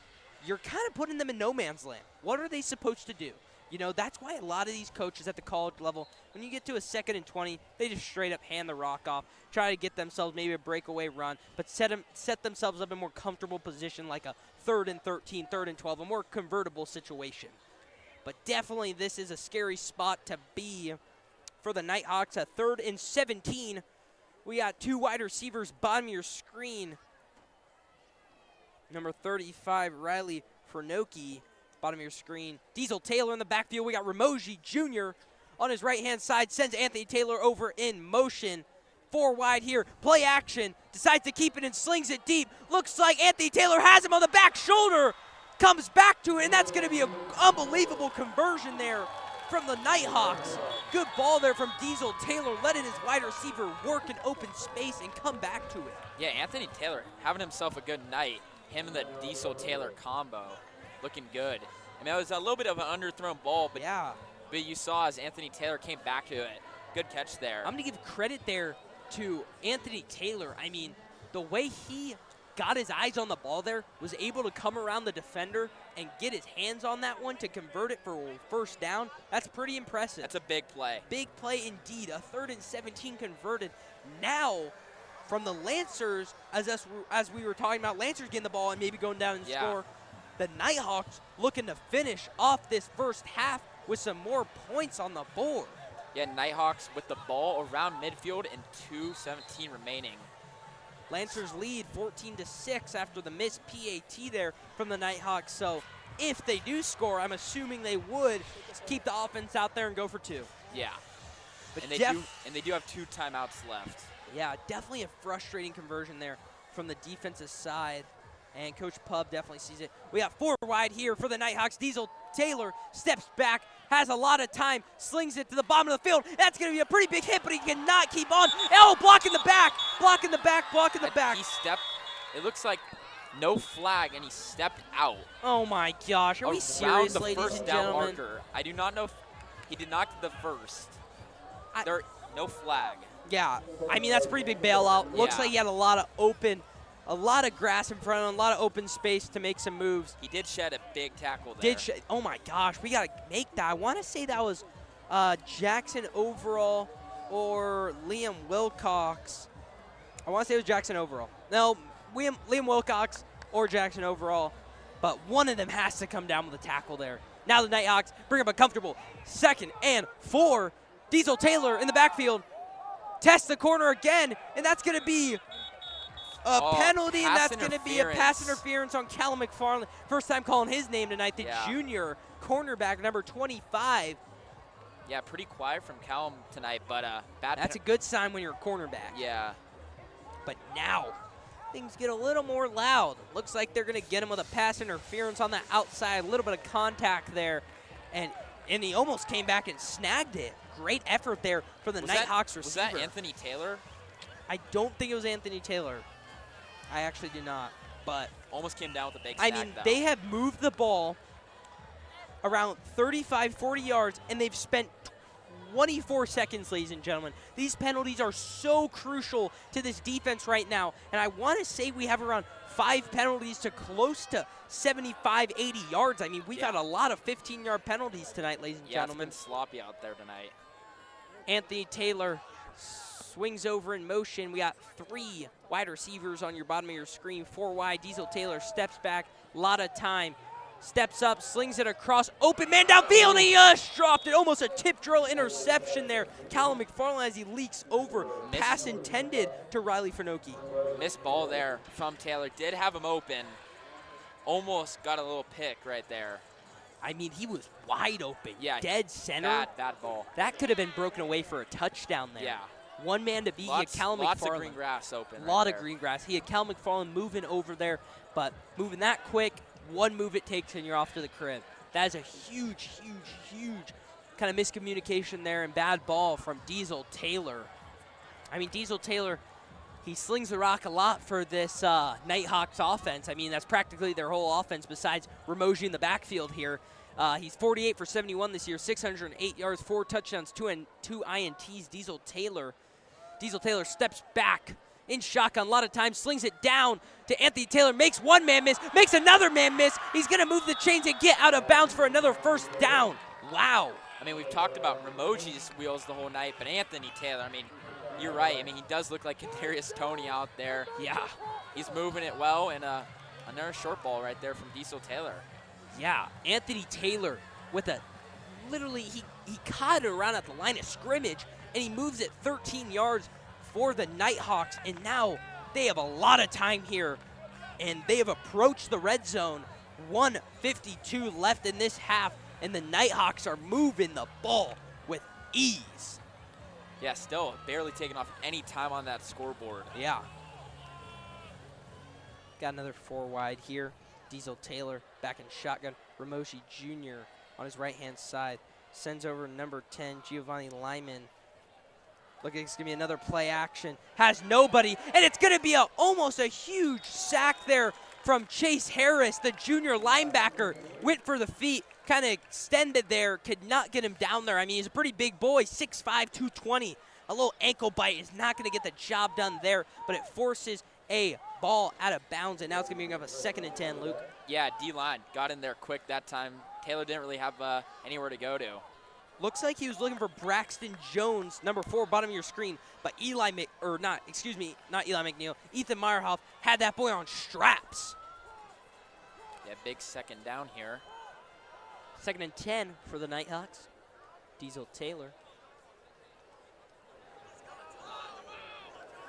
you're kind of putting them in no man's land. What are they supposed to do? You know, that's why a lot of these coaches at the college level, when you get to a 2nd and 20, they just straight up hand the rock off, try to get themselves maybe a breakaway run, but set themselves up in a more comfortable position like a 3rd and 13, 3rd and 12, a more convertible situation. But definitely this is a scary spot to be for the Nighthawks, a 3rd and 17. We got 2 wide receivers, bottom of your screen. Number 35, Riley Fernoki, bottom of your screen. Diesel Taylor in the backfield. We got Ramoji Jr. on his right-hand side, sends Anthony Taylor over in motion. 4 wide here, play action, decides to keep it and slings it deep. Looks like Anthony Taylor has him on the back shoulder, comes back to it, and that's going to be an unbelievable conversion there from the Nighthawks. Good ball there from Diesel Taylor, letting his wide receiver work in open space and come back to it. Yeah, Anthony Taylor having himself a good night. Him and the Diesel Taylor combo looking good. I mean, it was a little bit of an underthrown ball, but yeah. But you saw as Anthony Taylor came back to it. Good catch there. I'm going to give credit there to Anthony Taylor. I mean, the way he got his eyes on the ball there, was able to come around the defender and get his hands on that one to convert it for a 1st down. That's pretty impressive. That's a big play. Big play indeed. A 3rd and 17 converted. Now, from the Lancers, as we were talking about, Lancers getting the ball and maybe going down and score. The Nighthawks looking to finish off this 1st half with some more points on the board. Yeah, Nighthawks with the ball around midfield and 2:17 remaining. Lancers lead 14-6 after the missed PAT there from the Nighthawks. So if they do score, I'm assuming they would keep the offense out there and go for 2. Yeah. But and they do have 2 timeouts left. Yeah, definitely a frustrating conversion there from the defensive side. And Coach Pub definitely sees it. We got 4 wide here for the Nighthawks. Diesel Taylor steps back, has a lot of time, slings it to the bottom of the field. That's going to be a pretty big hit, but he cannot keep on. Oh, blocking the back, blocking the back, blocking the back. He stepped, it looks like no flag, and he stepped out. Oh my gosh, are we serious, ladies and gentlemen? Marker. I do not know if he did not get the first. There, no flag. Yeah, I mean, that's a pretty big bailout. Looks like he had a lot of grass in front of him, a lot of open space to make some moves. He did shed a big tackle there. Oh my gosh, we got to make that. I want to say that was Jackson Overall or Liam Wilcox. I want to say it was Jackson Overall. No, Liam Wilcox or Jackson Overall, but one of them has to come down with a tackle there. Now the Nighthawks bring up a comfortable 2nd and 4. Diesel Taylor in the backfield. Test the corner again, and that's going to be a penalty, and that's going to be a pass interference on Callum McFarland. First time calling his name tonight, the junior cornerback, number 25. Yeah, pretty quiet from Callum tonight, but that's a good sign when you're a cornerback. Yeah. But now things get a little more loud. Looks like they're going to get him with a pass interference on the outside, a little bit of contact there, and he almost came back and snagged it. Great effort there for the Nighthawks receiver. Was that Anthony Taylor? I don't think it was Anthony Taylor. I actually do not, but almost came down with a big snag, I mean, though. they have moved the ball around 35, 40 yards, and they've spent 24 seconds, ladies and gentlemen. These penalties are so crucial to this defense right now. And I want to say we have around 5 penalties to close to 75, 80 yards. I mean, we've had a lot of 15-yard penalties tonight, ladies and gentlemen. It's been sloppy out there tonight. Anthony Taylor swings over in motion. We got 3 wide receivers on your bottom of your screen, 4 wide. Diesel Taylor steps back, a lot of time. Steps up, slings it across, open man downfield, and he just dropped it. Almost a tip drill interception there. Callum McFarland as he leaks over. Pass intended to Riley Finoki. Missed ball there from Taylor. Did have him open. Almost got a little pick right there. I mean, he was wide open. Yeah. Dead center. Bad ball. That could have been broken away for a touchdown there. Yeah. One man to beat. He had Callum McFarland. Lots of green grass open. A lot of green grass. He had Callum McFarland moving over there, but moving that quick, one move it takes and you're off to the crib. That is a huge, huge, huge kind of miscommunication there and bad ball from Diesel Taylor. I mean, Diesel Taylor, he slings the rock a lot for this Nighthawks offense. I mean, that's practically their whole offense besides Ramoji in the backfield here. He's 48 for 71 this year, 608 yards, 4 touchdowns, 2 INTs. Diesel Taylor steps back in shotgun a lot of times, slings it down to Anthony Taylor, makes one man miss, makes another man miss. He's going to move the chains and get out of bounds for another first down. Wow. I mean, we've talked about Ramoji's wheels the whole night, but Anthony Taylor, I mean, you're right. I mean, he does look like Kadarius Toney out there. Yeah. He's moving it well, and another short ball right there from Diesel Taylor. Yeah, Anthony Taylor with a, literally, he caught it around at the line of scrimmage, and he moves it 13 yards for the Nighthawks, and now they have a lot of time here, and they have approached the red zone. 1:52 left in this half, and the Nighthawks are moving the ball with ease. Yeah, still barely taking off any time on that scoreboard. Yeah. Got another 4 wide here. Diesel Taylor back in shotgun. Ramoshi Jr. on his right-hand side. Sends over number 10, Giovanni Lyman. Look, it's going to be another play action. Has nobody, and it's going to be almost a huge sack there from Chase Harris, the junior linebacker. Went for the feet, kind of extended there, could not get him down there. I mean, he's a pretty big boy, 6'5", 220. A little ankle bite is not going to get the job done there, but it forces a ball out of bounds, and now it's going to bring up a 2nd and 10, Luke. Yeah, D-line got in there quick that time. Taylor didn't really have anywhere to go to. Looks like he was looking for Braxton Jones, number 4, bottom of your screen, but not Eli McNeil. Ethan Meyerhoff had that boy on straps. Yeah, big 2nd down here. 2nd and 10 for the Nighthawks. Diesel Taylor.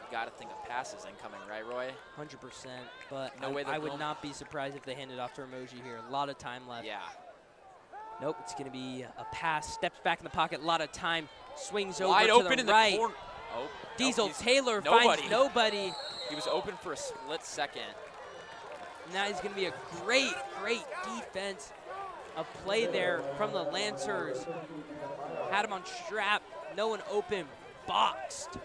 You got to think a pass is incoming, right, Roy? 100%, but no way I would not be surprised if they handed off to Ramoji here. A lot of time left. Yeah. Nope, it's going to be a pass. Steps back in the pocket, a lot of time. Swings over Wide to open the in right. the corner. Oh, Diesel nope, Taylor finds nobody. He was open for a split second. Now he's going to be a great, great defense. A play there from the Lancers. Had him on strap. No one open. Boxed.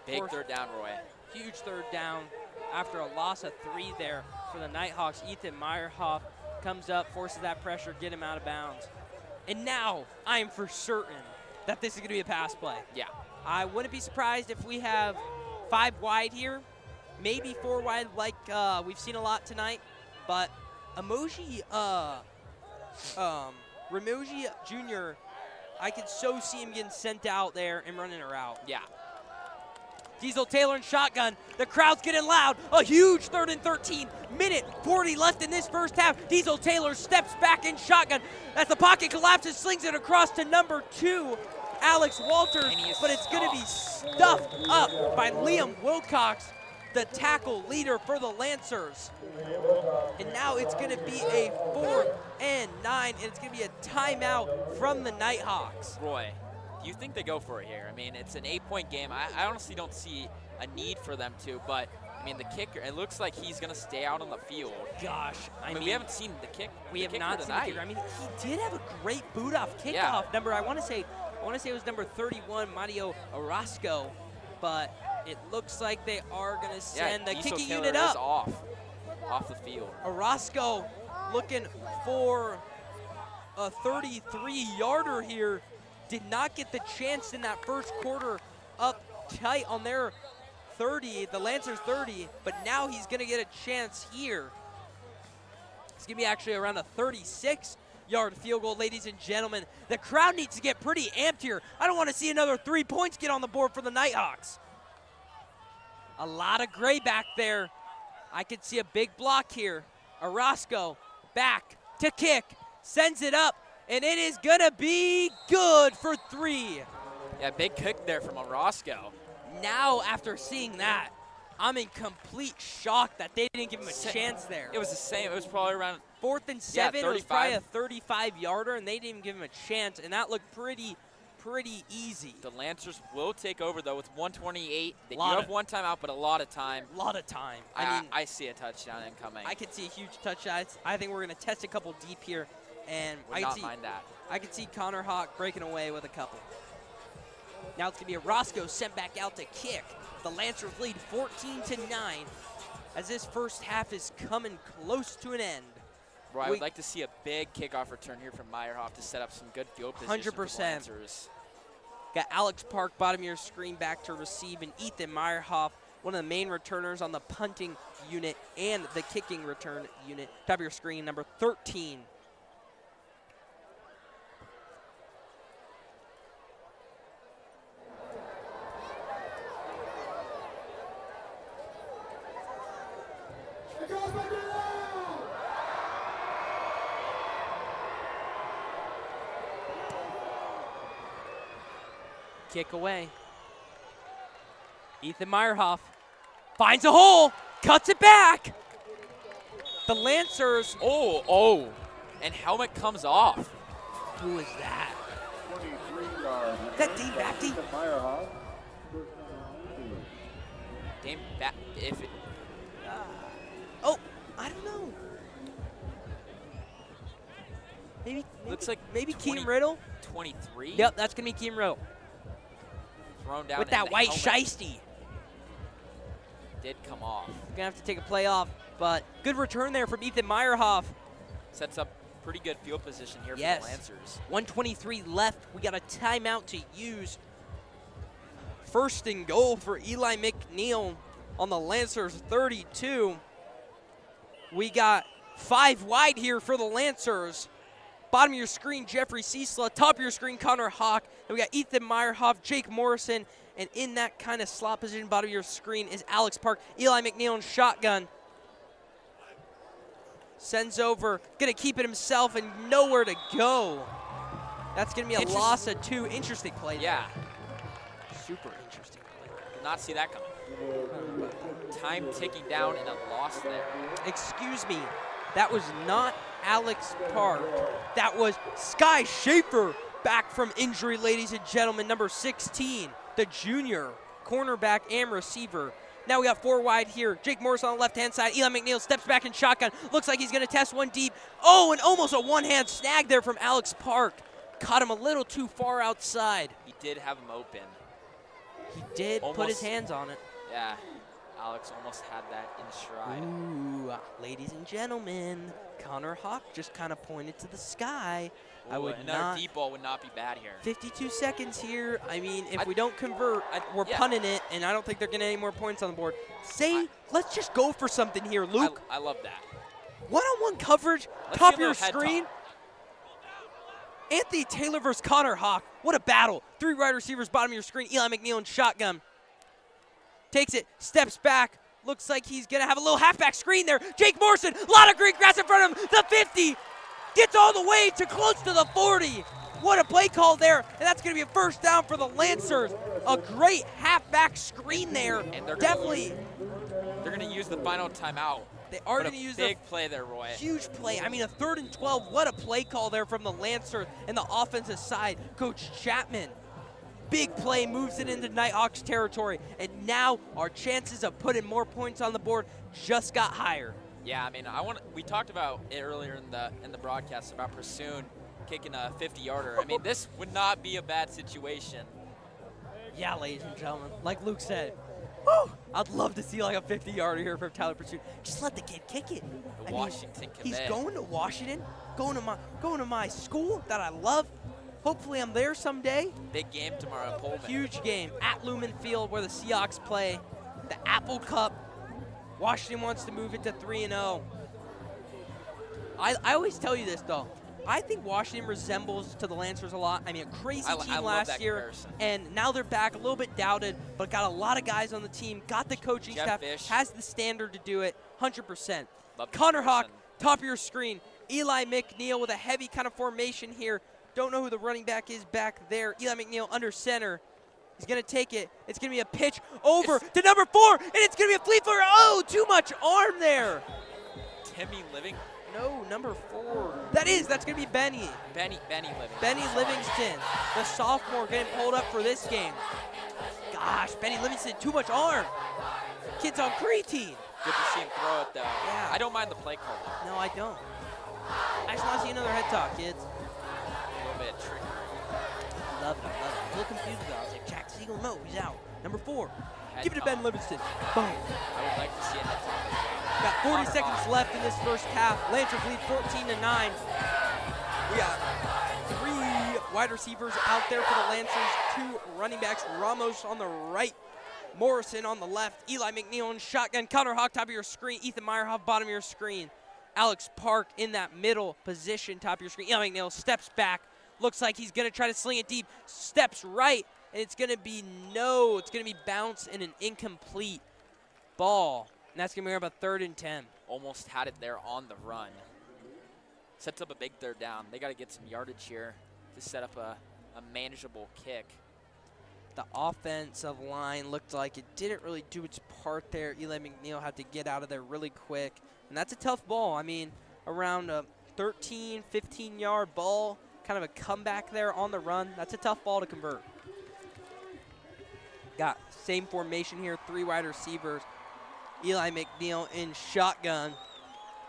Big 3rd down, Roy. Huge 3rd down after a loss of 3 there for the Nighthawks. Ethan Meyerhoff comes up, forces that pressure, get him out of bounds. And now I am for certain that this is going to be a pass play. Yeah. I wouldn't be surprised if we have 5 wide here, maybe 4 wide like we've seen a lot tonight. But Ramoji Jr., I could so see him getting sent out there and running a route. Yeah. Diesel Taylor in shotgun. The crowd's getting loud. A huge 3rd and 13. Minute 40 left in this first half. Diesel Taylor steps back in shotgun. As the pocket collapses, slings it across to number 2, Alex Walters. But it's going to be stuffed up by Liam Wilcox, the tackle leader for the Lancers. And now it's going to be a 4th and 9, and it's going to be a timeout from the Nighthawks. Roy, do you think they go for it here? I mean, it's an 8-point game. I honestly don't see a need for them to, but I mean, the kicker, it looks like he's going to stay out on the field. Gosh, I mean, we haven't seen the kick. We have not seen the kicker. I mean, he did have a great boot-off kickoff Yeah. number. I want to say it was number 31, Mario Orozco, but it looks like they are going to send the kicking unit up. Off the field. Orozco looking for a 33-yarder here. Did not get the chance in that first quarter up tight on their 30, the Lancers 30, but now he's going to get a chance here. It's going to be actually around a 36-yard field goal, ladies and gentlemen. The crowd needs to get pretty amped here. I don't want to see another 3 points get on the board for the Nighthawks. A lot of gray back there. I could see a big block here. Orozco back to kick, sends it up, and it is going to be good for 3. Yeah, big kick there from Orozco. Now, after seeing that, I'm in complete shock that they didn't give him a chance there. It was the same. It was probably around 4th and 7. Yeah, it was probably a 35-yarder, and they didn't even give him a chance, and that looked pretty easy. The Lancers will take over, though, with 1:28. They do have one timeout, but a lot of time. I see a touchdown incoming. I could see a huge touchdown. I think we're going to test a couple deep here, and Would not mind that. I could see Connor Hawk breaking away with a couple. Now it's going to be Orozco sent back out to kick. The Lancers lead 14-9 as this first half is coming close to an end. Bro, I would like to see a big kickoff return here from Meyerhoff to set up some good field position for the Lancers. Got Alex Park, bottom of your screen, back to receive, and Ethan Meyerhoff, one of the main returners on the punting unit and the kicking return unit. Top of your screen, number 13. Kick away. Ethan Meyerhoff finds a hole, cuts it back. The Lancers. Oh, and helmet comes off. Who is that? 23 yards. Is that Dave Bapty? Dave Bapty, I don't know. Looks like maybe Keem Riddle. 23. Yep, that's gonna be Keem Riddle. Thrown down with that white helmet. shiesty. Did come off. Gonna have to take a play off, but good return there from Ethan Meyerhoff. Sets up pretty good field position here for the Lancers. 1:23 left. We got a timeout to use. 1st and goal for Eli McNeil on the Lancers 32. We got 5 wide here for the Lancers. Bottom of your screen, Jeffrey Ciesla. Top of your screen, Connor Hawk. And we got Ethan Meyerhoff, Jake Morrison. And in that kind of slot position, bottom of your screen, is Alex Park. Eli McNeil in shotgun. Sends over. Going to keep it himself and nowhere to go. That's going to be a loss of 2. Interesting play there. Yeah. Super interesting play. Did not see that coming. Time ticking down and a loss there. Excuse me. That was not Alex Park. That was Sky Schaefer back from injury, ladies and gentlemen. Number 16, the junior cornerback and receiver. Now we got 4 wide here. Jake Morris on the left-hand side. Eli McNeil steps back in shotgun. Looks like he's going to test one deep. Oh, and almost a one-hand snag there from Alex Park. Caught him a little too far outside. He did have him open. He did put his hands on it. Yeah. Alex almost had that in stride. Ooh, ladies and gentlemen, Connor Hawk just kind of pointed to the sky. Ooh, I would another deep ball would not be bad here. 52 seconds here. I mean, if we don't convert, we're punting it, and I don't think they're getting any more points on the board. Let's just go for something here, Luke. I love that. One-on-one coverage, top of your screen. Anthony Taylor versus Connor Hawk. What a battle. 3 wide receivers, bottom of your screen. Eli McNeil in shotgun. Takes it, steps back. Looks like he's going to have a little halfback screen there. Jake Morrison, a lot of green grass in front of him. The 50, gets all the way to close to the 40. What a play call there. And that's going to be a first down for the Lancers. A great halfback screen there. And they're definitely. They're going to use the final timeout. They are going to use a big play there, Roy. Huge play. I mean, a 3rd and 12. What a play call there from the Lancers and the offensive side. Coach Chapman. Big play, moves it into Nighthawks territory, and now our chances of putting more points on the board just got higher. Yeah, I mean, we talked about it earlier in the broadcast about Pursoon kicking a 50-yarder. I mean, this would not be a bad situation. Yeah, ladies and gentlemen, like Luke said, Woo! I'd love to see like a 50-yarder here from Tyler Pursuit. Just let the kid kick it. I mean, Washington he's Quebec. going to Washington, going to my school that I love. Hopefully I'm there someday. Big game tomorrow in Pullman. Huge game at Lumen Field where the Seahawks play the Apple Cup. Washington wants to move it to 3-0. I always tell you this, though. I think Washington resembles to the Lancers a lot. I mean, a crazy team last year, comparison. and now they're back a little bit doubted, but got a lot of guys on the team, got the coaching Jeff staff, Fish. has the standard to do it, 100%. Love the Connor Hawk, comparison. top of your screen. Eli McNeil with a heavy kind of formation here. Don't know who the running back is back there. Eli McNeil under center. He's going to take it. It's going to be a pitch over to number 4, and it's going to be a flea flicker. Oh, too much arm there. Timmy Living. No, number 4. That's going to be Benny. Benny Livingston. Benny Livingston, the sophomore, getting pulled up for this game. Gosh, Benny Livingston, too much arm. Kid's on creatine. Good to see him throw it, though. Yeah. I don't mind the play call, though. No, I don't. I just want to see another head talk, kids. A little bit trickery. I love it. A little confused, though. I was like, Jack Siegel, no, he's out. Number 4. Head Give it to talk. Ben Livingston. Boom. I would like to see a head talk as well. Got 40 seconds left in this first half. Lancers lead 14-9. We got 3 wide receivers out there for the Lancers, 2 running backs. Ramos on the right, Morrison on the left, Eli McNeil in shotgun, Connor Hawk top of your screen, Ethan Meyerhoff bottom of your screen, Alex Park in that middle position top of your screen. Eli McNeil steps back, looks like he's going to try to sling it deep, steps right, and it's going to be bounce and an incomplete ball. And that's going to be about 3rd and 10. Almost had it there on the run. Sets up a big 3rd down. They got to get some yardage here to set up a manageable kick. The offensive line looked like it didn't really do its part there. Eli McNeil had to get out of there really quick. And that's a tough ball. I mean, around a 13, 15-yard ball, kind of a comeback there on the run. That's a tough ball to convert. Got same formation here, 3 wide receivers. Eli McNeil in shotgun.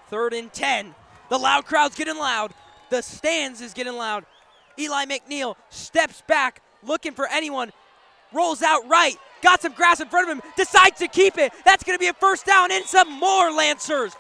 3rd and 10. The loud crowd's getting loud. The stands is getting loud. Eli McNeil steps back, looking for anyone. Rolls out right. Got some grass in front of him. Decides to keep it. That's going to be a 1st down and some more Lancers.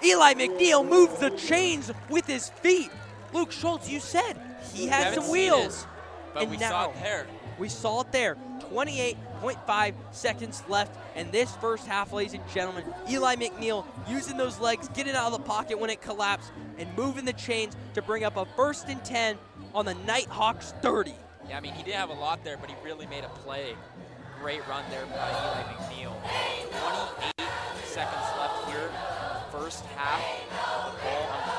Eli McNeil moves the chains with his feet. Luke Schultz, you said he has some wheels. But and we now, saw it there. We saw it there. 28.5 seconds left in this first half, ladies and gentlemen. Eli McNeil using those legs, getting out of the pocket when it collapsed, and moving the chains to bring up a 1st and 10 on the Nighthawks 30. Yeah, I mean, he didn't have a lot there, but he really made a play. Great run there by Eli McNeil. 28 seconds left here. First half, the ball on the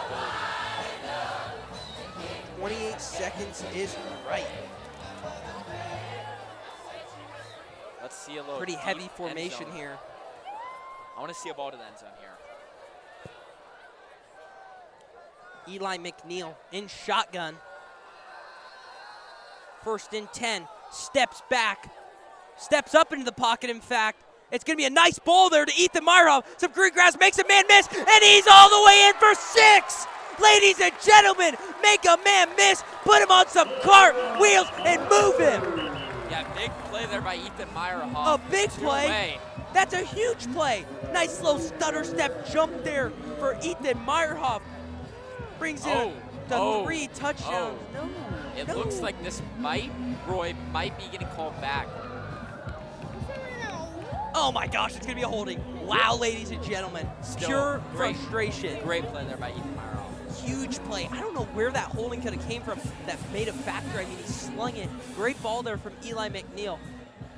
30. 28 seconds is right. Let's see a little pretty deep heavy end formation zone. here. I want to see a ball to the end zone here. Eli McNeil in shotgun. 1st and 10. Steps back. Steps up into the pocket, in fact. It's going to be a nice ball there to Ethan Meyerhoff. Some green grass makes a man miss, and he's all the way in for 6. Ladies and gentlemen, make a man miss, put him on some cartwheels, and move him. Yeah, big play there by Ethan Meyerhoff. A big play. That's a huge play. Nice little stutter step jump there for Ethan Meyerhoff. Brings in the 3 touchdowns. It looks like Roy might be getting called back. Oh my gosh, it's going to be a holding. Wow, ladies and gentlemen. Pure frustration. Great play there by Ethan Meyerhoff. Huge play. I don't know where that holding could have came from that made a factor. I mean, he slung it. Great ball there from Eli McNeil.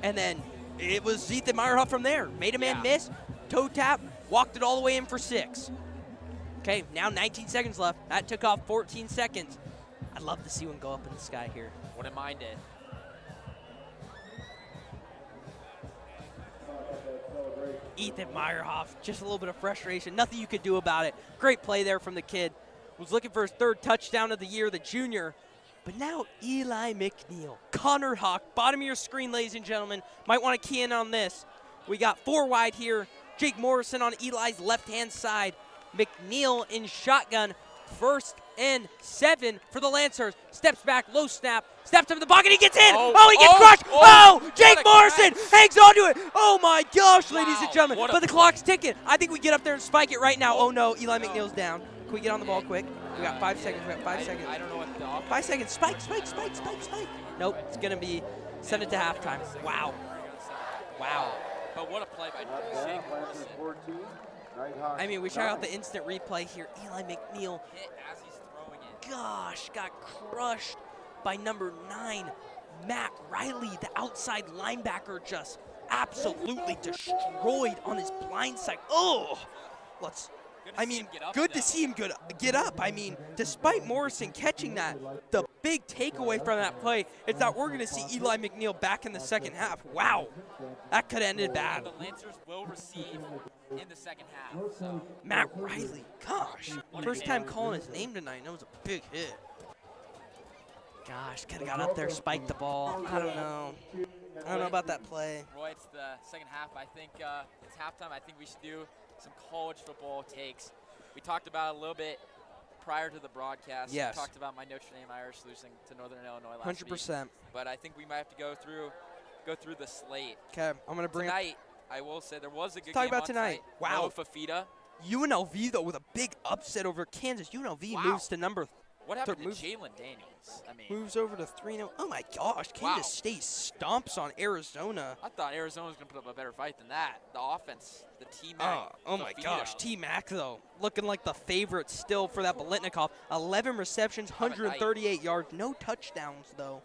And then it was Ethan Meyerhoff from there. Made a man miss, toe tap, walked it all the way in for 6. Okay, now 19 seconds left. That took off 14 seconds. I'd love to see one go up in the sky here. Wouldn't mind it. Ethan Meyerhoff, just a little bit of frustration. Nothing you could do about it. Great play there from the kid. Was looking for his 3rd touchdown of the year, the junior. But now Eli McNeil, Connor Hawk, bottom of your screen, ladies and gentlemen. Might want to key in on this. We got 4 wide here. Jake Morrison on Eli's left-hand side. McNeil in shotgun. 1st and 7 for the Lancers. Steps back, low snap, steps up in the pocket, he gets in. Oh, he gets crushed. Oh, Jake Morrison hangs on to it. Oh my gosh, ladies and gentlemen. But the clock's ticking. I think we get up there and spike it right now. Oh no, Eli McNeil's down. Can we get on the ball quick? We got 5 seconds. We got 5 seconds. I don't know what the offense. 5 seconds. Spike. Nope, it's going to be send it to halftime. Wow. But what a play by Jake Morrison. I mean, we check out the instant replay here. Eli McNeil Hit as he's throwing it. gosh, got crushed by number 9, Matt Riley, the outside linebacker, just absolutely destroyed on his blind side. Oh, good to see him get up. I mean, despite Morrison catching that, the big takeaway from that play is that we're going to see Eli McNeil back in the second half. Wow, that could have ended bad. The Lancers will receive in the second half. So. Matt Riley, gosh, first time calling his name tonight. That was a big hit. Gosh, could have got up there, spiked the ball. I don't know. I don't know about that play. Roy, it's the second half. I think it's halftime. I think we should do some college football takes. We talked about it a little bit prior to the broadcast. Yes. We talked about my Notre Dame Irish losing to Northern Illinois last 100%. week. But I think we might have to go through the slate. Okay, I'm going to bring tonight. I will say there was a good talk game about on tonight. Wow. Noah Fafita. UNLV, though, with a big upset over Kansas. UNLV moves to number What happened to Jalen Daniels? I mean, moves over to 3-0. Oh, my gosh. Kansas State stomps on Arizona. I thought Arizona was going to put up a better fight than that. The offense, the T-Mac. Oh my gosh. T-Mac, though, looking like the favorite still for that Bolitnikov. 11 receptions, 138 yards. No touchdowns, though.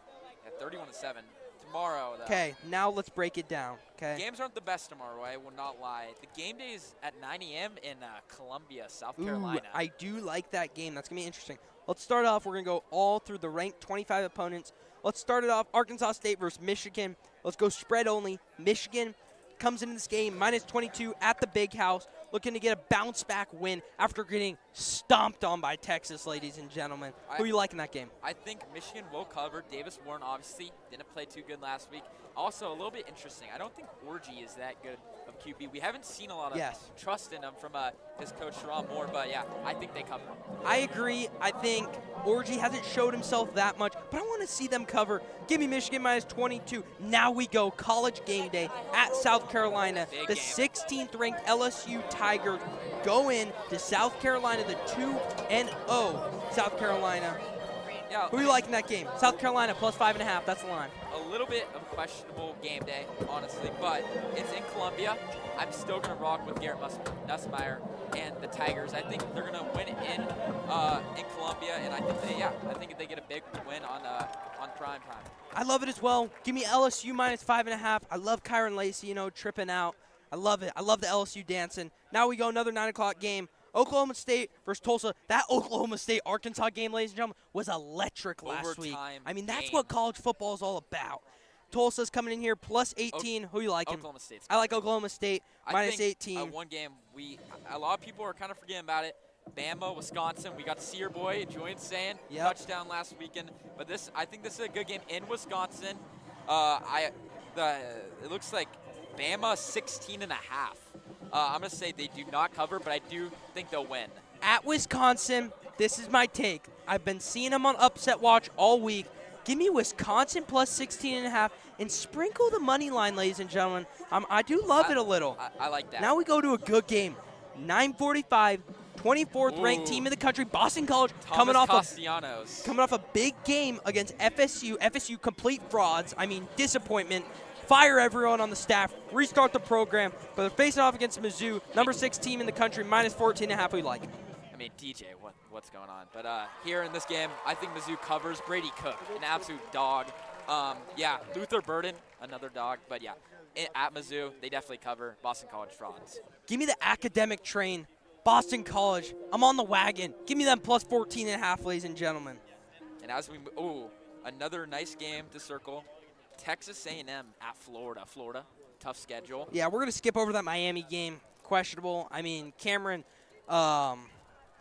Yeah, 31-7. Tomorrow, though. Okay, now let's break it down. Okay. Games aren't the best tomorrow, I will not lie. The game day is at 9 a.m. in Columbia, South Carolina. I do like that game. That's going to be interesting. Let's start off. We're going to go all through the ranked 25 opponents. Let's start it off. Arkansas State versus Michigan. Let's go spread only. Michigan comes into this game minus 22 at the Big House, looking to get a bounce-back win after getting stomped on by Texas, ladies and gentlemen. Who are you liking that game? I think Michigan will cover. Davis Warren obviously didn't play too good last week. Also, a little bit interesting, I don't think Orgy is that good of QB. We haven't seen a lot of trust in him from his coach, Sharon Moore, but yeah, I think they cover. I agree. I think Orgy hasn't showed himself that much, but I want to see them cover. Give me Michigan minus 22. Now we go college game day at South Carolina. The 16th ranked LSU Tigers go in to South Carolina, the 2-0 South Carolina. Yeah, who are you liking that game? South Carolina plus 5.5. That's the line. A little bit of questionable game day, honestly, but it's in Columbia. I'm still going to rock with Garrett Nussmeier and the Tigers. I think they're going to win in Columbia, and I think they get a big win on prime time. I love it as well. Give me LSU minus 5.5. I love Kyron Lacey, tripping out. I love it. I love the LSU dancing. Now we go another 9 o'clock game. Oklahoma State versus Tulsa. That Oklahoma State-Arkansas game, ladies and gentlemen, was electric last week. I mean, that's what college football is all about. Tulsa's coming in here plus 18. Who you liking? Oklahoma State. I like Oklahoma State minus 18. One game, a lot of people are kind of forgetting about it. Bama, Wisconsin. We got to see your boy Julian Sayin touchdown last weekend. But I think this is a good game in Wisconsin. It looks like Bama 16.5. I'm going to say they do not cover, but I do think they'll win. At Wisconsin, this is my take. I've been seeing them on Upset Watch all week. Give me Wisconsin plus 16.5 and sprinkle the money line, ladies and gentlemen. I do love it a little. I like that. Now we go to a good game. 9:45, 24th ranked team in the country, Boston College, coming off a big game against FSU. FSU complete frauds. I mean, disappointment. Fire everyone on the staff, restart the program, but they're facing off against Mizzou, number 6 team in the country, minus 14.5. We like. I mean, DJ, what's going on? But here in this game, I think Mizzou covers. Brady Cook, an absolute dog. Luther Burden, another dog. But yeah, at Mizzou, they definitely cover. Boston College frauds. Give me the academic train. Boston College. I'm on the wagon. Give me them plus 14.5, ladies and gentlemen. And as we another nice game to circle. Texas A&M at Florida. Florida, tough schedule. Yeah, we're going to skip over that Miami game. Questionable. I mean, Cameron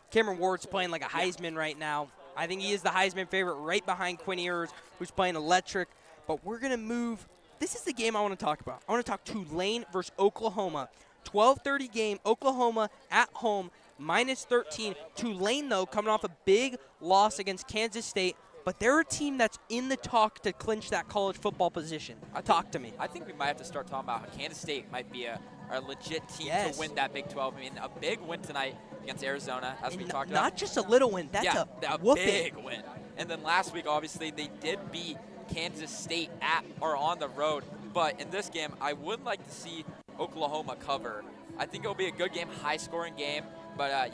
Ward's playing like a Heisman right now. I think he is the Heisman favorite right behind Quinn Ewers, who's playing electric. But we're going to move. This is the game I want to talk about. I want to talk Tulane versus Oklahoma. 12:30 game, Oklahoma at home. -13. Tulane, though, coming off a big loss against Kansas State. But they're a team that's in the talk to clinch that college football position. Talk to me. I think we might have to start talking about how Kansas State might be a legit team Yes. to win that Big 12. I mean, a big win tonight against Arizona, as we talked Not about. just a little win. That's a whooping. big win. And then last week, obviously, they did beat Kansas State at or on the road. But in this game, I would like to see Oklahoma cover. I think it'll be a good game, high-scoring game. But,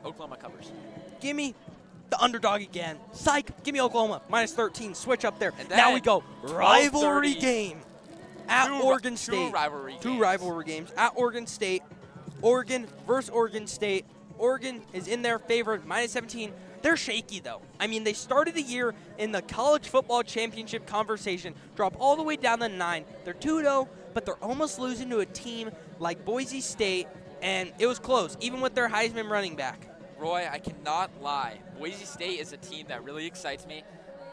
Oklahoma covers. Give me the underdog again. Psych, give me Oklahoma. -13, switch up there. And then Now we go rivalry 12:30. game at Oregon State. Two rivalry games at Oregon State. Oregon versus Oregon State. Oregon is in their favor, -17. They're shaky, though. I mean, they started the year in the college football championship conversation, drop all the way down to 9. They're 2-0, but they're almost losing to a team like Boise State, and it was close, even with their Heisman running back. Roy, I cannot lie. Boise State is a team that really excites me.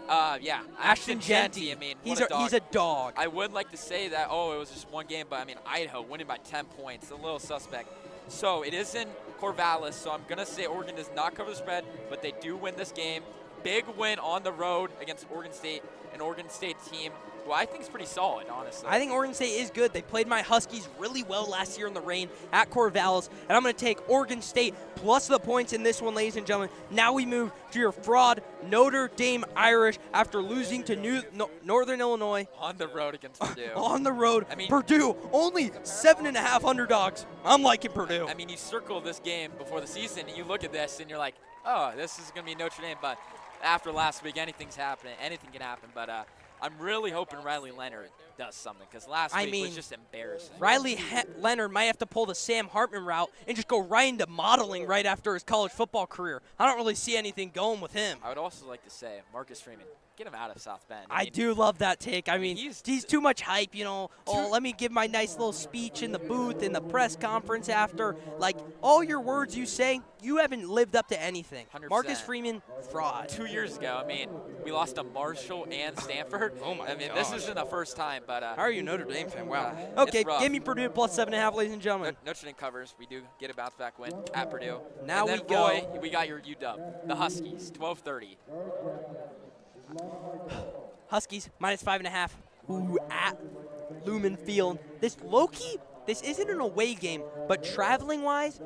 Ashton Jeanty. I mean, he's what a dog. I would like to say that, it was just one game, but I mean, Idaho winning by 10 points, a little suspect. So it is in Corvallis, so I'm going to say Oregon does not cover the spread, but they do win this game. Big win on the road against Oregon State, an Oregon State team who I think is pretty solid, honestly. I think Oregon State is good. They played my Huskies really well last year in the rain at Corvallis, and I'm going to take Oregon State plus the points in this one, ladies and gentlemen. Now we move to your fraud Notre Dame Irish after losing to Northern Illinois. On the road against Purdue. On the road. I mean, Purdue, only 7.5 underdogs. I'm liking Purdue. I mean, you circle this game before the season, and you look at this, and you're like, oh, this is going to be Notre Dame. But after last week, anything's happening. Anything can happen. But I'm really hoping Riley Leonard does something, because last week was just embarrassing. Riley Leonard might have to pull the Sam Hartman route and just go right into modeling right after his college football career. I don't really see anything going with him. I would also like to say, Marcus Freeman, get him out of South Bend. I do love that take. I mean, he's too much hype, you know. Oh, let me give my nice little speech in the booth, in the press conference after. Like, all your words you say, you haven't lived up to anything. 100%. Marcus Freeman, fraud. 2 years ago, I mean, we lost to Marshall and Stanford. Oh, my I mean, gosh. this isn't the first time, but How are you a Notre Dame fan? Wow. it's Okay, rough. give me Purdue plus 7.5, ladies and gentlemen. Notre Dame covers. We do get a bounce back win at Purdue. Now and then, we go. Roy, we got your UW, the Huskies, 12:30. Huskies -5.5. Ooh, at Lumen Field. This low-key, this isn't an away game, but traveling-wise,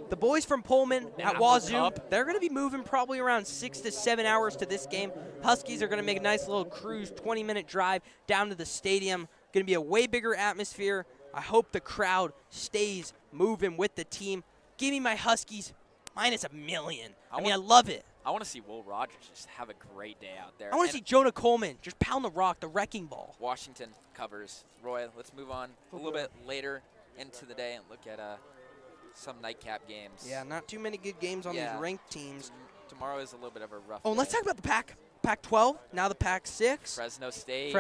the boys from Pullman at Wazoo, they're going to be moving probably around 6 to 7 hours to this game. Huskies are going to make a nice little cruise, 20-minute drive down to the stadium. Going to be a way bigger atmosphere. I hope the crowd stays moving with the team. Give me my Huskies -1,000,000. I mean, I love it. I want to see Will Rogers just have a great day out there. I want to see Jonah Coleman just pound the rock, the wrecking ball. Washington covers. Roy, let's move on a little bit later into the day and look at some nightcap games. Yeah, not too many good games on these ranked teams. Tomorrow is a little bit of a rough Oh, day. let's talk about the Pac-12, now the Pac-6. Fresno State.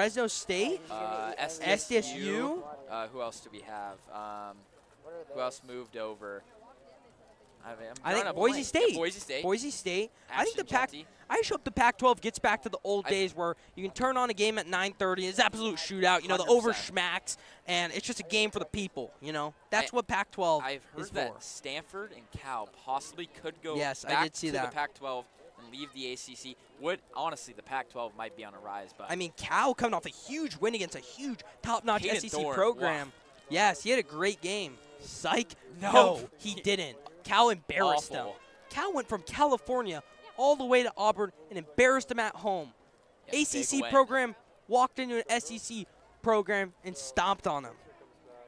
SDSU. Who else do we have? Who else moved over? I think Boise State. Yeah, Boise State. Boise State. I think Ashton the Pac. Jeanty. I just hope the Pac-12 gets back to the old days where you can turn on a game at 9:30. It's absolute shootout. You know, the 100%. over schmacks, and it's just a game for the people. You know, that's what Pac-12 I've heard is that for. Stanford and Cal possibly could go Yes, I back did see to that. the Pac-12 and leave the ACC. Honestly, the Pac-12 might be on a rise, but I mean, Cal coming off a huge win against a huge top-notch Hayden SEC Thorne, program. wow. Yes, he had a great game. Psych. Nope. No, he didn't. Cal embarrassed them. Awful. Cal went from California all the way to Auburn and embarrassed them at home. Yeah, ACC big win. program walked into an SEC program and stomped on them.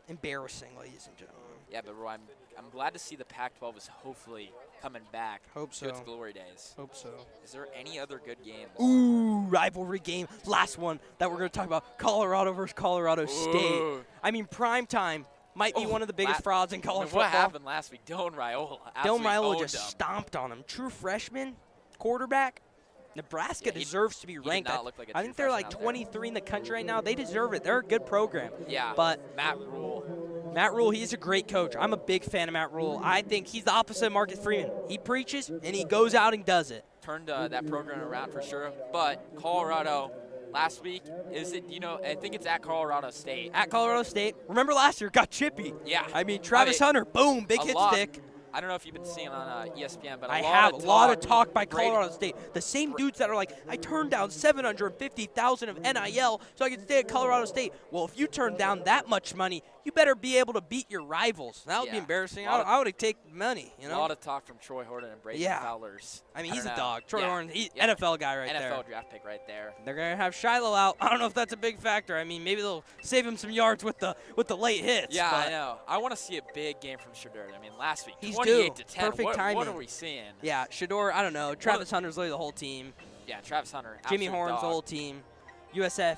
Embarrassing, ladies and gentlemen. Yeah, but Roy, I'm glad to see the Pac-12 is hopefully coming back Hope to its so. glory days. Hope so. Is there any other good games? Ooh, rivalry game. Last one that we're going to talk about, Colorado versus Colorado State. Ooh. I mean, prime time might be one of the biggest frauds in college What football. happened last week? Dylan Raiola. Dylan absolutely Raiola owned just him. stomped on him. True freshman quarterback. Nebraska Yeah, deserves to be did ranked. not look like a I true think they're like freshman out there. 23 in the country right now. They deserve it. They're a good program. Yeah, But Matt Rule. Matt Rule, he's a great coach. I'm a big fan of Matt Rule. I think he's the opposite of Marcus Freeman. He preaches, and he goes out and does it. Turned that program around for sure. But Colorado, last week, I think it's at Colorado State. At Colorado State. Remember last year, got chippy. Yeah. I mean, Travis Hunter, boom, big a hit lot- stick. I don't know if you've been seeing on ESPN, but I have a lot of talk by Colorado State. The same dudes that are like, I turned down $750,000 of NIL so I could stay at Colorado State. Well, if you turn down that much money, you better be able to beat your rivals. That would be embarrassing. I would have taken money. You know, a lot of talk from Troy Horton and Brayden Fowlers. I mean, he's a dog. Troy Horton, NFL guy right there. NFL draft pick right there. They're gonna have Shiloh out. I don't know if that's a big factor. I mean, maybe they'll save him some yards with the late hits. Yeah, I know. I want to see a big game from Shedeur. I mean, last week, he's 28 to 10. Perfect timing. What are we seeing? Yeah, Shedeur, I don't know. Travis Hunter's literally the whole team. Yeah, Travis Hunter. Jimmy Horn's the whole team. USF,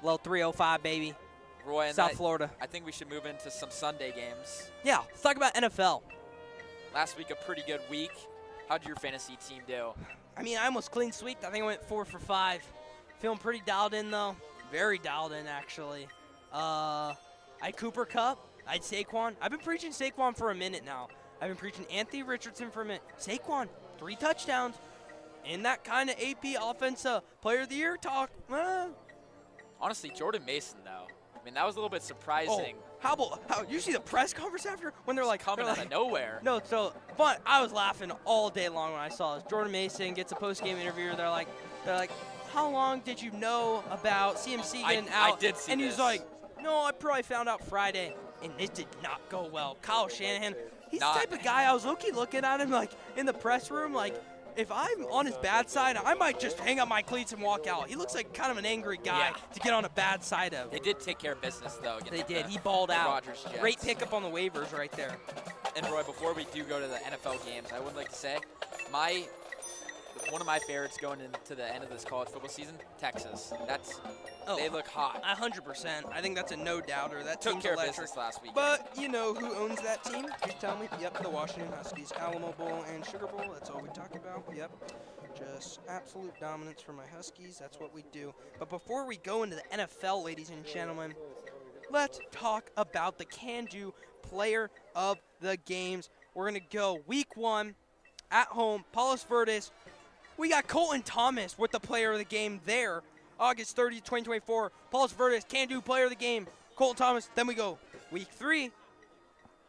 little 305, baby. Roy, South Florida. I think we should move into some Sunday games. Yeah, let's talk about NFL. Last week, a pretty good week. How'd your fantasy team do? I mean, I almost clean sweeped. I think I went 4 for 5. Feeling pretty dialed in, though. Very dialed in, actually. I had Cooper Kupp. I had Saquon. I've been preaching Saquon for a minute now. I've been preaching Anthony Richardson for a minute. Saquon, 3 touchdowns. In that kind of AP Offensive Player of the Year talk. Honestly, Jordan Mason, though. I mean, that was a little bit surprising. How you see the press conference after when they're like coming out of nowhere? No, so but I was laughing all day long when I saw this. Jordan Mason gets a post-game interview. They're like, how long did you know about CMC getting out? I did see and this. he's like, no, I probably found out Friday, and it did not go well. Kyle Shanahan, he's the type of guy I was looking at him like in the press room like. If I'm on his bad side, I might just hang up my cleats and walk out. He looks like kind of an angry guy to get on a bad side of. They did take care of business, though. They did. He balled out. Rodgers Jets. Great pickup on the waivers right there. And, Roy, before we do go to the NFL games, I would like to say one of my favorites going into the end of this college football season, Texas. They look hot. 100%. I think that's a no-doubter. That took team's care of electric. business last week. But you know who owns that team? Could you tell me? Yep, the Washington Huskies. Alamo Bowl and Sugar Bowl. That's all we talk about. Yep. Just absolute dominance for my Huskies. That's what we do. But before we go into the NFL, ladies and gentlemen, let's talk about the Can-Do Player of the Games. We're going to go week 1 at home, Palos Verdes. We got Colton Thomas with the Player of the Game there. August 30th, 2024. Palos Verdes, Can-Do Player of the Game. Colton Thomas. Then we go week 3.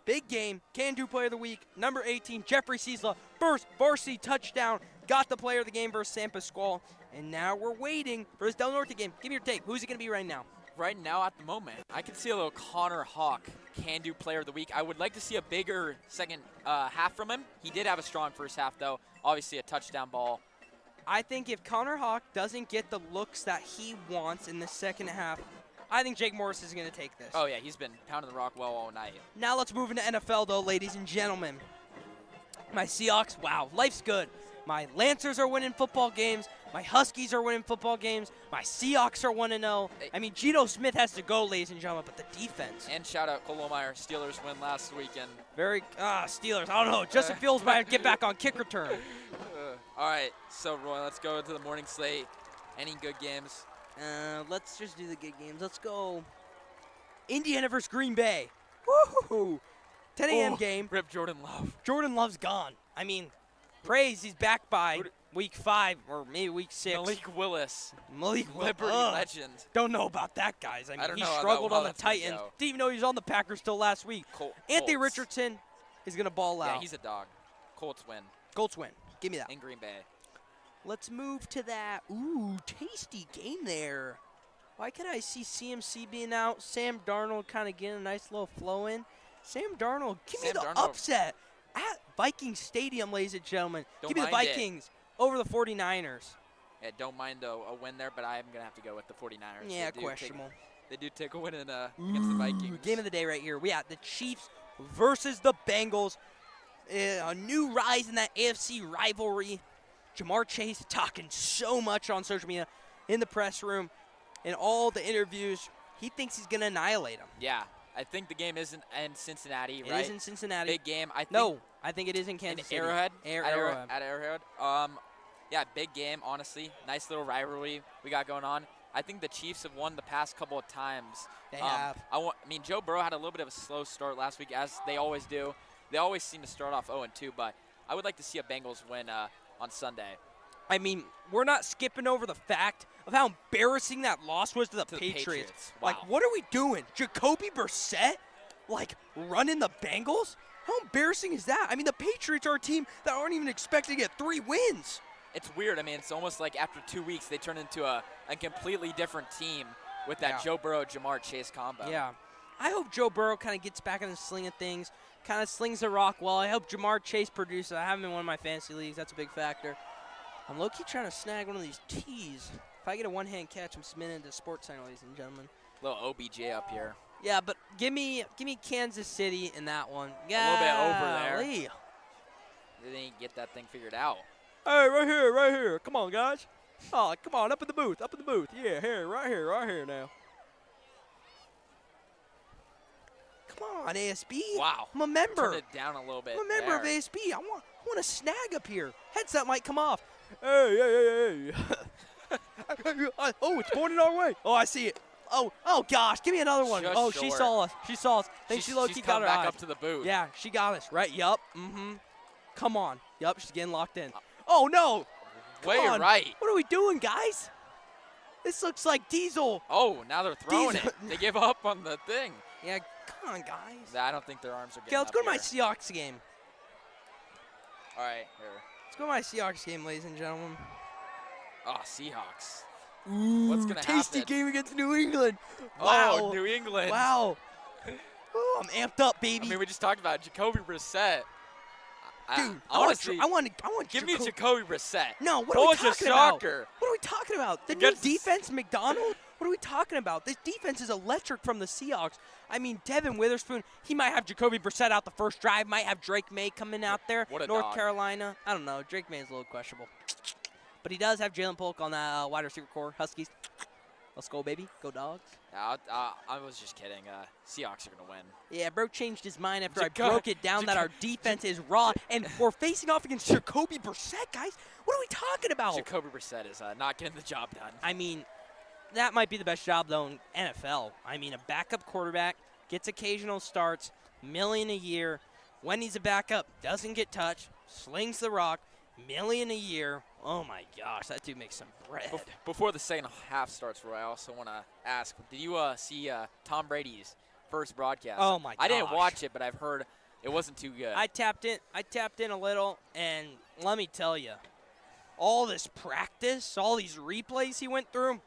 Big game. Can-Do Player of the Week. Number 18, Jeffrey Ciesla. First varsity touchdown. Got the Player of the Game versus San Pasqual. And now we're waiting for this Del Norte game. Give me your take. Who's it going to be right now? Right now, at the moment, I can see a little Connor Hawk Can-Do Player of the Week. I would like to see a bigger second half from him. He did have a strong first half, though. Obviously, a touchdown ball. I think if Connor Hawk doesn't get the looks that he wants in the second half, I think Jake Morris is going to take this. Oh, yeah, he's been pounding the rock well all night. Now let's move into NFL, though, ladies and gentlemen. My Seahawks, wow, life's good. My Lancers are winning football games. My Huskies are winning football games. My Seahawks are 1-0. I mean, Geno Smith has to go, ladies and gentlemen, but the defense. And shout out Colomeyer. Steelers win last weekend. Steelers. I don't know. Justin Fields might get back on kick return. All right, so Roy, let's go into the morning slate. Any good games? Let's just do the good games. Let's go Indiana versus Green Bay. Woo-hoo-hoo. 10 a.m. game. Rip Jordan Love. Jordan Love's gone. I mean, praise he's back by week 5 or maybe week 6. Malik Willis. Liberty legend. Don't know about that, guys. I mean, he struggled on the Titans. Didn't even know he was on the Packers till last week. Anthony Richardson is going to ball out. Yeah, he's a dog. Colts win. Colts win. Give me that. In Green Bay. Let's move to that. Ooh, tasty game there. Why could I see CMC being out? Sam Darnold kind of getting a nice little flow in. Sam Darnold, give me the upset at Viking Stadium, ladies and gentlemen. Give me the Vikings over the 49ers. Yeah, don't mind a win there, but I'm going to have to go with the 49ers. Yeah, questionable. They do take a win against the Vikings. Game of the day right here. We got the Chiefs versus the Bengals. A new rise in that AFC rivalry. Jamar Chase talking so much on social media, in the press room, in all the interviews. He thinks he's going to annihilate them. Yeah, I think the game isn't in Cincinnati, right? It is in Cincinnati. Big game. I think it is in Kansas City. Arrowhead? Arrowhead. At Arrowhead. Yeah, big game, honestly. Nice little rivalry we got going on. I think the Chiefs have won the past couple of times. They have. I mean, Joe Burrow had a little bit of a slow start last week, as they always do. They always seem to start off 0-2, but I would like to see a Bengals win on Sunday. I mean, we're not skipping over the fact of how embarrassing that loss was to the Patriots. Wow. Like, what are we doing? Jacoby Brissett, like, running the Bengals? How embarrassing is that? I mean, the Patriots are a team that aren't even expecting to get 3 wins. It's weird. I mean, it's almost like after 2 weeks they turn into a completely different team with that Joe Burrow, Jamar Chase combo. Yeah. I hope Joe Burrow kind of gets back in the swing of things, kind of slings the rock well. I hope Jamar Chase produces. I have him in one of my fantasy leagues. That's a big factor. I'm low-key trying to snag one of these tees. If I get a one-hand catch, I'm submitting into Sports Center, ladies and gentlemen. Little OBJ up here. Yeah, but give me Kansas City in that one. A little bit over there. They didn't get that thing figured out. Hey, right here. Come on, guys. Oh, come on, up in the booth. Yeah, right here now. Come on, ASB. Wow. I'm a member. Turn it down a little bit. I'm a member of ASB. I want a snag up here. Headset might come off. Hey. Oh, it's pointing our way. Oh, I see it. Oh gosh, give me another one. Just She short. saw us. Think she low-key got her back eye. up to the booth. Yeah, she got us. Right, yup. Come on. Yup, she's getting locked in. Oh, no. Way right. What are we doing, guys? This looks like Diesel. Oh, now they're throwing it. They give up on the thing. Yeah, come on, guys. I don't think their arms are getting Okay, let's go to my here. Seahawks game. All right, here. Let's go to my Seahawks game, ladies and gentlemen. Oh, Seahawks. Ooh, what's going to happen? tasty game against New England. Wow. Oh, New England. Wow. Ooh, I'm amped up, baby. I mean, we just talked about Jacoby Brissett. Dude, I want give me Jacoby Brissett. No, what are we talking about? Soccer. What are we talking about? The new defense, McDonald? What are we talking about? This defense is electric from the Seahawks. I mean, Devin Witherspoon, he might have Jacoby Brissett out the first drive, might have Drake May coming out there. What a North dog. Carolina. I don't know. Drake May is a little questionable. But he does have Jalen Polk on that wide receiver core. Huskies. Let's go, baby. Go, Dogs. I was just kidding. Seahawks are going to win. Yeah, bro changed his mind after I broke it down that our defense is raw, and we're facing off against Jacoby Brissett, guys. What are we talking about? Jacoby Brissett is not getting the job done. I mean, that might be the best job, though, in NFL. I mean, a backup quarterback gets occasional starts, $1 million a year. When he's a backup, doesn't get touched, slings the rock, $1 million a year. Oh, my gosh, that dude makes some bread. Before the second half starts, Roy, I also want to ask, did you see Tom Brady's first broadcast? Oh, my gosh. I didn't watch it, but I've heard it wasn't too good. I tapped in a little, and let me tell you, all this practice, all these replays he went through,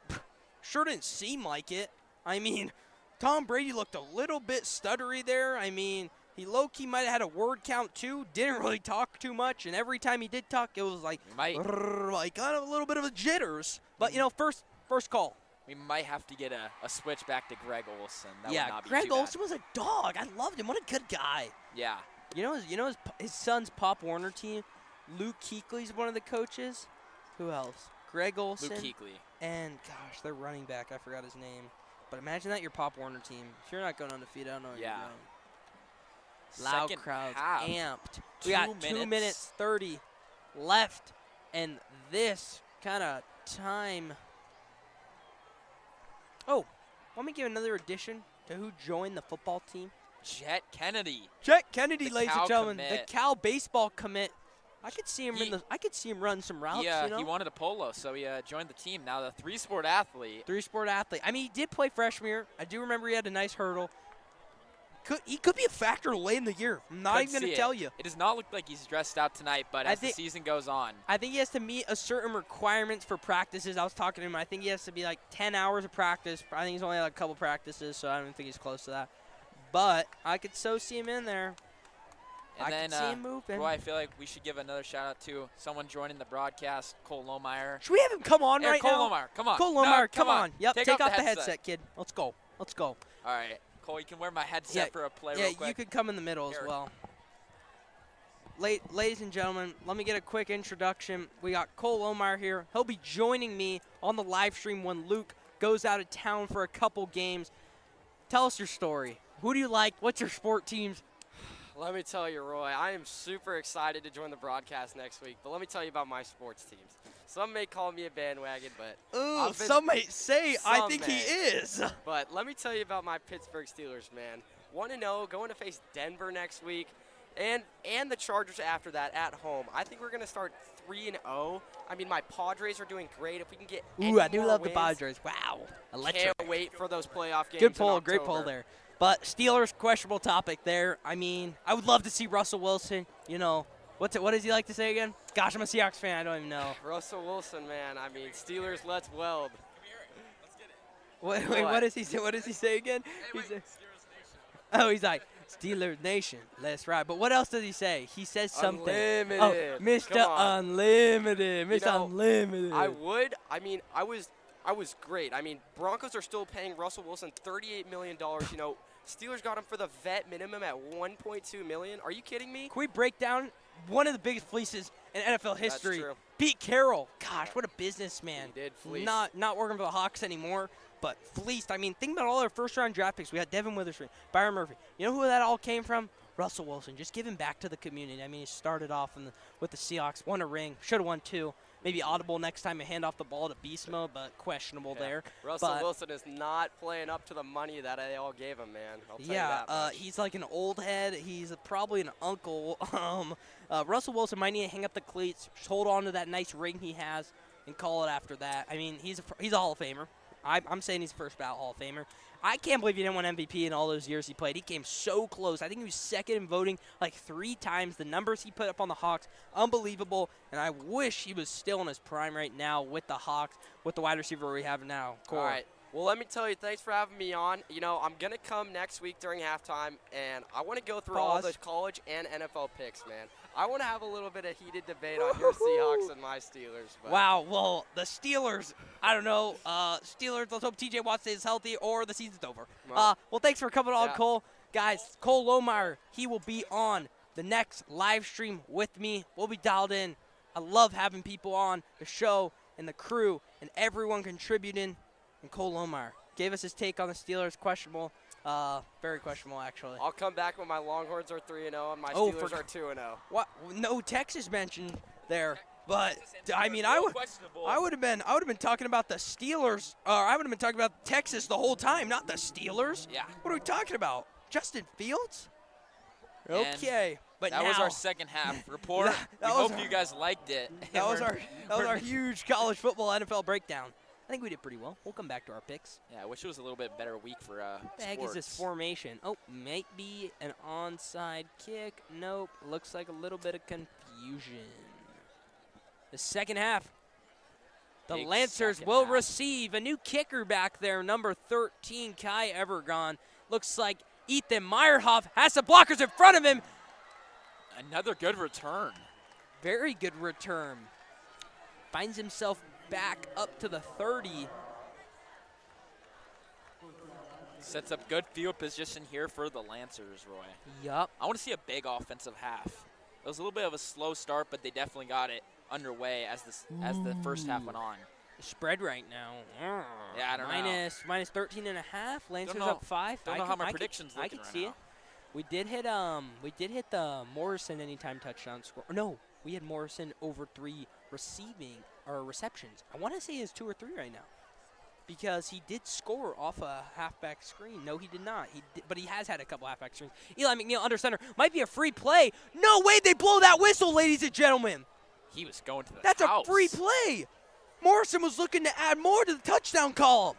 sure didn't seem like it. I mean, Tom Brady looked a little bit stuttery there. I mean, he low-key might have had a word count, too. Didn't really talk too much, and every time he did talk, it was like kind of a little bit of a jitters. But, you know, first call. We might have to get a switch back to Greg Olsen. That would not be Greg too bad. Olsen was a dog. I loved him. What a good guy. Yeah. You know his son's Pop Warner team, Luke Kuechly's one of the coaches. Who else? Greg Olsen. Luke Kuechly. And, gosh, their running back. I forgot his name. But imagine that your Pop Warner team. If you're not going undefeated, I don't know what you're doing. Loud Second crowds, half. amped. We got 2 minutes 30 left, and this kind of time. Oh, want me to give another addition to who joined the football team? Jet Kennedy. Jet Kennedy, The ladies and Cal gentlemen, commit. the Cal baseball commit. I could see him I could see him run some routes. Yeah, you know? he wanted a polo, so he joined the team. Now the three-sport athlete. I mean, he did play freshman year. I do remember he had a nice hurdle. He could be a factor late in the year. I'm not even going to tell you. It does not look like he's dressed out tonight, but as the season goes on. I think he has to meet a certain requirements for practices. I was talking to him. I think he has to be like 10 hours of practice. I think he's only had a couple practices, so I don't think he's close to that. But I could so see him in there. And I could see him moving. Roy, I feel like we should give another shout-out to someone joining the broadcast, Cole Lohmeyer. Should we have him come on right Cole now? Lohmeyer, come on. Cole No, Lohmeyer, come on. Yep, take off the headset. headset, kid. Let's go. All right. Cole, you can wear my headset for a play real quick. Yeah, you could come in the middle as well. Ladies and gentlemen, let me get a quick introduction. We got Cole Lohmeyer here. He'll be joining me on the live stream when Luke goes out of town for a couple games. Tell us your story. Who do you like? What's your sport teams? Let me tell you, Roy, I am super excited to join the broadcast next week, but let me tell you about my sports teams. Some may call me a bandwagon, but ooh, some may say I think he is. But let me tell you about my Pittsburgh Steelers, man. 1-0, going to face Denver next week, and the Chargers after that at home. I think we're going to start 3-0. I mean, my Padres are doing great. If we can get ooh, I do more love wins, the Padres. Wow, electric. Can't wait for those playoff games. Good poll, in great October. poll there. But Steelers, questionable topic there. I mean, I would love to see Russell Wilson, you know. What does he like to say again? Gosh, I'm a Seahawks fan. I don't even know. Russell Wilson, man. I mean, Steelers, let's weld. Wait, what does he say? What does he say again? He's like, Steelers Nation, let's ride. But what else does he say? He says something. Unlimited. Oh, Mr. Unlimited. Mr. Unlimited. I was great. I mean, Broncos are still paying Russell Wilson $38 million. You know, Steelers got him for the vet minimum at $1.2 million. Are you kidding me? Can we break down one of the biggest fleeces in NFL history? That's true. Pete Carroll. Gosh, what a businessman. He did fleece. Not working for the Hawks anymore, but fleeced. I mean, think about all our first-round draft picks. We got Devin Witherspoon, Byron Murphy. You know who that all came from? Russell Wilson. Just giving back to the community. I mean, he started off with the Seahawks, won a ring, should have won 2. Maybe audible next time and hand off the ball to beast mode, but questionable there. Russell Wilson is not playing up to the money that they all gave him, man. I'll tell you that he's like an old head. He's probably an uncle. Russell Wilson might need to hang up the cleats, hold on to that nice ring he has, and call it after that. I mean, he's a Hall of Famer. I'm saying he's a first ballot Hall of Famer. I can't believe he didn't win MVP in all those years he played. He came so close. I think he was second in voting like 3 times. The numbers he put up on the Hawks, unbelievable. And I wish he was still in his prime right now with the Hawks, with the wide receiver we have now. All right. Well, let me tell you, thanks for having me on. You know, I'm going to come next week during halftime, and I want to go through all the college and NFL picks, man. I want to have a little bit of heated debate on your Seahawks and my Steelers. But. Wow, well, the Steelers, I don't know. Steelers, let's hope TJ Watt stays healthy or the season's over. Well, thanks for coming on, Cole. Guys, Cole Lohmeyer, he will be on the next live stream with me. We'll be dialed in. I love having people on the show and the crew and everyone contributing. And Cole Lohmeyer gave us his take on the Steelers. Questionable. Very questionable, actually. I'll come back when my Longhorns are 3-0 and my Steelers are 2-0. What? No Texas mentioned there, but I mean, I would have been talking about the Steelers. I would have been talking about Texas the whole time, not the Steelers. Yeah. What are we talking about? Justin Fields? Okay, but that was our second half report. We hope you guys liked it. That was our huge college football NFL breakdown. I think we did pretty well. We'll come back to our picks. Yeah, I wish it was a little bit better week for What the heck is this formation? Oh, might be an onside kick. Nope. Looks like a little bit of confusion. The second half. The Lancers will receive a new kicker back there, number 13, Kai Evergon. Looks like Ethan Meyerhoff has the blockers in front of him. Another good return. Very good return. Finds himself back up to the 30. Sets up good field position here for the Lancers, Roy. Yup. I want to see a big offensive half. It was a little bit of a slow start, but they definitely got it underway as the first half went on. The spread right now. Yeah, I don't know. Minus 13.5. Lancers up 5. Don't know how my predictions looking I can right see now. it. We did hit the Morrison anytime touchdown score. No, we had Morrison over 3 receptions. I want to say it's 2 or 3 right now, because he did score off a halfback screen. No, he did not. But he has had a couple halfback screens. Eli McNeil under center might be a free play. No way they blow that whistle, ladies and gentlemen. He was going to the That's house. a free play. Morrison was looking to add more to the touchdown column.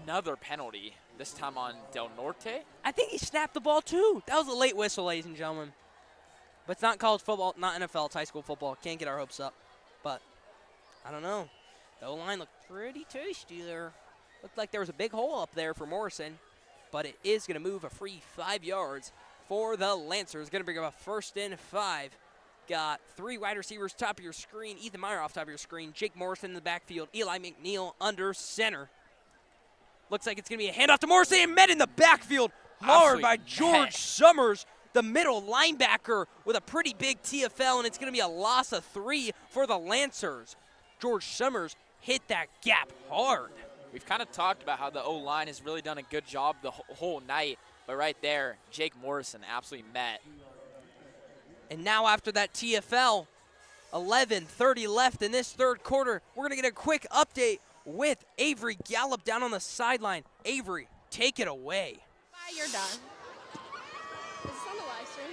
Another penalty, this time on Del Norte. I think he snapped the ball too. That was a late whistle, ladies and gentlemen. But it's not college football, not NFL, it's high school football. Can't get our hopes up. But I don't know. The O-line looked pretty tasty there. Looked like there was a big hole up there for Morrison. But it is going to move a free 5 yards for the Lancers. Going to bring up a 1st and 5. Got 3 wide receivers top of your screen. Ethan Meyer off top of your screen. Jake Morrison in the backfield. Eli McNeil under center. Looks like it's going to be a handoff to Morrison and met in the backfield. Hard by George Summers, the middle linebacker, with a pretty big TFL, and it's going to be a loss of 3 for the Lancers. George Summers hit that gap hard. We've kind of talked about how the O-line has really done a good job the whole night, but right there, Jake Morrison absolutely met. And now after that TFL, 11:30 left in this third quarter, we're going to get a quick update with Avery Gallup down on the sideline. Avery, take it away. Bye, you're done. Is this on the live stream?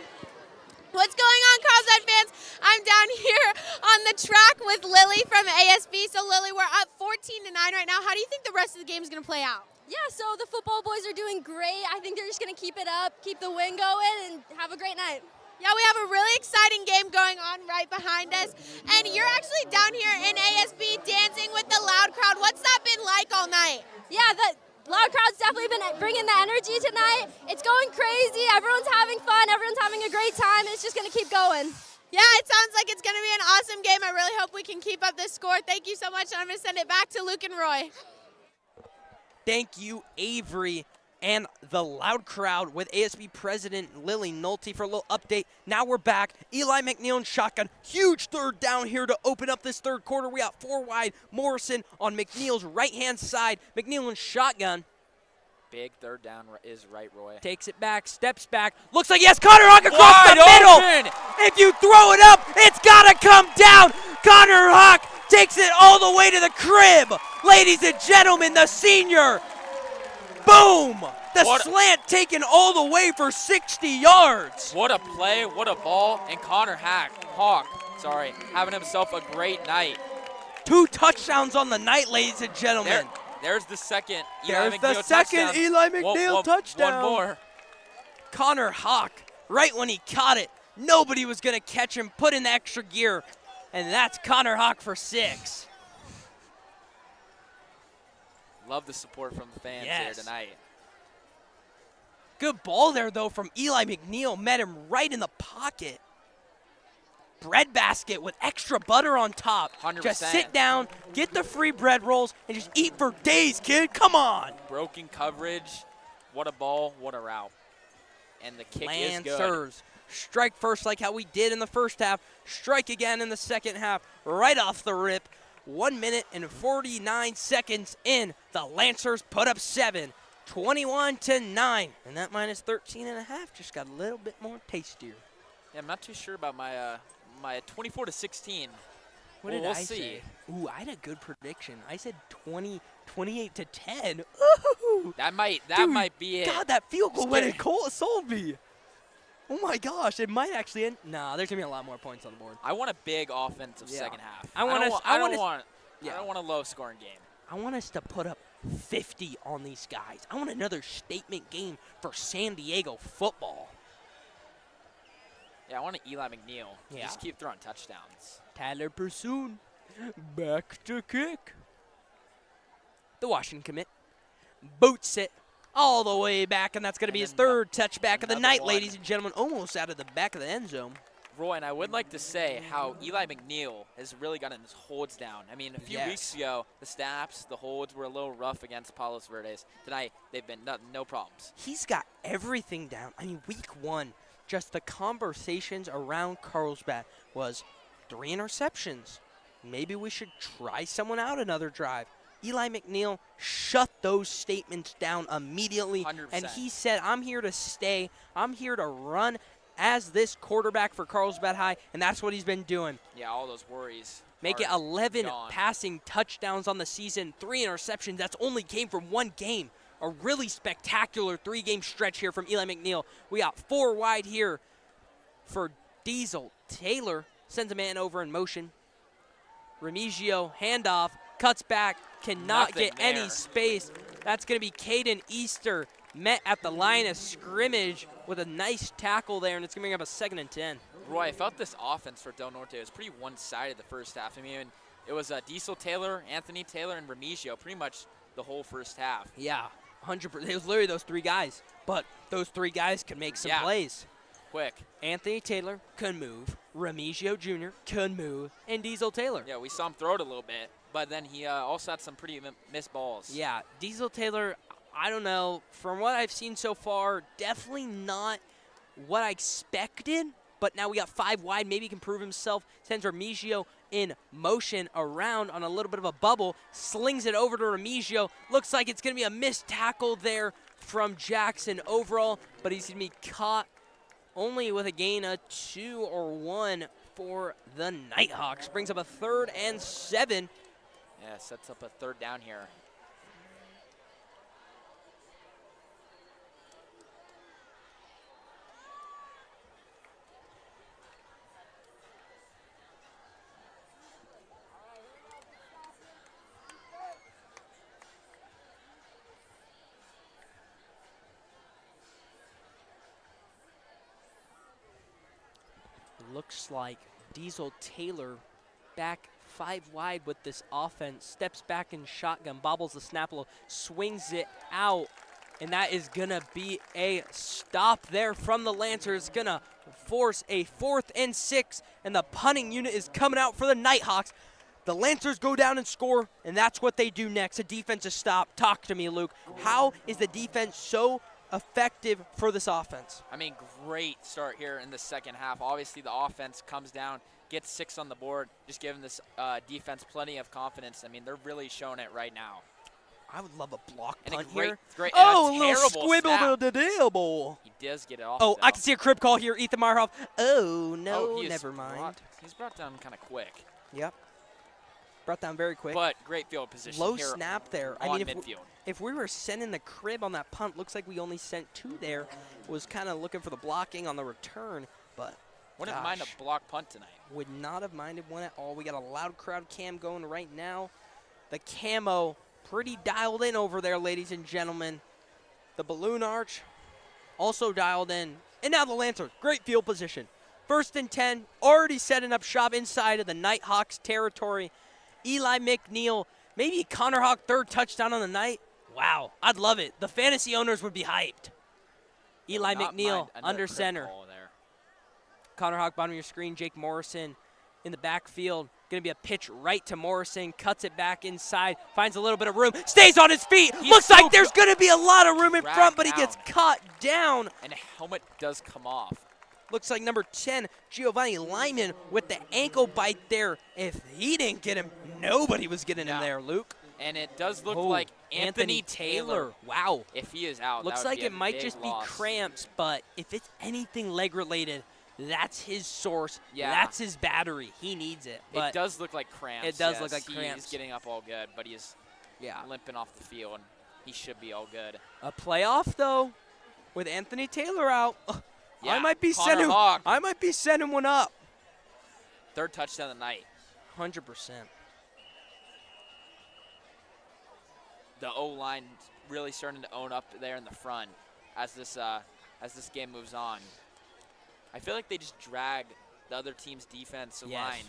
What's going on, Carlsbad fans? I'm down here on the track with Lily from ASB. So, Lily, we're up 14-9 right now. How do you think the rest of the game is going to play out? Yeah, so the football boys are doing great. I think they're just going to keep it up, keep the win going, and have a great night. Yeah, we have a really exciting game going on right behind us. And you're actually down here in ASB dancing with the loud crowd. What's that been like all night? Yeah, the loud crowd's definitely been bringing the energy tonight. It's going crazy. Everyone's having fun. Everyone's having a great time. It's just going to keep going. Yeah, it sounds like it's going to be an awesome game. I really hope we can keep up this score. Thank you so much, and I'm going to send it back to Luke and Roy. Thank you, Avery, and the loud crowd with ASB President Lily Nolte for a little update. Now we're back. Eli McNeil and shotgun. Huge third down here to open up this third quarter. We got 4 wide. Morrison on McNeil's right-hand side. McNeil and shotgun. Big third down is right, Roy. Takes it back, steps back. Looks like he has Connor Hawk across the middle. If you throw it up, it's got to come down. Connor Hawk takes it all the way to the crib. Ladies and gentlemen, the senior. Boom! The slant taken all the way for 60 yards. What a play, what a ball, and Connor Hawk, having himself a great night. 2 touchdowns on the night, ladies and gentlemen. There's the second Eli McNeil touchdown. One more. Connor Hawk, right when he caught it, nobody was going to catch him, put in the extra gear, and that's Connor Hawk for 6. Love the support from the fans here tonight. Good ball there, though, from Eli McNeil. Met him right in the pocket. Bread basket with extra butter on top. 100%. Just sit down, get the free bread rolls, and just eat for days, kid. Come on. Broken coverage. What a ball, what a route. And the kick is good. Lancers. Strike first like how we did in the first half. Strike again in the second half. Right off the rip. 1 minute and 49 seconds in. The Lancers put up 7. 21-9. And that minus 13.5 just got a little bit more tastier. Yeah, I'm not too sure about my 24-16. What did we'll I see. say? Ooh, I had a good prediction. I said 28-10. Ooh. That might be it. God, that field goal went and sold me. Oh my gosh, it might actually end. Nah, there's gonna be a lot more points on the board. I want a big offensive second half. I don't want a low scoring game. I want us to put up 50 on these guys. I want another statement game for San Diego football. Yeah, I want an Eli McNeil. Yeah. Just keep throwing touchdowns. Tyler Pursoon, back to kick. The Washington commit boots it all the way back, and that's going to be his third touchback of the night, ladies and gentlemen, almost out of the back of the end zone. Roy, and I would like to say how Eli McNeil has really gotten his holds down. I mean, a few weeks ago, the snaps, the holds were a little rough against Palos Verdes. Tonight, they've been no problems. He's got everything down. I mean, week 1, just the conversations around Carlsbad was 3 interceptions. Maybe we should try someone out another drive. Eli McNeil shut those statements down immediately. 100%. And he said, I'm here to stay. I'm here to run as this quarterback for Carlsbad High, and that's what he's been doing. Yeah, all those worries. Make it 11 gone. passing touchdowns on the season, 3 interceptions. That's only came from 1 game. A really spectacular 3-game stretch here from Eli McNeil. We got 4 wide here for Diesel. Taylor sends a man over in motion. Remigio, handoff, cuts back, cannot get any space. That's going to be Caden Easter, met at the line of scrimmage with a nice tackle there, and it's going to bring up a 2nd and 10. Roy, I felt this offense for Del Norte was pretty one-sided the first half. I mean, it was Diesel Taylor, Anthony Taylor, and Remigio pretty much the whole first half. Yeah, 100%. It was literally those 3 guys, but those 3 guys can make some plays. Quick. Anthony Taylor can move, Remigio Jr. can move, and Diesel Taylor. Yeah, we saw him throw it a little bit, but then he also had some pretty missed balls. Yeah, Diesel Taylor, I don't know. From what I've seen so far, definitely not what I expected, but now we got 5 wide. Maybe he can prove himself. Sends Remigio in motion around on a little bit of a bubble, slings it over to Remigio. Looks like it's going to be a missed tackle there from Jackson overall, but he's going to be caught only with a gain of 2 or 1 for the Nighthawks. Brings up a 3rd and 7. Yeah, sets up a 3rd down here. Looks like Diesel Taylor back 5 wide with this offense. Steps back in shotgun, bobbles the snap a little, swings it out. And that is going to be a stop there from the Lancers. Going to force a 4th and 6. And the punting unit is coming out for the Nighthawks. The Lancers go down and score, and that's what they do next, a defensive stop. Talk to me, Luke. How is the defense so effective for this offense? I mean, great start here in the second half. Obviously, the offense comes down, gets 6 on the board, just giving this defense plenty of confidence. I mean, they're really showing it right now. I would love a block And punt a great, here. Great, Oh, a a little terrible squibble. He does get it off. Oh, though. I can see a crib call here. Ethan Meyerhoff. Oh, no, he is never mind. He's brought down kind of quick. Yep. Brought down very quick. But great field position Low here snap there. I on mean, midfield. if we were sending the crib on that punt, looks like we only sent 2 there. Was kind of looking for the blocking on the return, but Wouldn't mind a block punt tonight. Would not have minded one at all. We got a loud crowd cam going right now. The camo pretty dialed in over there, ladies and gentlemen. The balloon arch also dialed in. And now the Lancers, great field position. 1st and 10, already setting up shop inside of the Nighthawks territory. Eli McNeil, maybe Connor Hawk 3rd touchdown on the night. Wow, I'd love it. The fantasy owners would be hyped. Eli McNeil under center. Connor Hawk, bottom of your screen. Jake Morrison in the backfield. Going to be a pitch right to Morrison. Cuts it back inside. Finds a little bit of room. Stays on his feet. Looks like there's going to be a lot of room in front, but he gets caught down. And a helmet does come off. Looks like number 10, Giovanni Lyman, with the ankle bite there. If he didn't get him, nobody was getting him there, Luke. And it does look like Anthony Taylor. Wow. If he is out, looks that would like be it a might big just loss. be cramps, but if it's anything leg related, that's his source. Yeah. That's his battery. He needs it. But it does look like cramps. It does look like cramps. He's getting up all good, but he's limping off the field. He should be all good. A playoff though, with Anthony Taylor out. Yeah, I might be Connor Hawk. I might be sending one up. 3rd touchdown of the night. 100%. The O-line really starting to own up there in the front as this game moves on. I feel like they just drag the other team's defense line.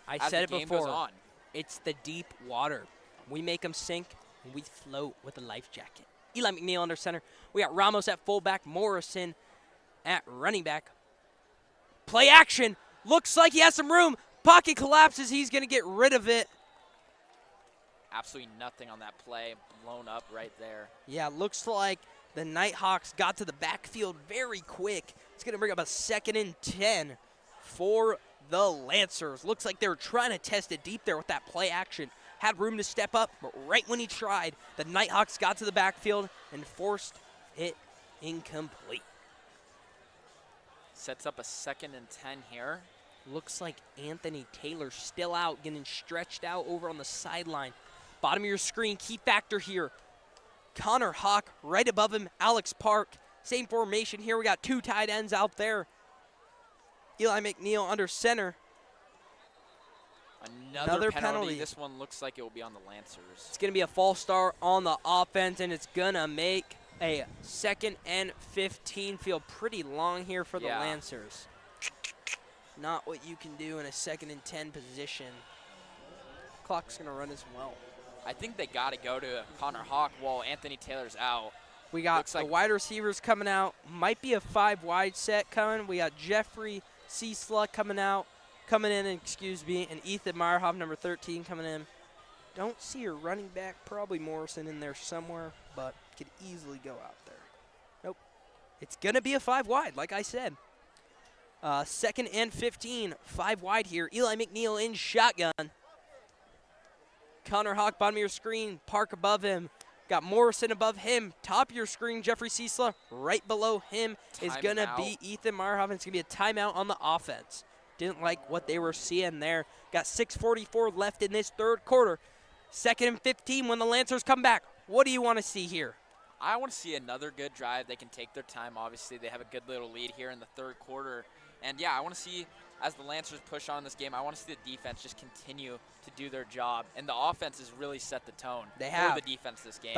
I as said the it game goes before. on. It's the deep water. We make them sink, and we float with a life jacket. Eli McNeil under center. We got Ramos at fullback, Morrison at running back. Play action. Looks like he has some room. Pocket collapses. He's going to get rid of it. Absolutely nothing on that play. Blown up right there. Yeah, looks like the Nighthawks got to the backfield very quick. It's going to bring up a 2nd and 10 for the Lancers. Looks like they were trying to test it deep there with that play action. Had room to step up, but right when he tried, the Nighthawks got to the backfield and forced it incomplete. Sets up a 2nd and 10 here. Looks like Anthony Taylor still out, getting stretched out over on the sideline. Bottom of your screen, key factor here. Connor Hawk right above him, Alex Park. Same formation here. We got 2 tight ends out there. Eli McNeil under center. Another penalty. This one looks like it will be on the Lancers. It's going to be a false start on the offense, and it's going to make a 2nd and 15. Feel pretty long here for the Lancers. Not what you can do in a 2nd and 10 position. Clock's going to run as well. I think they got to go to Connor Hawk while Anthony Taylor's out. We got the wide receivers coming out. Might be a 5 wide set coming. We got Jeffrey Ciesla coming in, and Ethan Meyerhoff, number 13, coming in. Don't see your running back, probably Morrison in there somewhere, but could easily go out there. Nope. It's going to be a 5 wide, like I said. 2nd and 15, 5 wide here. Eli McNeil in shotgun. Connor Hawk, bottom of your screen. Park above him. Got Morrison above him. Top of your screen, Jeffrey Ciesla. Right below him is going to be Ethan Meyerhoff. It's going to be a timeout on the offense. Didn't like what they were seeing there. Got 6:44 left in this 3rd quarter. 2nd and 15 when the Lancers come back. What do you want to see here? I want to see another good drive. They can take their time. Obviously, they have a good little lead here in the 3rd quarter. And, yeah, I want to see as the Lancers push on in this game, I want to see the defense just continue to do their job. And the offense has really set the tone for the defense this game,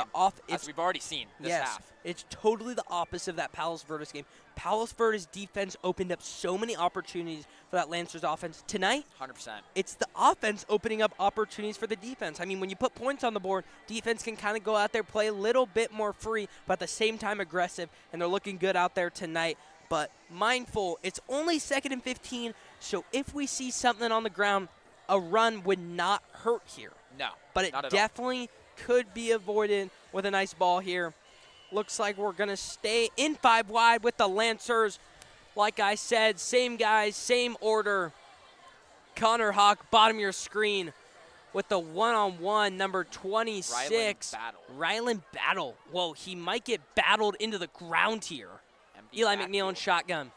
as we've already seen this half. It's totally the opposite of that Palos Verdes game. Palos Verdes defense opened up so many opportunities for that Lancers offense. Tonight, 100%. It's the offense opening up opportunities for the defense. I mean, when you put points on the board, defense can kind of go out there, play a little bit more free, but at the same time aggressive, and they're looking good out there tonight. But mindful, it's only 2nd and 15, so if we see something on the ground, a run would not hurt here. No, but it definitely could be avoided with a nice ball here. Looks like we're going to stay in 5 wide with the Lancers. Like I said, same guys, same order. Connor Hawk, bottom of your screen, with the one-on-one, number 26. Rylan Battle. Whoa, he might get battled into the ground here. Eli McNeil in shotgun.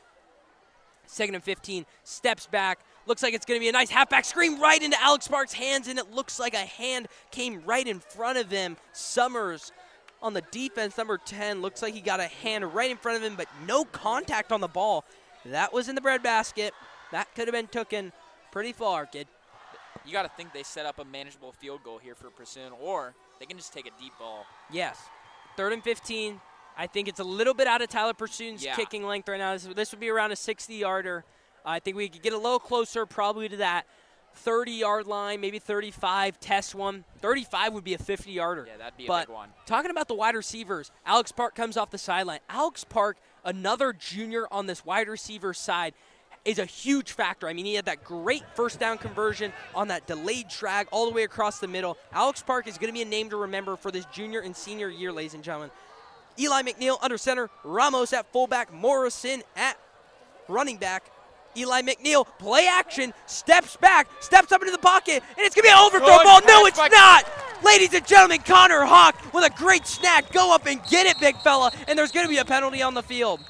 2nd and 15, steps back. Looks like it's going to be a nice halfback screen right into Alex Park's hands, and it looks like a hand came right in front of him. Summers on the defense, number 10. Looks like he got a hand right in front of him, but no contact on the ball. That was in the breadbasket. That could have been taken pretty far, kid. You got to think they set up a manageable field goal here for Pursuit, or they can just take a deep ball. Yes. 3rd and 15. I think it's a little bit out of Tyler Pursuit's kicking length right now. This would be around a 60-yarder. I think we could get a little closer probably to that 30-yard line, maybe 35, test one. 35 would be a 50-yarder. Yeah, that'd be a big one. Talking about the wide receivers, Alex Park comes off the sideline. Alex Park, another junior on this wide receiver side, is a huge factor. I mean, he had that great first down conversion on that delayed drag all the way across the middle. Alex Park is going to be a name to remember for this junior and senior year, ladies and gentlemen. Eli McNeil under center, Ramos at fullback, Morrison at running back. Eli McNeil, play action, steps back, steps up into the pocket, and it's going to be an overthrow ball. No, it's not! Ladies and gentlemen, Connor Hawk with a great snack. Go up and get it, big fella, and there's going to be a penalty on the field.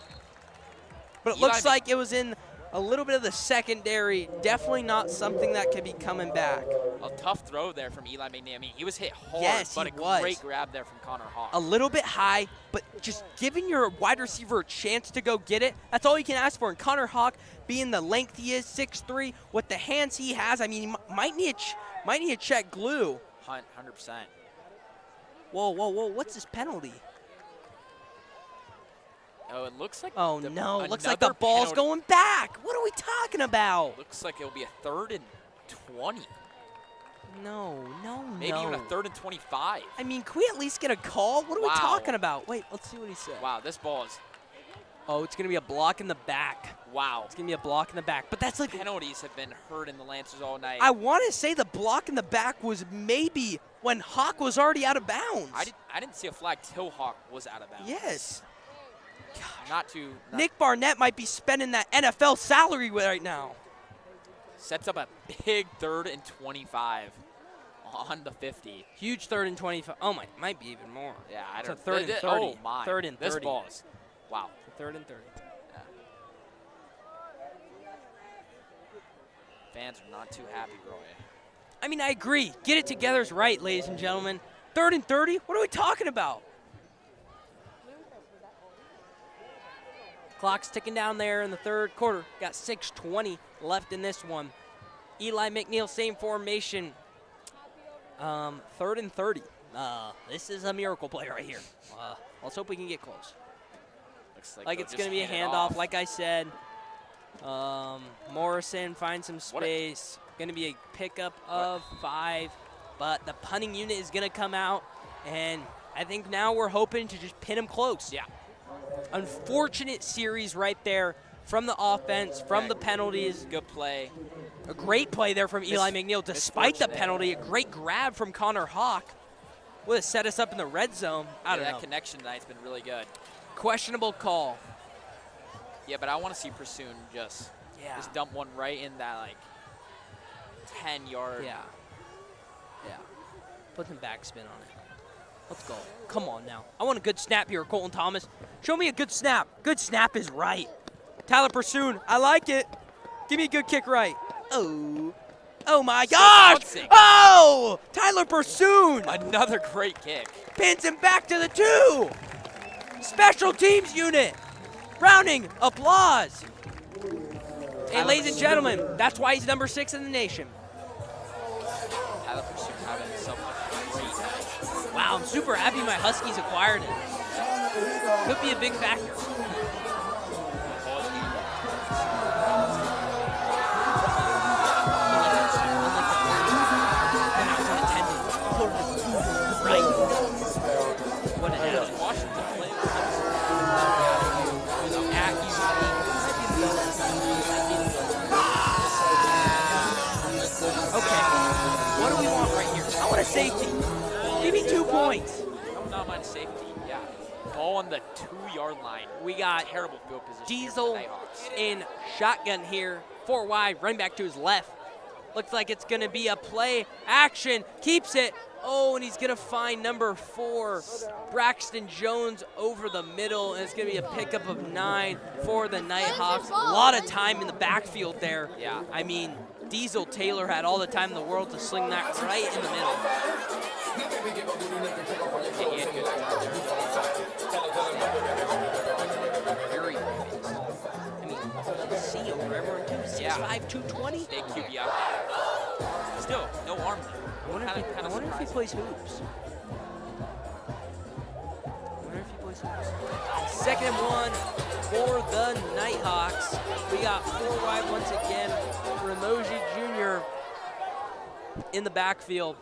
But it looks like it was in a little bit of the secondary. Definitely not something that could be coming back. A tough throw there from Eli McNeil. I mean, he was hit hard, but a great grab there from Connor Hawk. A little bit high, but just giving your wide receiver a chance to go get it, that's all you can ask for. And Connor Hawk, being the length he is, 6'3", with the hands he has, I mean, he might need to check glue. 100%. Whoa, whoa, whoa, what's this penalty? Oh, it looks like looks like the ball's going back. What are we talking about? Looks like it'll be a 3rd and 20. No. Maybe even a 3rd and 25. I mean, can we at least get a call? What are we talking about? Wait, let's see what he said. Wow, this ball is... Oh, it's going to be a block in the back. Wow. It's going to be a block in the back. But that's like... Penalties have been heard in the Lancers all night. I want to say the block in the back was maybe when Hawk was already out of bounds. I didn't see a flag till Hawk was out of bounds. Yes. Nick Barnett might be spending that NFL salary right now. Sets up a big 3rd and 25 on the 50. Huge 3rd and 25. Oh, might be even more. Yeah, it's a 3rd and 30. Oh, my. 3rd and 30. This ball is, wow. 3rd and 30. Yeah. Fans are not too happy, Roy. I mean, I agree. Get it together is right, ladies and gentlemen. 3rd and 30? What are we talking about? Clock's ticking down there in the 3rd quarter. Got 6:20 left in this one. Eli McNeil, same formation. 3rd and 30. This is a miracle play right here. Let's hope we can get close. Looks like it's going to be a handoff, like I said. Morrison finds some space. Going to be a pickup of 5. But the punting unit is going to come out. And I think now we're hoping to just pin him close. Yeah. Unfortunate series right there from the offense, from the penalties. Good play. A great play there from Eli McNeil despite the penalty. A great grab from Connor Hawk. Would have set us up in the red zone. I don't know. That connection tonight's been really good. Questionable call. Yeah, but I want to see Pursuit just dump one right in that, 10-yard. Yeah. Put some backspin on it. Let's go. Come on now. I want a good snap here, Colton Thomas. Show me a good snap. Good snap is right. Tyler Pursuit, I like it. Give me a good kick right. Oh my gosh. Oh, Tyler Pursuit. Another great kick. Pins him back to the 2. Special teams unit. Rounding applause. Hey, ladies and gentlemen, that's why he's number 6 in the nation. Tyler Pursuit having himself a great night. Wow, I'm super happy my Huskies acquired him. Could be a big factor. Right. What an hell. Washington playing Okay, what do we want right here? I want a safety. Give me 2 points. I would not mind a safety, yeah. Ball on the 2-yard line. We got terrible field position. Diesel in shotgun here. 4 wide, running back to his left. Looks like it's going to be a play action. Keeps it. Oh, and he's going to find number 4, Braxton Jones, over the middle. And it's going to be a pickup of 9 for the Nighthawks. A lot of time in the backfield there. Yeah. I mean, Diesel Taylor had all the time in the world to sling that right in the middle. Very good. I mean, let's see over everyone too. 6'5", 220. Big QB out there. Still, no arm there. I wonder if he plays hoops. Second and 1 for the Nighthawks. We got 4 wide once again. Ramoji Jr. in the backfield.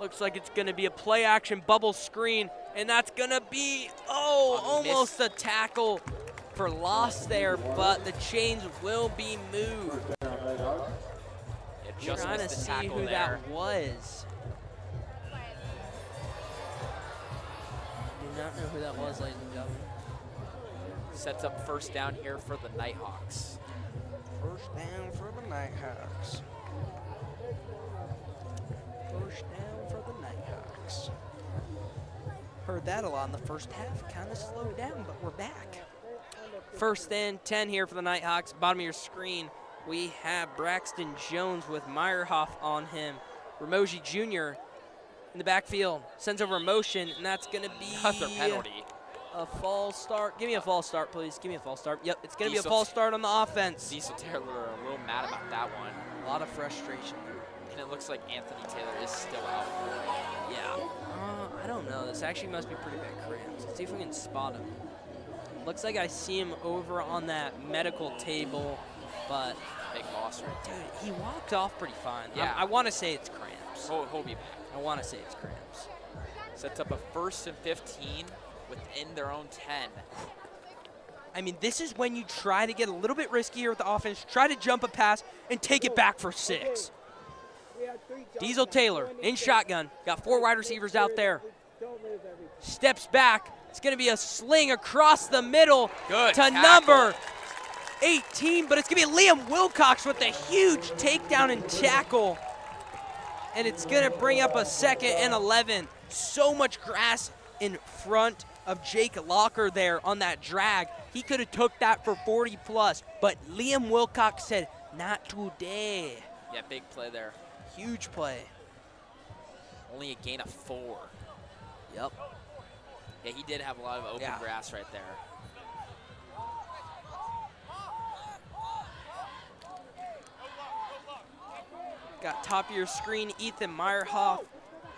Looks like it's going to be a play action bubble screen, and that's going to be, almost a tackle for loss there, but the chains will be moved. Just trying to see who that was. Do not know who that was, ladies and gentlemen. Sets up first down here for the Nighthawks. First down for the Nighthawks. First down for the Nighthawks. Heard that a lot in the first half. Kind of slowed down, but we're back. First and 10 here for the Nighthawks. Bottom of your screen, we have Braxton Jones with Meyerhoff on him. Ramoji Jr. in the backfield. Sends over a motion, and that's going to be another penalty. A false start. Give me a false start, please. Give me a false start. Yep, it's going to be a false start on the offense. Diesel Taylor a little mad about that one. A lot of frustration there. And it looks like Anthony Taylor is still out. Yeah. I don't know. This actually must be pretty bad cramps. Let's see if we can spot him. Looks like I see him over on that medical table, but big loss right there. Dude, he walked off pretty fine. Yeah. I want to say it's cramps. He'll be back. I want to say it's cramps. Sets up a 1st and 15 within their own 10. I mean, this is when you try to get a little bit riskier with the offense, try to jump a pass, and take it back for 6. Diesel Taylor in shotgun. Got 4 wide receivers out there. Steps back. It's going to be a sling across the middle to tackle. Number 18, but it's going to be Liam Wilcox with a huge takedown and tackle. And it's going to bring up a 2nd and 11. So much grass in front of Jake Locker there on that drag. He could have took that for 40 plus, but Liam Wilcox said, not today. Yeah, big play there. Huge play. Only a gain of 4. Yep. Yeah, he did have a lot of open grass right there. Got top of your screen, Ethan Meyerhoff.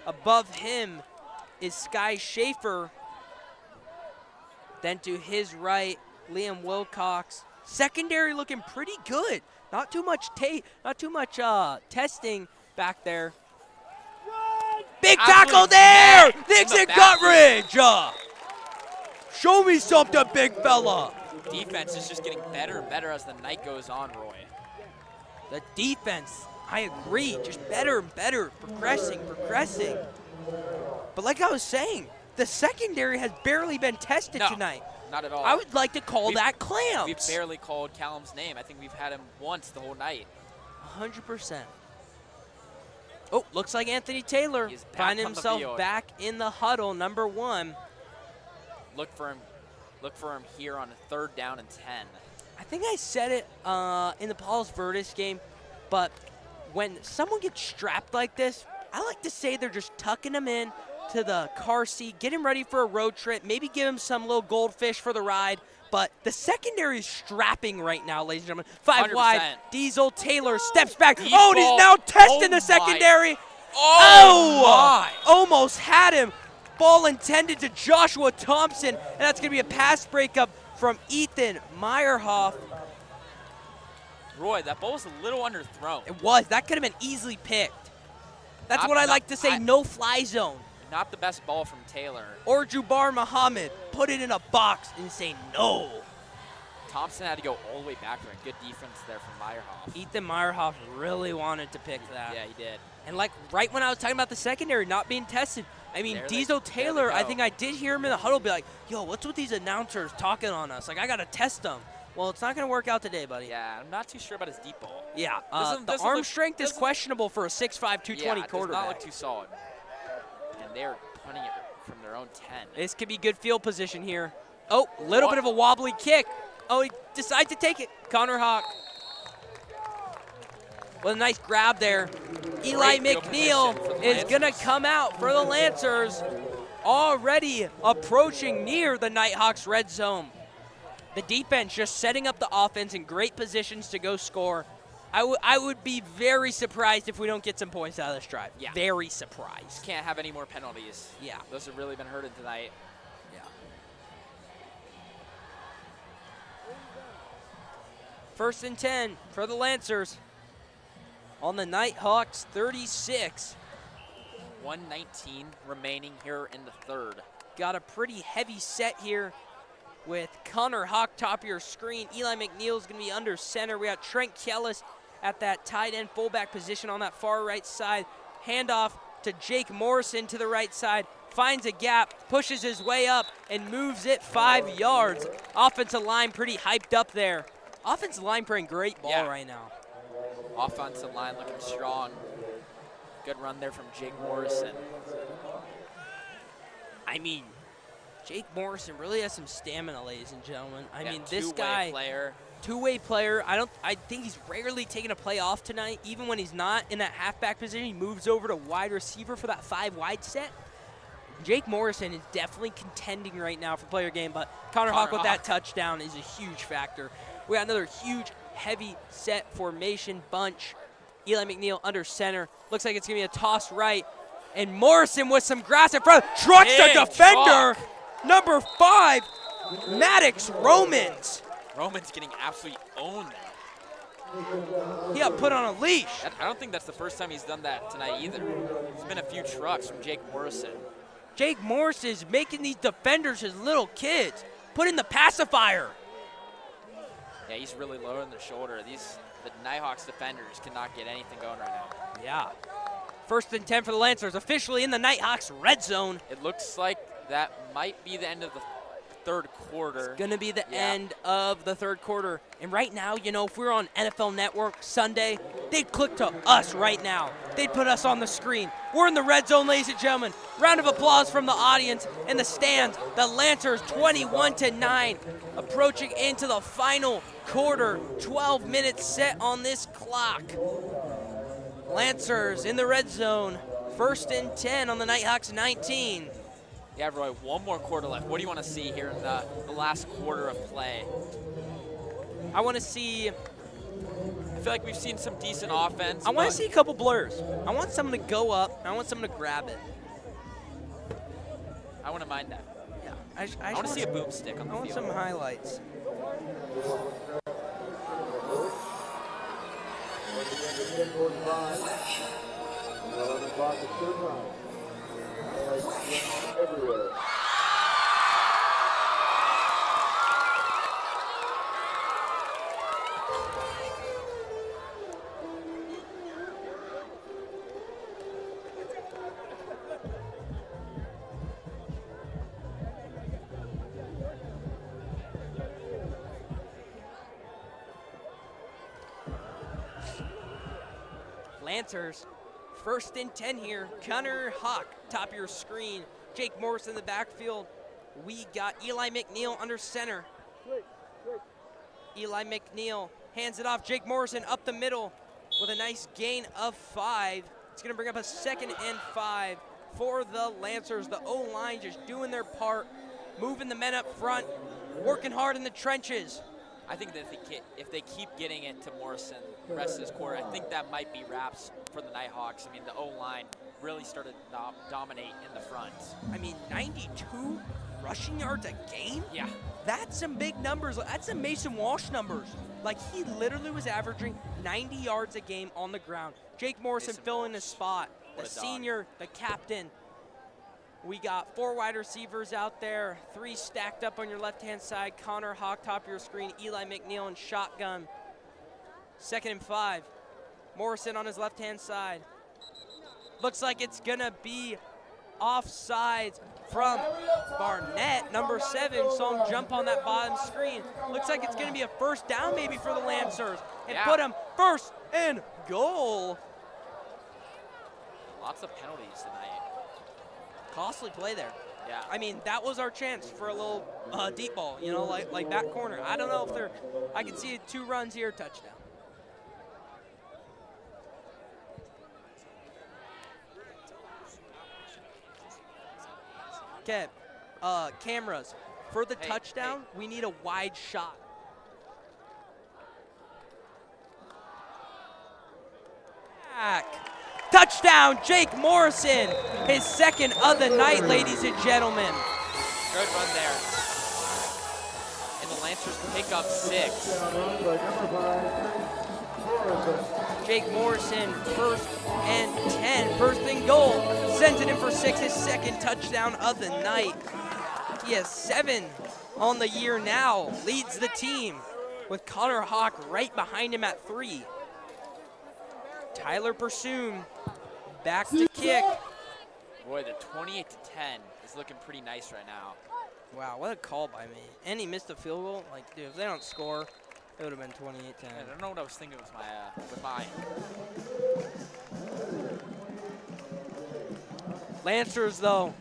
Above him is Sky Schaefer. Then to his right, Liam Wilcox. Secondary looking pretty good. Not too much testing back there. Big tackle there! Nixon Gutridge! Show me something, big fella. Defense is just getting better and better as the night goes on, Roy. The defense, I agree, just better and better, progressing. But like I was saying, the secondary has barely been tested tonight. Not at all. I would like to call that clamps. We've barely called Callum's name. I think we've had him once the whole night. 100%. Oh, looks like Anthony Taylor finding himself back in the huddle, number 1. Look for him here on a 3rd down and 10. I think I said it in the Paul's Verdes game, but when someone gets strapped like this, I like to say they're just tucking them in to the car seat, get him ready for a road trip, maybe give him some little goldfish for the ride, but the secondary is strapping right now, ladies and gentlemen. 5 100%. wide, Diesel Taylor steps back. Deep Oh, and he's ball. now testing Oh the secondary. Oh, my. Almost had him. Ball intended to Joshua Thompson, and that's going to be a pass breakup from Ethan Meyerhoff. Roy, that ball was a little underthrown. It was. That could have been easily picked. That's what I like to say, no-fly zone. Not the best ball from Taylor. Or Jubar Muhammad, put it in a box and say no. Thompson had to go all the way back for a good defense there from Meyerhoff. Ethan Meyerhoff really wanted to pick that. Yeah, he did. And like right when I was talking about the secondary not being tested, I mean, Diesel Taylor, I think I did hear him in the huddle be like, yo, what's with these announcers talking on us? Like, I got to test them. Well, it's not going to work out today, buddy. Yeah, I'm not too sure about his deep ball. Yeah, the arm strength is questionable for a 6'5", 220 quarterback. Does not look too solid. And they're punting it from their own 10. This could be good field position here. Oh, a little bit of a wobbly kick. Oh, he decides to take it. Connor Hawk. With a nice grab there. Eli McNeil is going to come out for the Lancers. Already approaching near the Nighthawks red zone. The defense just setting up the offense in great positions to go score. I would be very surprised if we don't get some points out of this drive. Yeah. Very surprised. Can't have any more penalties. Yeah. Those have really been hurting tonight. Yeah. First and 10 for the Lancers on the Nighthawks 36. 1:19 remaining here in the third. Got a pretty heavy set here with Connor Hawk top of your screen. Eli McNeil is going to be under center. We got Trent Kellis at that tight end fullback position on that far right side. Handoff to Jake Morrison to the right side. Finds a gap, pushes his way up, and moves it 5 yards. Offensive line pretty hyped up there. Offensive line playing great ball right now. Offensive line looking strong. Good run there from Jake Morrison. I mean, Jake Morrison really has some stamina, ladies and gentlemen. I mean, this two-way guy, player. Two-way player. I think he's rarely taking a play off tonight. Even when he's not in that halfback position, he moves over to wide receiver for that 5 wide set. Jake Morrison is definitely contending right now for player game, but Connor Hawk with that touchdown is a huge factor. We got another huge, heavy set formation bunch. Eli McNeil under center. Looks like it's going to be a toss right. And Morrison with some grass in front. Trucks the defender. Number 5, Maddox Romans. Romans getting absolutely owned there. He got put on a leash. I don't think that's the first time he's done that tonight either. There's been a few trucks from Jake Morrison. Jake Morrison is making these defenders his little kids. Put in the pacifier. Yeah, he's really lowering the shoulder. The Nighthawks defenders cannot get anything going right now. Yeah. First and 10 for the Lancers, officially in the Nighthawks red zone. It looks like that might be the end of the third quarter. It's going to be the end of the third quarter. And right now, you know, if we were on NFL Network Sunday, they'd click to us right now. They'd put us on the screen. We're in the red zone, ladies and gentlemen. Round of applause from the audience in the stands. The Lancers 21-9, approaching into the final quarter. 12 minutes set on this clock. Lancers in the red zone. First and 10 on the Nighthawks 19. Yeah, Roy, one more quarter left. What do you want to see here in the last quarter of play? I want to see... I feel like we've seen some decent offense. I want to see a couple blurs. I want someone to go up. I want someone to grab it. I wouldn't mind that. Yeah. I want to see a boomstick on the field. I want some highlights. Everywhere. Lancers, first and 10 here. Connor Hawk, top of your screen. Jake Morrison in the backfield. We got Eli McNeil under center. Eli McNeil hands it off. Jake Morrison up the middle with a nice gain of 5. It's going to bring up a 2nd and 5 for the Lancers. The O-line just doing their part, moving the men up front. working hard in the trenches. I think that if they keep getting it to Morrison the rest of this quarter, I think that might be wraps for the Nighthawks. I mean, the O-line really started to dominate in the front. I mean, 92 rushing yards a game? Yeah. That's some big numbers. That's some Mason Walsh numbers. Like, he literally was averaging 90 yards a game on the ground. Jake Morrison filling his spot. The senior, the captain. We got 4 wide receivers out there, 3 stacked up on your left-hand side. Connor Hawk, top of your screen. Eli McNeil in shotgun. 2nd and 5. Morrison on his left-hand side. Looks like it's going to be offsides from Barnett, number 7. Saw him jump on that bottom screen. Looks like it's going to be a first down maybe for the Lancers. And put him 1st and goal. Lots of penalties tonight. Costly play there. Yeah. I mean, that was our chance for a little deep ball, you know, like that corner. I don't know if they're, I can see 2 runs here, touchdown. Okay, cameras. For the touchdown, we need a wide shot. Back. Touchdown, Jake Morrison. His 2nd of the night, ladies and gentlemen. Good run there. And the Lancers pick up 6. Jake Morrison, 1st and 10. 1st and goal. Sends it in for 6, his 2nd touchdown of the night. He has 7 on the year now. Leads the team with Connor Hawk right behind him at 3. Tyler Pursoon back to kick. Boy, the 28-10 is looking pretty nice right now. Wow, what a call by me. And he missed a field goal. Like, dude, if they don't score, it would have been 28-10. I don't know what I was thinking with mine. Lancers, though,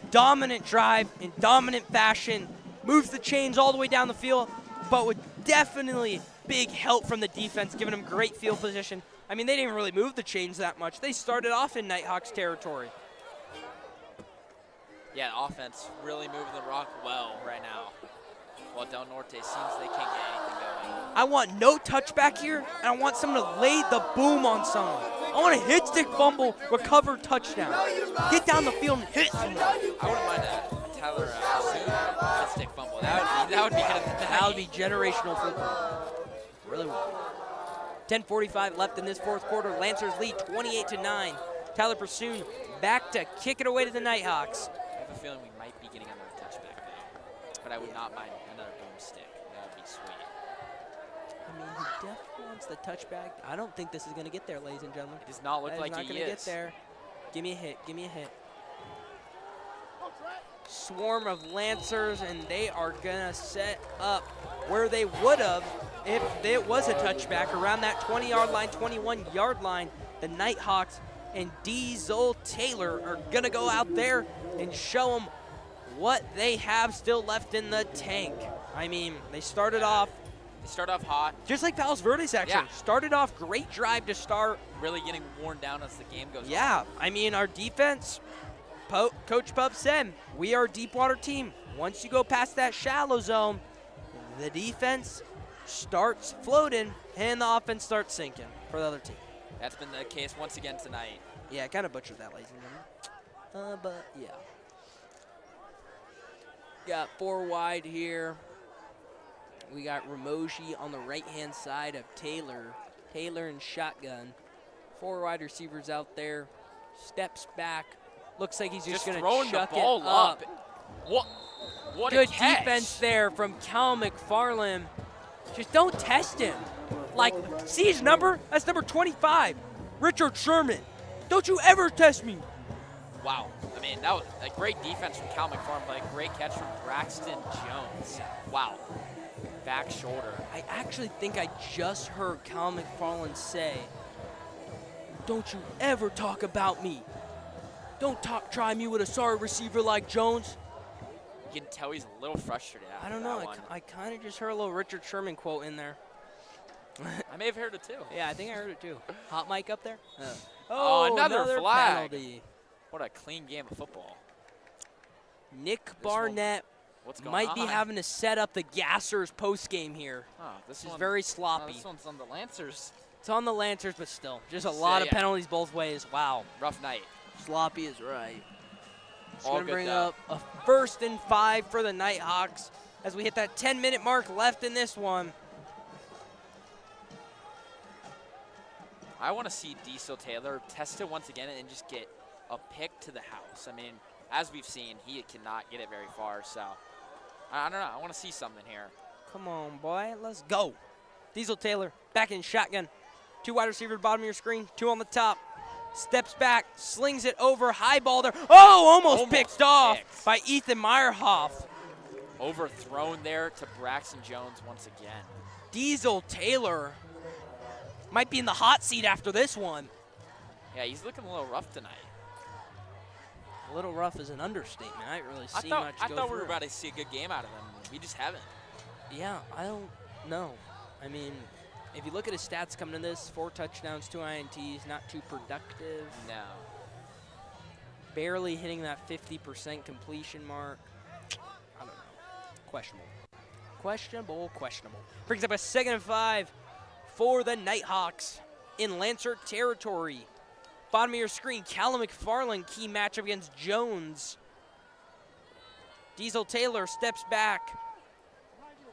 dominant drive in dominant fashion. Moves the chains all the way down the field, but with definitely big help from the defense, giving them great field position. I mean, they didn't really move the chains that much. They started off in Nighthawks territory. Yeah, the offense really moving the rock well right now. Well, Del Norte seems they can't get anything going. I want no touchback here, and I want someone to lay the boom on someone. I want a hit stick fumble, recover touchdown. Get down the field and hit someone. I wouldn't mind a Tyler hit stick fumble. That would be good. That would be generational football. Really would. 10:45 left in this 4th quarter. Lancers lead 28-9. Tyler Pursoon back to kick it away to the Nighthawks. I have a feeling we might be getting another touchback though, but I would not mind another boomstick. That would be sweet. I mean, he definitely wants the touchback. I don't think this is going to get there, ladies and gentlemen. It does not look like he is. Not going to get there. Give me a hit. Give me a hit. Swarm of Lancers, and they are going to set up where they would have if it was a touchback around that 20-yard line, 21-yard line. The Nighthawks and Diesel Taylor are going to go out there and show them what they have still left in the tank. I mean, they started off hot. Just like Palos Verdes, actually. Yeah. Started off great drive to start. Really getting worn down as the game goes on. Yeah, I mean, our defense, Coach Pub said, we are a deep water team. Once you go past that shallow zone, the defense starts floating and the offense starts sinking for the other team. That's been the case once again tonight. Yeah, I kind of butchered that, ladies and gentlemen. But yeah. Got 4 wide here. We got Ramoji on the right-hand side of Taylor. Taylor in shotgun. 4 wide receivers out there. Steps back. Looks like he's just going to chuck the ball it up. What Good a catch. defense there from Cal McFarland. Just don't test him. Like, see his number? That's number 25. Richard Sherman. Don't you ever test me. Wow. I mean, that was a great defense from Cal McFarland, but a great catch from Braxton Jones. Wow. Back shoulder. I actually think I just heard Cal McFarland say, don't you ever talk about me. Don't try me with a sorry receiver like Jones. You can tell he's a little frustrated after I don't know. that one. I kind of just heard a little Richard Sherman quote in there. I may have heard it too. Yeah, I think I heard it too. Hot mic up there? Oh, another flag. Penalty. What a clean game of football. Nick Barnett What's going Might on? be having to set up the Gassers post-game here. Oh, this is one, very sloppy. this one's on the Lancers. It's on the Lancers, but still. Just a lot of penalties both ways. Wow. Rough night. Sloppy is right. It's All going to good bring though. up a 1st and 5 for the Nighthawks as we hit that 10-minute mark left in this one. I want to see Diesel Taylor test it once again and just get a pick to the house. I mean, as we've seen, he cannot get it very far, so I don't know. I want to see something here. Come on, boy. Let's go. Diesel Taylor back in shotgun. 2 wide receiver bottom of your screen, 2 on the top. Steps back, slings it over, high ball there. Oh, almost picked off by Ethan Meyerhoff. Overthrown there to Braxton Jones once again. Diesel Taylor might be in the hot seat after this one. Yeah, he's looking a little rough tonight. A little rough is an understatement. I didn't really see I much go thought we were through. about to see a good game out of him. We just haven't. Yeah, I don't know. I mean, if you look at his stats coming to this, 4 touchdowns, 2 INTs, not too productive. No. Barely hitting that 50% completion mark. I don't know. Questionable. Questionable. Brings up a 2nd and 5 for the Nighthawks in Lancer territory. Bottom of your screen, Callum McFarland, key matchup against Jones. Diesel Taylor steps back.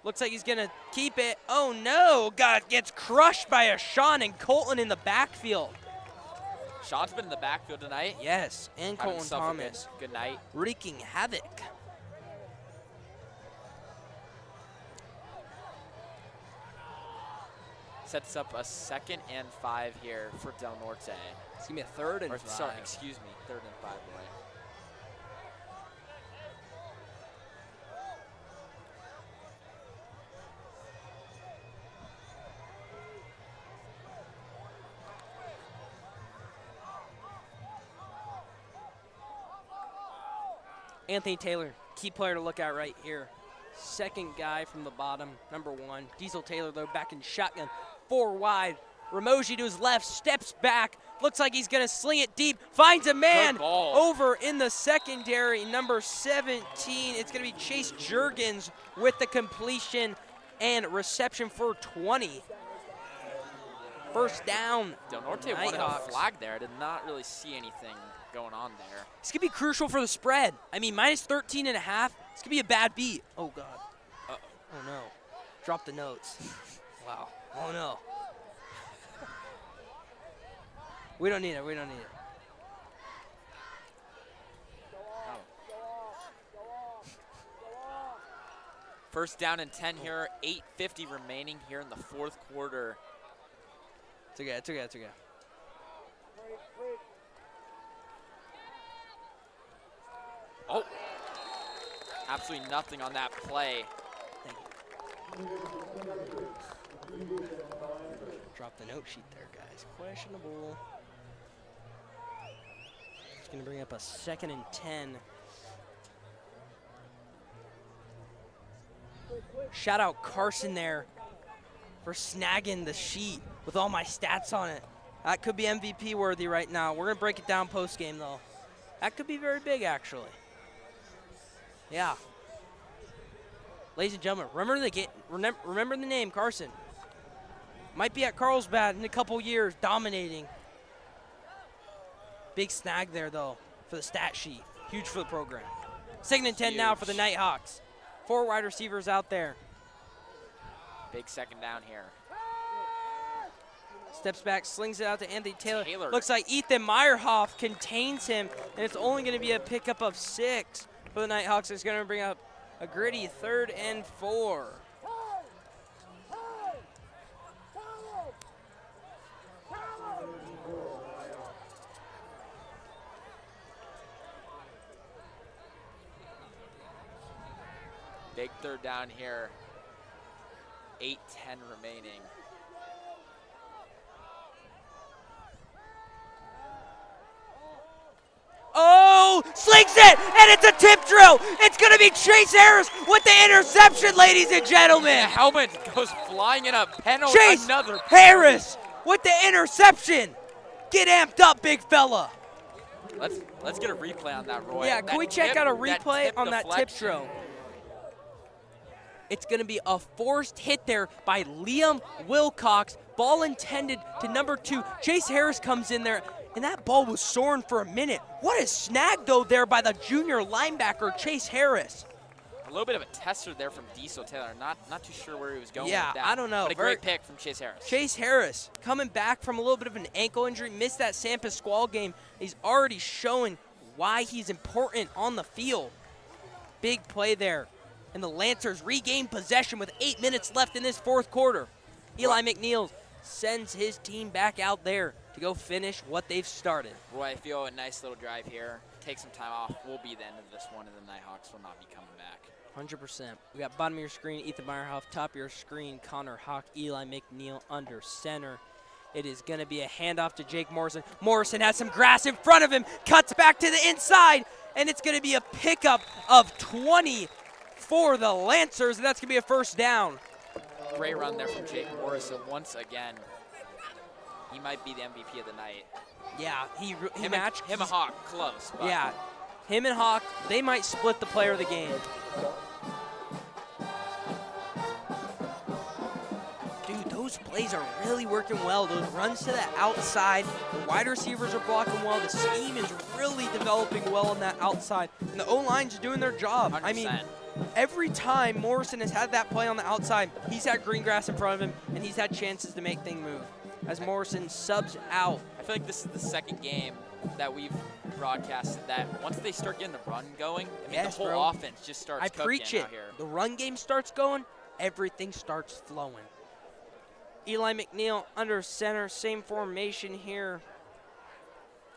Looks like he's going to keep it. Oh, no. Gets crushed by a Sean and Colton in the backfield. Sean's been in the backfield tonight. Yes, and Having Colton himself a Thomas. Good night. Wreaking havoc. Sets up a 2nd and 5 here for Del Norte. It's going to be a 3rd and 5. Sorry, excuse me, 3rd and 5, boy. Anthony Taylor, key player to look at right here. 2nd guy from the bottom, number 1. Diesel Taylor, though, back in shotgun. 4 wide. Ramoji to his left, steps back. Looks like he's going to sling it deep. Finds a man over in the secondary, number 17. It's going to be Chase Jurgens with the completion and reception for 20. 1st down. Del Norte wanted a flag there. I did not really see anything going on there. This could be crucial for the spread. I mean, minus 13 and a half. This could be a bad beat. Oh, God. Oh, no. Drop the notes. Wow. Oh, no. We don't need it. We don't need it. First down and 10 here. 8:50 remaining here in the 4th quarter. It's okay. It's okay. It's okay. Oh, absolutely nothing on that play. Thank you. Drop the note sheet there, guys. Questionable. It's going to bring up a 2nd and 10. Shout out Carson there for snagging the sheet with all my stats on it. That could be MVP worthy right now. We're going to break it down post game, though. That could be very big, actually. Yeah. Ladies and gentlemen, remember the name, Carson. Might be at Carlsbad in a couple years, dominating. Big snag there, though, for the stat sheet. Huge for the program. 2nd and 10 now for the Nighthawks. 4 wide receivers out there. Big 2nd down here. Steps back, slings it out to Anthony Taylor. Looks like Ethan Meyerhoff contains him, and it's only going to be a pickup of 6 for the Nighthawks. It's going to bring up a gritty 3rd and 4. Big 3rd down here. 8:10 remaining. Oh, slings it, and it's a tip drill. It's going to be Chase Harris with the interception, ladies and gentlemen. The helmet goes flying in a penalty. Chase Harris with the interception. Get amped up, big fella. Let's get a replay on that, Roy. Yeah, can we check out a replay on that tip drill? It's going to be a forced hit there by Liam Wilcox. Ball intended to number 2. Chase Harris comes in there, and that ball was soaring for a minute. What a snag, though, there by the junior linebacker, Chase Harris. A little bit of a tester there from Diesel Taylor. Not too sure where he was going with that. I don't know. But a great pick from Chase Harris. Chase Harris coming back from a little bit of an ankle injury, missed that San Pasquale game. He's already showing why he's important on the field. Big play there. And the Lancers regain possession with 8 minutes left in this fourth quarter. Eli McNeil sends his team back out there to go finish what they've started. Roy, I feel a nice little drive here. Take some time off. We'll be the end of this one, and the Nighthawks will not be coming back. 100%. We got bottom of your screen, Ethan Meyerhoff. Top of your screen, Connor Hawk. Eli McNeil under center. It is going to be a handoff to Jake Morrison. Morrison has some grass in front of him, cuts back to the inside, and it's going to be a pickup of 20 for the Lancers, and that's going to be a first down. Great run there from Jake Morrison once again. He might be the MVP of the night. Yeah, he matched him and Hawk close. But yeah, him and Hawk, they might split the player of the game. Dude, those plays are really working well. Those runs to the outside, the wide receivers are blocking well. The scheme is really developing well on that outside, and the O-line's doing their job. 100%. I mean, every time Morrison has had that play on the outside, he's had green grass in front of him, and he's had chances to make things move. As Morrison subs out. I feel like this is the second game that we've broadcasted that once they start getting the run going, I mean, the whole offense just starts cooking preach it. out here. The run game starts going, everything starts flowing. Eli McNeil under center, same formation here.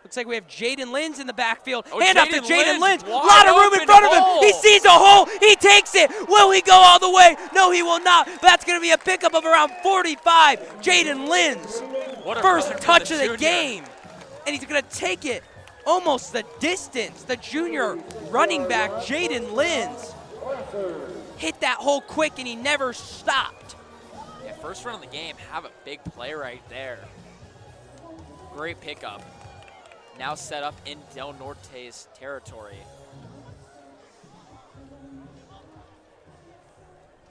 Looks like we have Jaden Linz in the backfield. Hand off to Jaden Linz. A lot of room in front of him. He sees a hole. He takes it. Will he go all the way? No, he will not. But that's going to be a pickup of around 45. Jaden Linz. First touch of the game. And he's going to take it almost the distance. The junior running back, Jaden Linz, hit that hole quick, and he never stopped. Yeah, first run of the game, have a big play right there. Great pickup. Now set up in Del Norte's territory.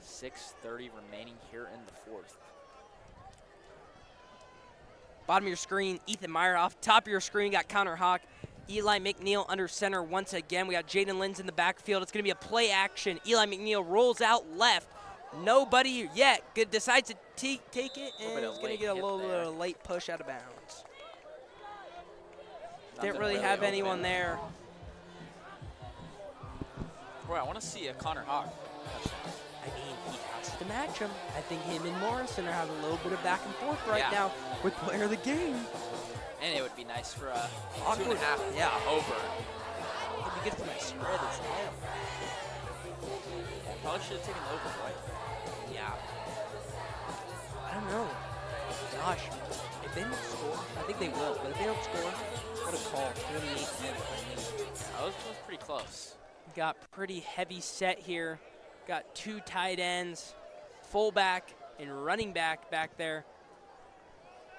6:30 remaining here in the fourth. Bottom of your screen, Ethan Meyerhoff. Top of your screen, got Connor Hawk. Eli McNeil under center once again. We got Jaden Linz in the backfield. It's going to be a play action. Eli McNeil rolls out left. Nobody yet decides to take it, and he's going to get a little bit of a late push out of bounds. Didn't really have anyone there. Boy, I want to see a Connor Hawk. I mean, he has to match him. I think him and Morrison are having a little bit of back and forth right now with player of the game. And it would be nice for a awkward 2.5 over. It'd be good for my spread as well. Probably should have taken the over, right? Yeah. I don't know. Gosh, if they don't score, I think they will. But if they don't score, what a call. 28-10. That was pretty close. Got pretty heavy set here. Got 2 tight ends, fullback and running back there.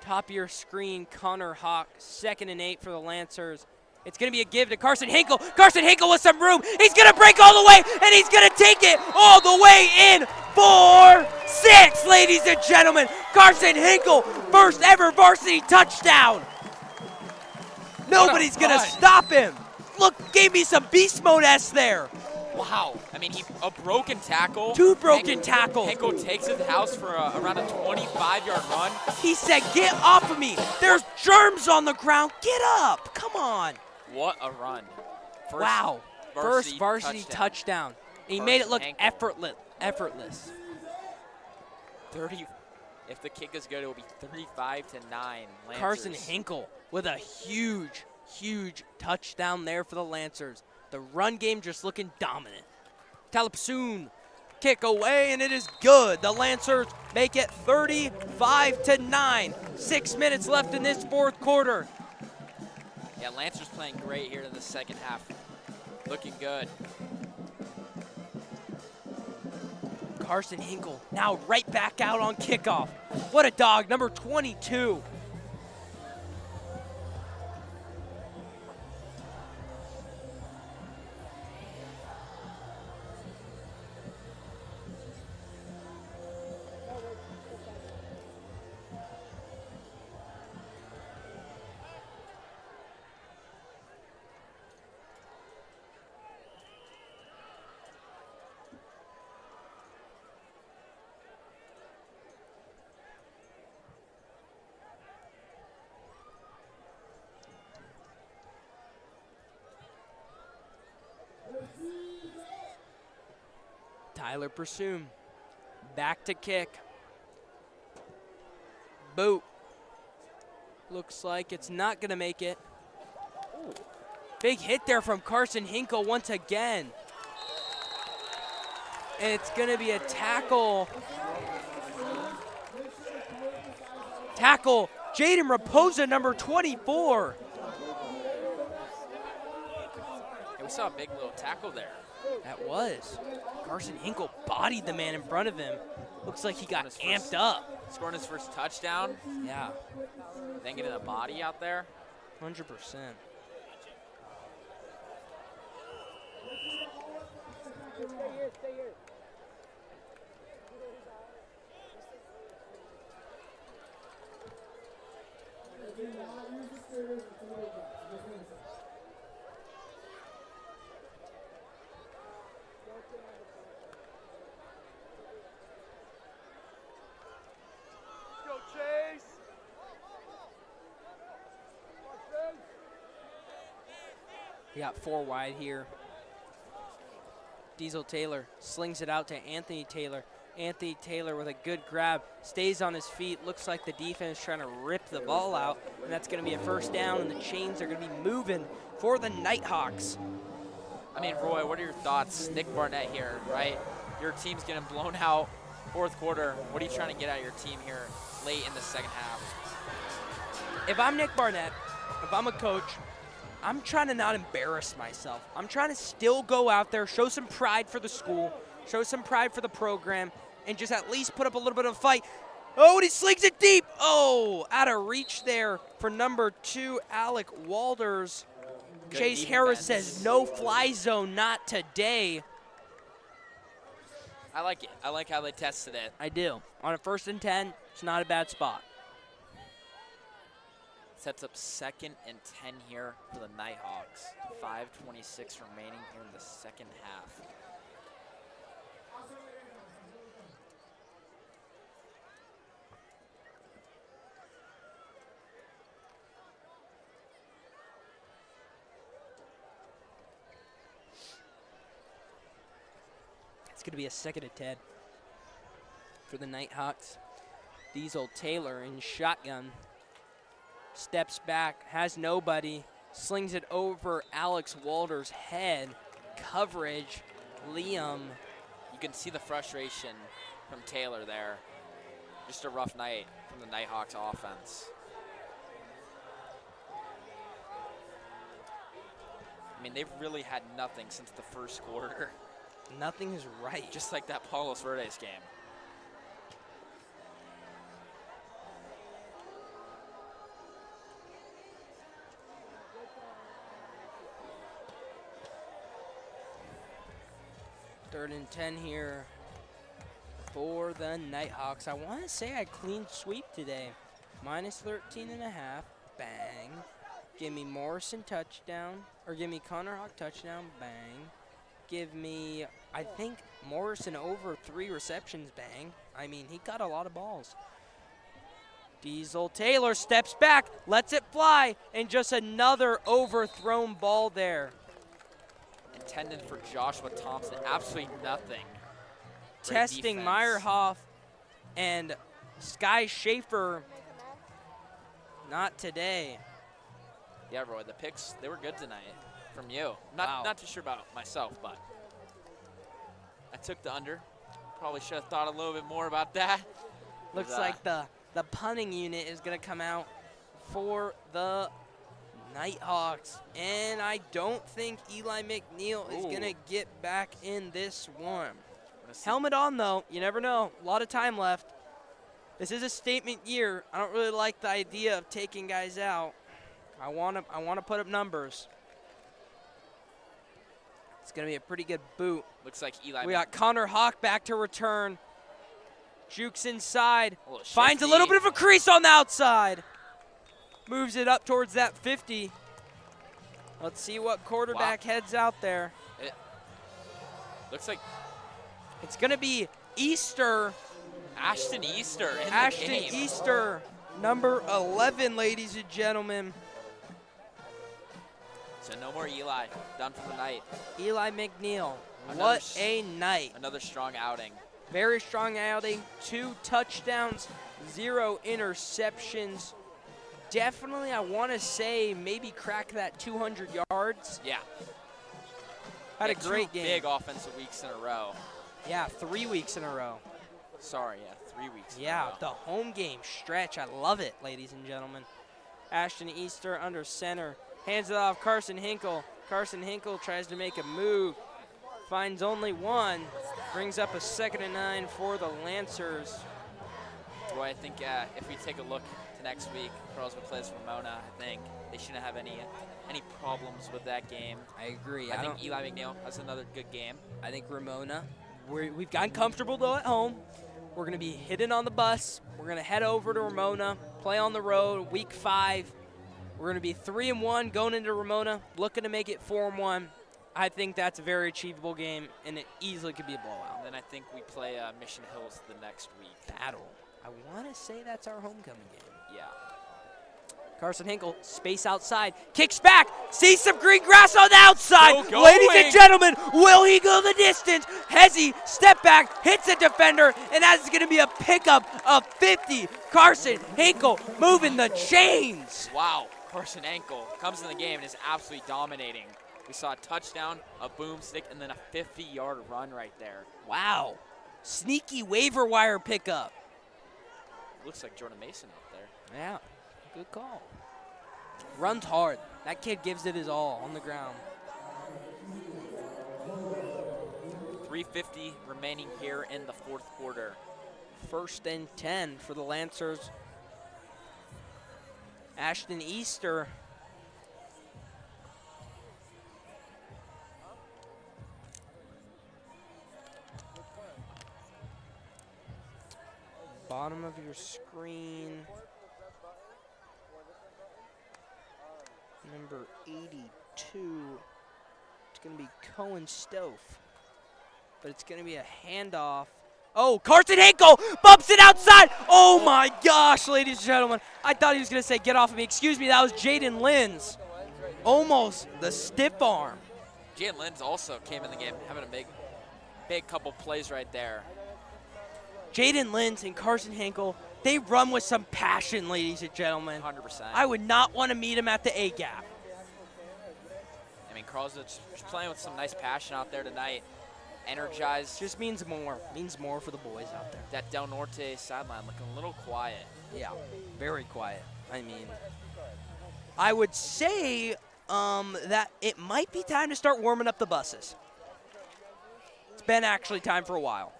Top of your screen, Connor Hawk, 2nd and 8 for the Lancers. It's going to be a give to Carson Hinkle. Carson Hinkle with some room. He's going to break all the way, and he's going to take it all the way in for 6, ladies and gentlemen. Carson Hinkle, first ever varsity touchdown. Nobody's going to stop him. Look, gave me some beast mode-esque there. Wow. I mean, a broken tackle. 2 broken tackles. Hinkle takes it to the house for around a 25-yard run. He said, get off of me. There's germs on the ground. Get up. Come on. What a run. First varsity touchdown. He made it look effortless. 30. If the kick is good, it will be 35-9. Lancers. Carson Hinkle with a huge touchdown there for the Lancers. The run game just looking dominant. Talipsoon, kick away, and it is good. The Lancers make it 35-9. 6 minutes left in this fourth quarter. Yeah, Lancers playing great here in the second half. Looking good. Carson Hinkle now right back out on kickoff. What a dog, number 22. Tyler Pursume. Back to kick. Boot. Looks like it's not going to make it. Big hit there from Carson Hinkle once again. And it's going to be a tackle. Tackle, Jaden Raposa, number 24. We saw a big little tackle there. That was. Carson Hinkle bodied the man in front of him. Looks like he got amped up. Scoring his first touchdown. Yeah. Then getting a body out there. 100%. Stay here. Go Chase! We got 4 wide here. Diesel Taylor slings it out to Anthony Taylor. Anthony Taylor with a good grab, stays on his feet. Looks like the defense is trying to rip the ball out, and that's going to be a first down, and the chains are going to be moving for the Nighthawks. I mean, Roy, what are your thoughts? Nick Barnett here, right? Your team's getting blown out, 4th quarter. What are you trying to get out of your team here late in the second half? If I'm Nick Barnett, if I'm a coach, I'm trying to not embarrass myself. I'm trying to still go out there, show some pride for the school, show some pride for the program, and just at least put up a little bit of a fight. Oh, and he slings it deep. Oh, out of reach there for number 2, Alec Walders. Good Chase defense. Harris says no fly zone, not today. I like it. I like how they tested it. I do. On a 1st and 10, it's not a bad spot. Sets up 2nd and 10 here for the Nighthawks. 5:26 remaining here in the second half. It's going to be a 2nd and 10 for the Nighthawks. Diesel Taylor in shotgun. Steps back, has nobody, slings it over Alex Walder's head. Coverage, Liam. You can see the frustration from Taylor there. Just a rough night from the Nighthawks offense. I mean, they've really had nothing since the 1st quarter. Nothing is right. Just like that Palos Verdes game. Third and 10 here for the Nighthawks. I want to say I clean sweep today. Minus 13 and a half. Bang. Give me Morrison touchdown. Or give me Connor Hawk touchdown. Bang. Give me, I think, Morrison over 3 receptions. Bang. I mean, he got a lot of balls. Diesel Taylor steps back, lets it fly, and just another overthrown ball there. Intended for Joshua Thompson, absolutely nothing. Great Testing defense. Meyerhoff and Sky Schaefer. Not today. Yeah, Roy, the picks, they were good tonight from you. Not too sure about myself, but I took the under. Probably should have thought a little bit more about that. Looks like the punting unit is going to come out for the Nighthawks. And I don't think Eli McNeil is going to get back in this one. Helmet on, though. You never know. A lot of time left. This is a statement year. I don't really like the idea of taking guys out. I want to put up numbers. It's going to be a pretty good boot. Looks like Eli. We got Connor Hawk back to return. Jukes inside. Finds a little bit of a crease on the outside. Moves it up towards that 50. Let's see what quarterback heads out there. It looks like it's going to be Easter. Ashton Easter in Ashton the game. Easter, number 11, ladies and gentlemen. So no more Eli, done for the night. Eli McNeil What a night. Another strong outing. Very strong outing. 2 touchdowns, 0 interceptions. Definitely, I want to say, maybe crack that 200 yards. Yeah. Had a great game. Big offensive weeks in a row. Yeah, 3 weeks in a row. Sorry, yeah, 3 weeks in a row. Yeah, the home game stretch. I love it, ladies and gentlemen. Ashton Easter under center. Hands it off Carson Hinkle. Carson Hinkle tries to make a move. Finds only one. Brings up a 2nd and 9 for the Lancers. Well, I think if we take a look to next week, Carlsbad plays Ramona. I think they shouldn't have any problems with that game. I agree. I think Eli McNeil has another good game. I think Ramona, we've gotten comfortable though at home. We're going to be hitting on the bus. We're going to head over to Ramona, play on the road, week 5. We're going to be 3-1 going into Ramona, looking to make it 4-1. I think that's a very achievable game, and it easily could be a blowout. And then I think we play Mission Hills the next week. Battle. I want to say that's our homecoming game. Yeah. Carson Hinkle, space outside, kicks back, sees some green grass on the outside. Still Ladies going. and gentlemen, will he go the distance? Hezzy, step back, hits a defender, and that's going to be a pickup of 50. Carson Hinkle moving the chains. Wow, Carson Hinkle comes in the game and is absolutely dominating. We saw a touchdown, a boomstick, and then a 50-yard run right there. Wow, sneaky waiver wire pickup. Looks like Jordan Mason out there. Yeah, good call. Runs hard. That kid gives it his all on the ground. 3:50 remaining here in the 4th quarter. 1st and 10 for the Lancers. Ashton Easter. Bottom of your screen. Number 82. It's going to be Cohen Stofe. But it's going to be a handoff. Oh, Carson Hinkle bumps it outside. Oh my gosh, ladies and gentlemen. I thought he was going to say, get off of me. Excuse me, that was Jaden Linz. Almost the stiff arm. Jaden Linz also came in the game, having a big couple plays right there. Jaden Linz and Carson Hinkle, they run with some passion, ladies and gentlemen. 100%. I would not want to meet him at the A-gap. I mean, Carlsbad's just playing with some nice passion out there tonight. Energized. Just means more. Means more for the boys out there. That Del Norte sideline looking a little quiet. Yeah, very quiet. I mean, I would say that it might be time to start warming up the buses. It's been actually time for a while.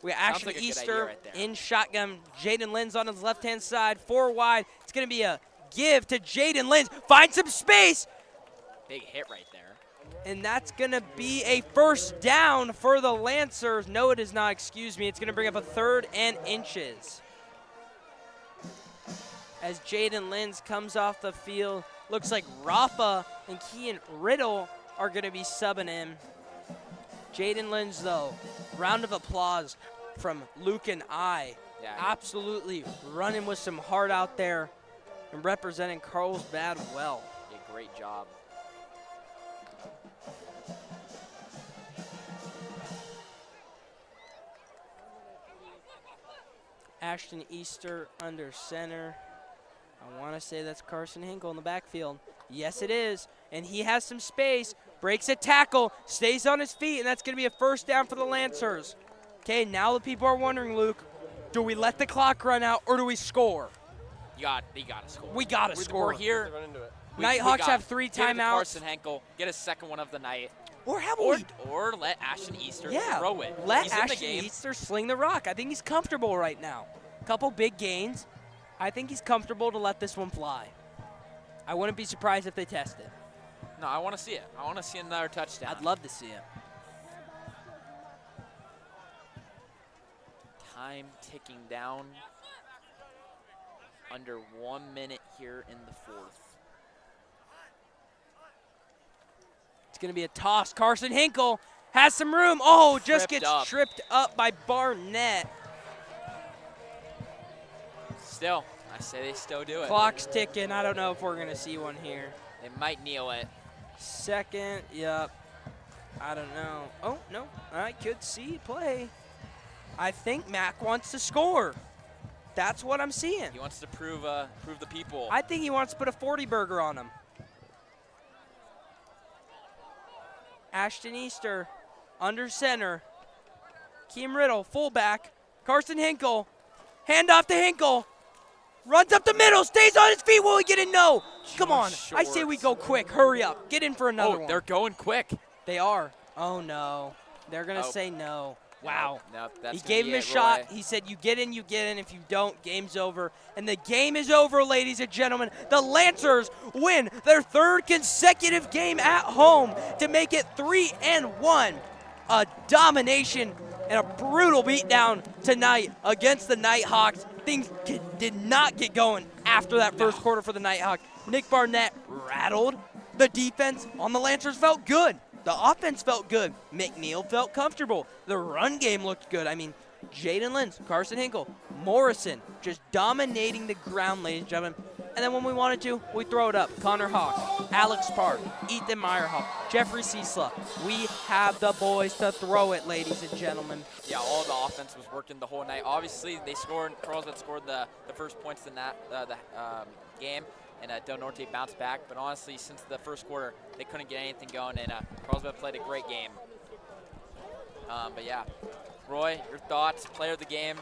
We got Ashton like Easter right in shotgun. Jaden Linz on his left-hand side, 4 wide. It's going to be a give to Jaden Linz. Find some space. Big hit right there. And that's going to be a 1st down for the Lancers. No, it is not. Excuse me. It's going to bring up a 3rd and inches. As Jaden Linz comes off the field, looks like Rafa and Kean Riddle are going to be subbing in. Jaden Linz, though, round of applause from Luke and I. Yeah. Absolutely running with some heart out there and representing Carlsbad well. A great job. Ashton Easter under center. I want to say that's Carson Hinkle in the backfield. Yes, it is. And he has some space. Breaks a tackle. Stays on his feet. And that's going to be a 1st down for the Lancers. Okay, now the people are wondering, Luke, do we let the clock run out or do we score? You got to score. We got to score. We're here. Nighthawks have 3 Give it to timeouts. Carson Hinkle. Get a 2nd one of the night. Or let Ashton Easter yeah, throw it. Let He's Ashton in the game. Easter sling the rock. I think he's comfortable right now. Couple big gains. I think he's comfortable to let this one fly. I wouldn't be surprised if they test it. No, I want to see it. I want to see another touchdown. I'd love to see it. Time ticking down. Under 1 minute here in the 4th. It's going to be a toss. Carson Hinkle has some room. Oh, just Tripped gets up. tripped up by Barnett. Still, I say they still do it. Clock's ticking. I don't know if we're going to see one here. They might kneel it. 2nd, yep. I don't know. Oh, no. I could see play. I think Mac wants to score. That's what I'm seeing. He wants to prove the people. I think he wants to put a 40 burger on him. Ashton Easter under center. Keem Riddle, fullback. Carson Hinkle. Hand off to Hinkle. Runs up the middle, stays on his feet. Will he get in? No. Come on. I say we go quick. Hurry up. Get in for another one. They're going quick. They are. Oh, no. They're going to say no. Wow. No, that's he gave him a shot. He said, you get in, you get in. If you don't, game's over. And the game is over, ladies and gentlemen. The Lancers win their 3rd consecutive game at home to make it 3-1. A domination and a brutal beatdown tonight against the Nighthawks. Things did not get going after that first quarter for the Nighthawks. Nick Barnett rattled. The defense on the Lancers felt good. The offense felt good. McNeil felt comfortable. The run game looked good. I mean, Jaden Lentz, Carson Hinkle, Morrison just dominating the ground, ladies and gentlemen. And then when we wanted to, we throw it up. Connor Hawk, Alex Park, Ethan Meyerhoff, Jeffrey Ciesla. We have the boys to throw it, ladies and gentlemen. Yeah, all the offense was working the whole night. Obviously, they scored. Carlsbad scored the first points in the game, and Del Norte bounced back. But honestly, since the first quarter, they couldn't get anything going, and Carlsbad played a great game. But yeah, Roy, your thoughts? Player of the game.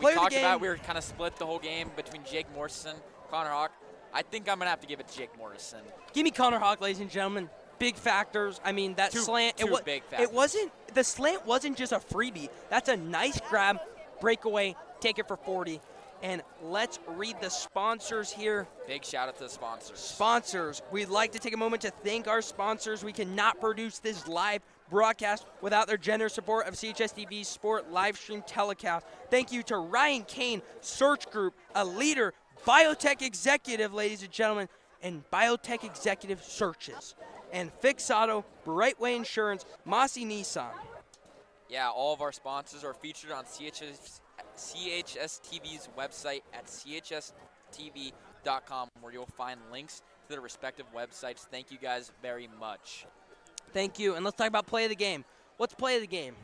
We talked about we were kind of split the whole game between Jake Morrison, Connor Hawk. I think I'm going to have to give it to Jake Morrison. Give me Connor Hawk, ladies and gentlemen. Big factors. I mean, that slant. Big factors. The slant wasn't just a freebie. That's a nice grab, breakaway, take it for 40. And let's read the sponsors here. Big shout out to the sponsors. Sponsors. We'd like to take a moment to thank our sponsors. We cannot produce this live broadcast without their generous support of CHSTV's Sport live stream telecast. Thank you to Ryan Kane Search Group, a leader, biotech executive, ladies and gentlemen, and biotech executive searches. And Fix Auto, Brightway Insurance, Mossy Nissan. Yeah, all of our sponsors are featured on CHSTV's website at chstv.com, where you'll find links to their respective websites. Thank you guys very much. Thank you. And let's talk about play of the game. What's play of the game?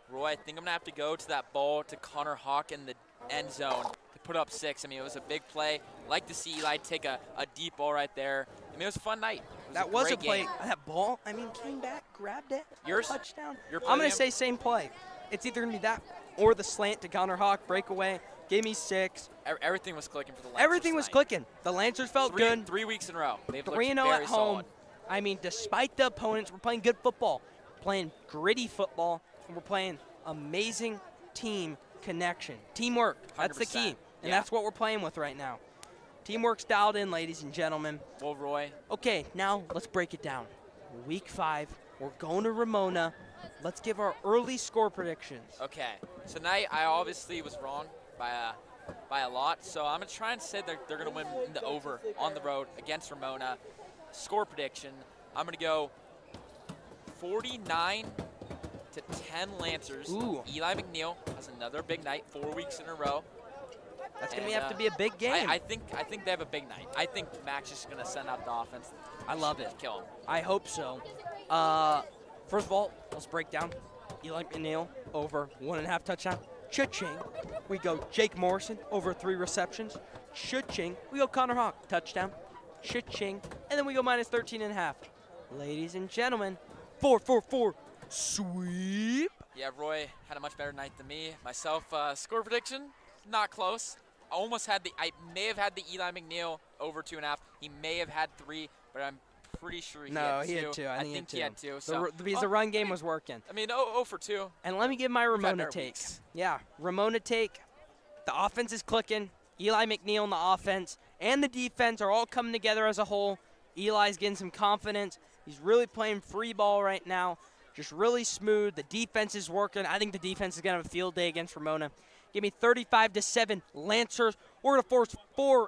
Roy, I think I'm going to have to go to that ball to Connor Hawk in the end zone to put up 6. I mean, it was a big play. Like to see Eli take a deep ball right there. I mean, it was a fun night. That was a play. That ball, I mean, came back, grabbed it, yours, touchdown. I'm going to say same play. It's either going to be that or the slant to Connor Hawk, breakaway, gave me 6. Everything was clicking for the Lancers. Everything was clicking. The Lancers felt good. 3 weeks in a row. They've 3-0 at home. Solid. I mean, despite the opponents, we're playing good football, playing gritty football, and we're playing amazing team connection. Teamwork, that's the key, and that's what we're playing with right now. Teamwork's dialed in, ladies and gentlemen. Well, Roy. Okay, now let's break it down. Week 5, we're going to Ramona. Let's give our early score predictions. Okay, so tonight I obviously was wrong by a lot, so I'm going to try and say they're going to win the over on the road against Ramona. Score prediction, I'm going to go 49-10 Lancers. Ooh. Eli McNeil has another big night, 4 weeks in a row. That's going to have to be a big game. I think they have a big night. I think Max is going to send out the offense. I love it. Kill him. I hope so. First of all, let's break down Eli McNeil over 1.5 touchdown. Cha-ching. We go Jake Morrison over 3 receptions. Cha-ching. We go Connor Hawk, touchdown. Cha-ching. And then we go minus 13.5. Ladies and gentlemen, 4-4-4 sweep. Yeah, Roy had a much better night than me. Myself, score prediction, not close. I may have had the Eli McNeil over 2.5. He may have had 3, but I'm pretty sure he had 2. He had 2. I think he had 2. So, because the run game was working. I mean, 0 for 2. And let me give my Ramona take. Yeah, Ramona take. The offense is clicking. Eli McNeil and the offense and the defense are all coming together as a whole. Eli's getting some confidence. He's really playing free ball right now. Just really smooth. The defense is working. I think the defense is going to have a field day against Ramona. Give me 35-7 Lancers. We're going to force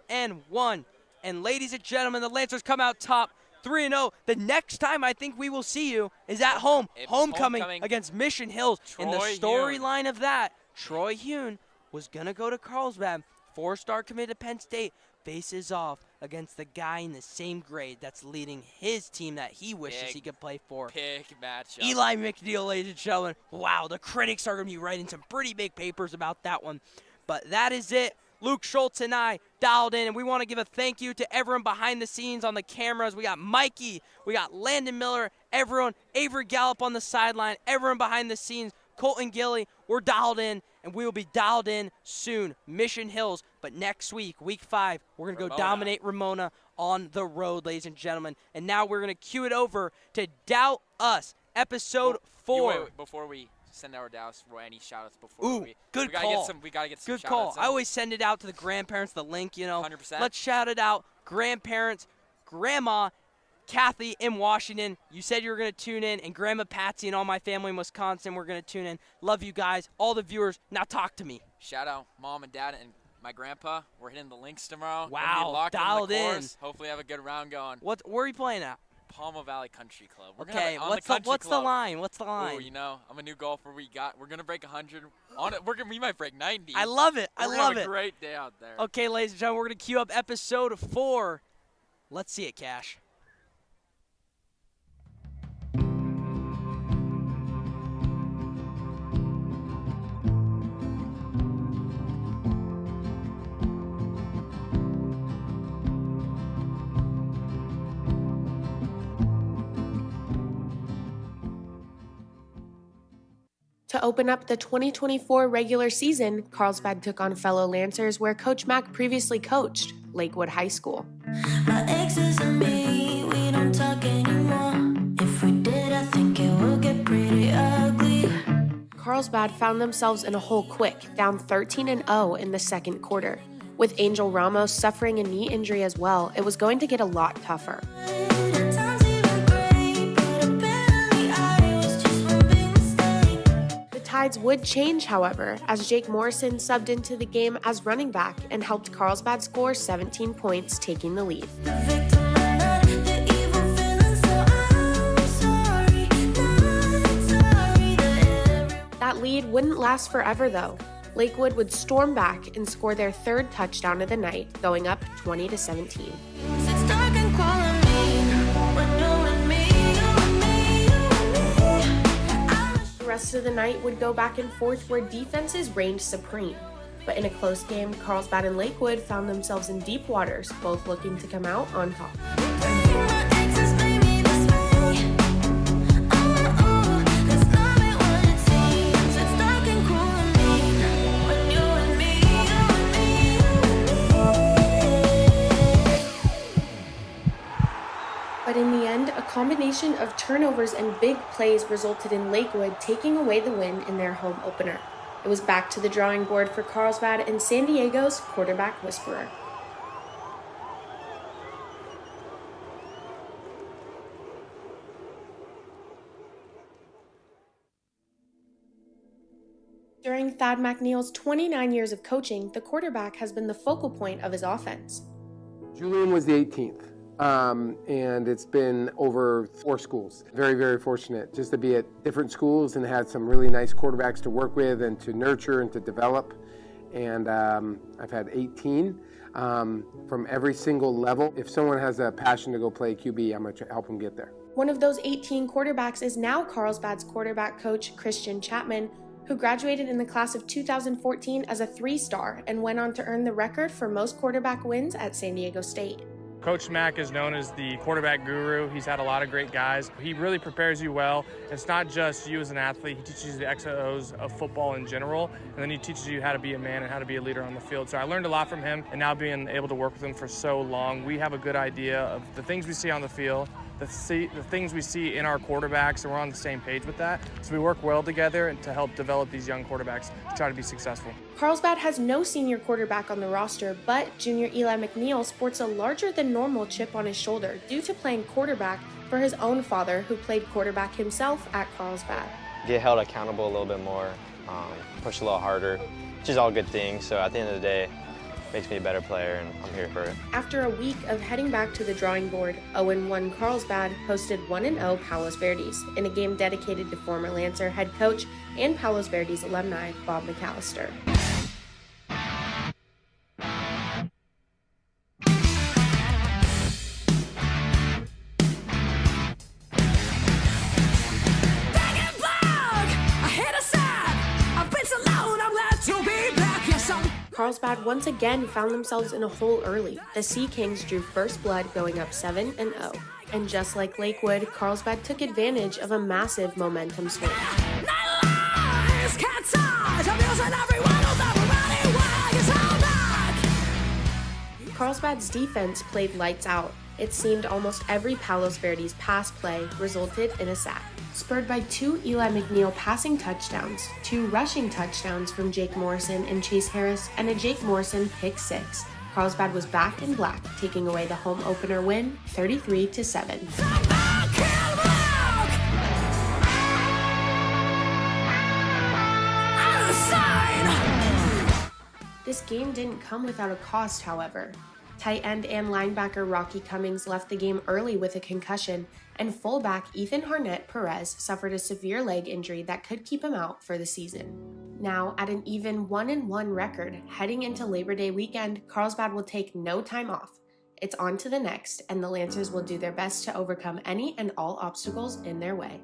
4-1. And ladies and gentlemen, the Lancers come out top 3-0. The next time I think we will see you is at home. Homecoming against Mission Hills. In the storyline of that, Troy Hune was going to go to Carlsbad. 4-star committed to Penn State. faces off against the guy in the same grade that's leading his team that he wishes he could play for. Big matchup. Eli McNeil, ladies and gentlemen. Wow, the critics are going to be writing some pretty big papers about that one. But that is it. Luke Schultz and I dialed in, and we want to give a thank you to everyone behind the scenes on the cameras. We got Mikey, we got Landon Miller, everyone, Avery Gallup on the sideline, everyone behind the scenes, Colton Gilly. We're dialed in, and we will be dialed in soon. Mission Hills, but next week, week 5, we're going to go dominate Ramona on the road, ladies and gentlemen. And now we're going to cue it over to Doubt Us, episode 4. Wait, before we send our doubts, any shout-outs before good we gotta call. we gotta get some good call. shout-outs. I always send it out to the grandparents, the link, 100%. Let's shout it out. Grandparents, Grandma, Kathy in Washington, you said you were going to tune in, and Grandma Patsy and all my family in Wisconsin, we're going to tune in. Love you guys, all the viewers. Now talk to me. Shout out Mom and Dad and my grandpa. We're hitting the links tomorrow. Wow, dialed in. Hopefully have a good round going. Where are you playing at? Palma Valley Country Club. Okay, what's the line? What's the line? Oh, I'm a new golfer. We're gonna break 100 on it. We might break 90. I love it. We're gonna have a great day out there. Okay, ladies and gentlemen, we're gonna queue up episode 4. Let's see it, Cash. To open up the 2024 regular season, Carlsbad took on fellow Lancers where Coach Mack previously coached, Lakewood High School. My exes and me, we don't talk anymore. If we did, I think it would get pretty ugly. Carlsbad found themselves in a hole quick, down 13-0 in the second quarter. With Angel Ramos suffering a knee injury as well, it was going to get a lot tougher. Tides would change, however, as Jake Morrison subbed into the game as running back and helped Carlsbad score 17 points, taking the lead. That lead wouldn't last forever, though. Lakewood would storm back and score their 3rd touchdown of the night, going up 20-17. The rest of the night would go back and forth where defenses reigned supreme. But in a close game, Carlsbad and Lakewood found themselves in deep waters, both looking to come out on top. But in the end, a combination of turnovers and big plays resulted in Lakewood taking away the win in their home opener. It was back to the drawing board for Carlsbad and San Diego's quarterback whisperer. During Thad McNeil's 29 years of coaching, the quarterback has been the focal point of his offense. Julian was the 18th. And it's been over 4 schools. Very, very fortunate just to be at different schools and had some really nice quarterbacks to work with and to nurture and to develop. And I've had 18 from every single level. If someone has a passion to go play QB, I'm going to help them get there. One of those 18 quarterbacks is now Carlsbad's quarterback coach, Christian Chapman, who graduated in the class of 2014 as a 3-star and went on to earn the record for most quarterback wins at San Diego State. Coach Mack is known as the quarterback guru. He's had a lot of great guys. He really prepares you well. It's not just you as an athlete. He teaches you the X's and O's of football in general, and then he teaches you how to be a man and how to be a leader on the field. So I learned a lot from him, and now being able to work with him for so long, we have a good idea of the things we see on the field, the things we see in our quarterbacks, and we're on the same page with that. So we work well together and to help develop these young quarterbacks to try to be successful. Carlsbad has no senior quarterback on the roster, but junior Eli McNeil sports a larger than normal chip on his shoulder due to playing quarterback for his own father, who played quarterback himself at Carlsbad. Get held accountable a little bit more, push a little harder, which is all good things. So at the end of the day, makes me a better player, and I'm here for it. After a week of heading back to the drawing board, 0-1 Carlsbad hosted 1-0 Palos Verdes in a game dedicated to former Lancer head coach and Palos Verdes alumni Bob McAllister. Carlsbad once again found themselves in a hole early. The Sea Kings drew first blood going up 7-0. And just like Lakewood, Carlsbad took advantage of a massive momentum swing. Carlsbad's defense played lights out. It seemed almost every Palos Verdes pass play resulted in a sack. Spurred by 2 Eli McNeil passing touchdowns, 2 rushing touchdowns from Jake Morrison and Chase Harris, and a Jake Morrison pick 6. Carlsbad was back in black, taking away the home opener win, 33-7. This game didn't come without a cost, however. Tight end and linebacker Rocky Cummings left the game early with a concussion, and fullback Ethan Harnett Perez suffered a severe leg injury that could keep him out for the season. Now, at an even 1-1 record, heading into Labor Day weekend, Carlsbad will take no time off. It's on to the next, and the Lancers will do their best to overcome any and all obstacles in their way.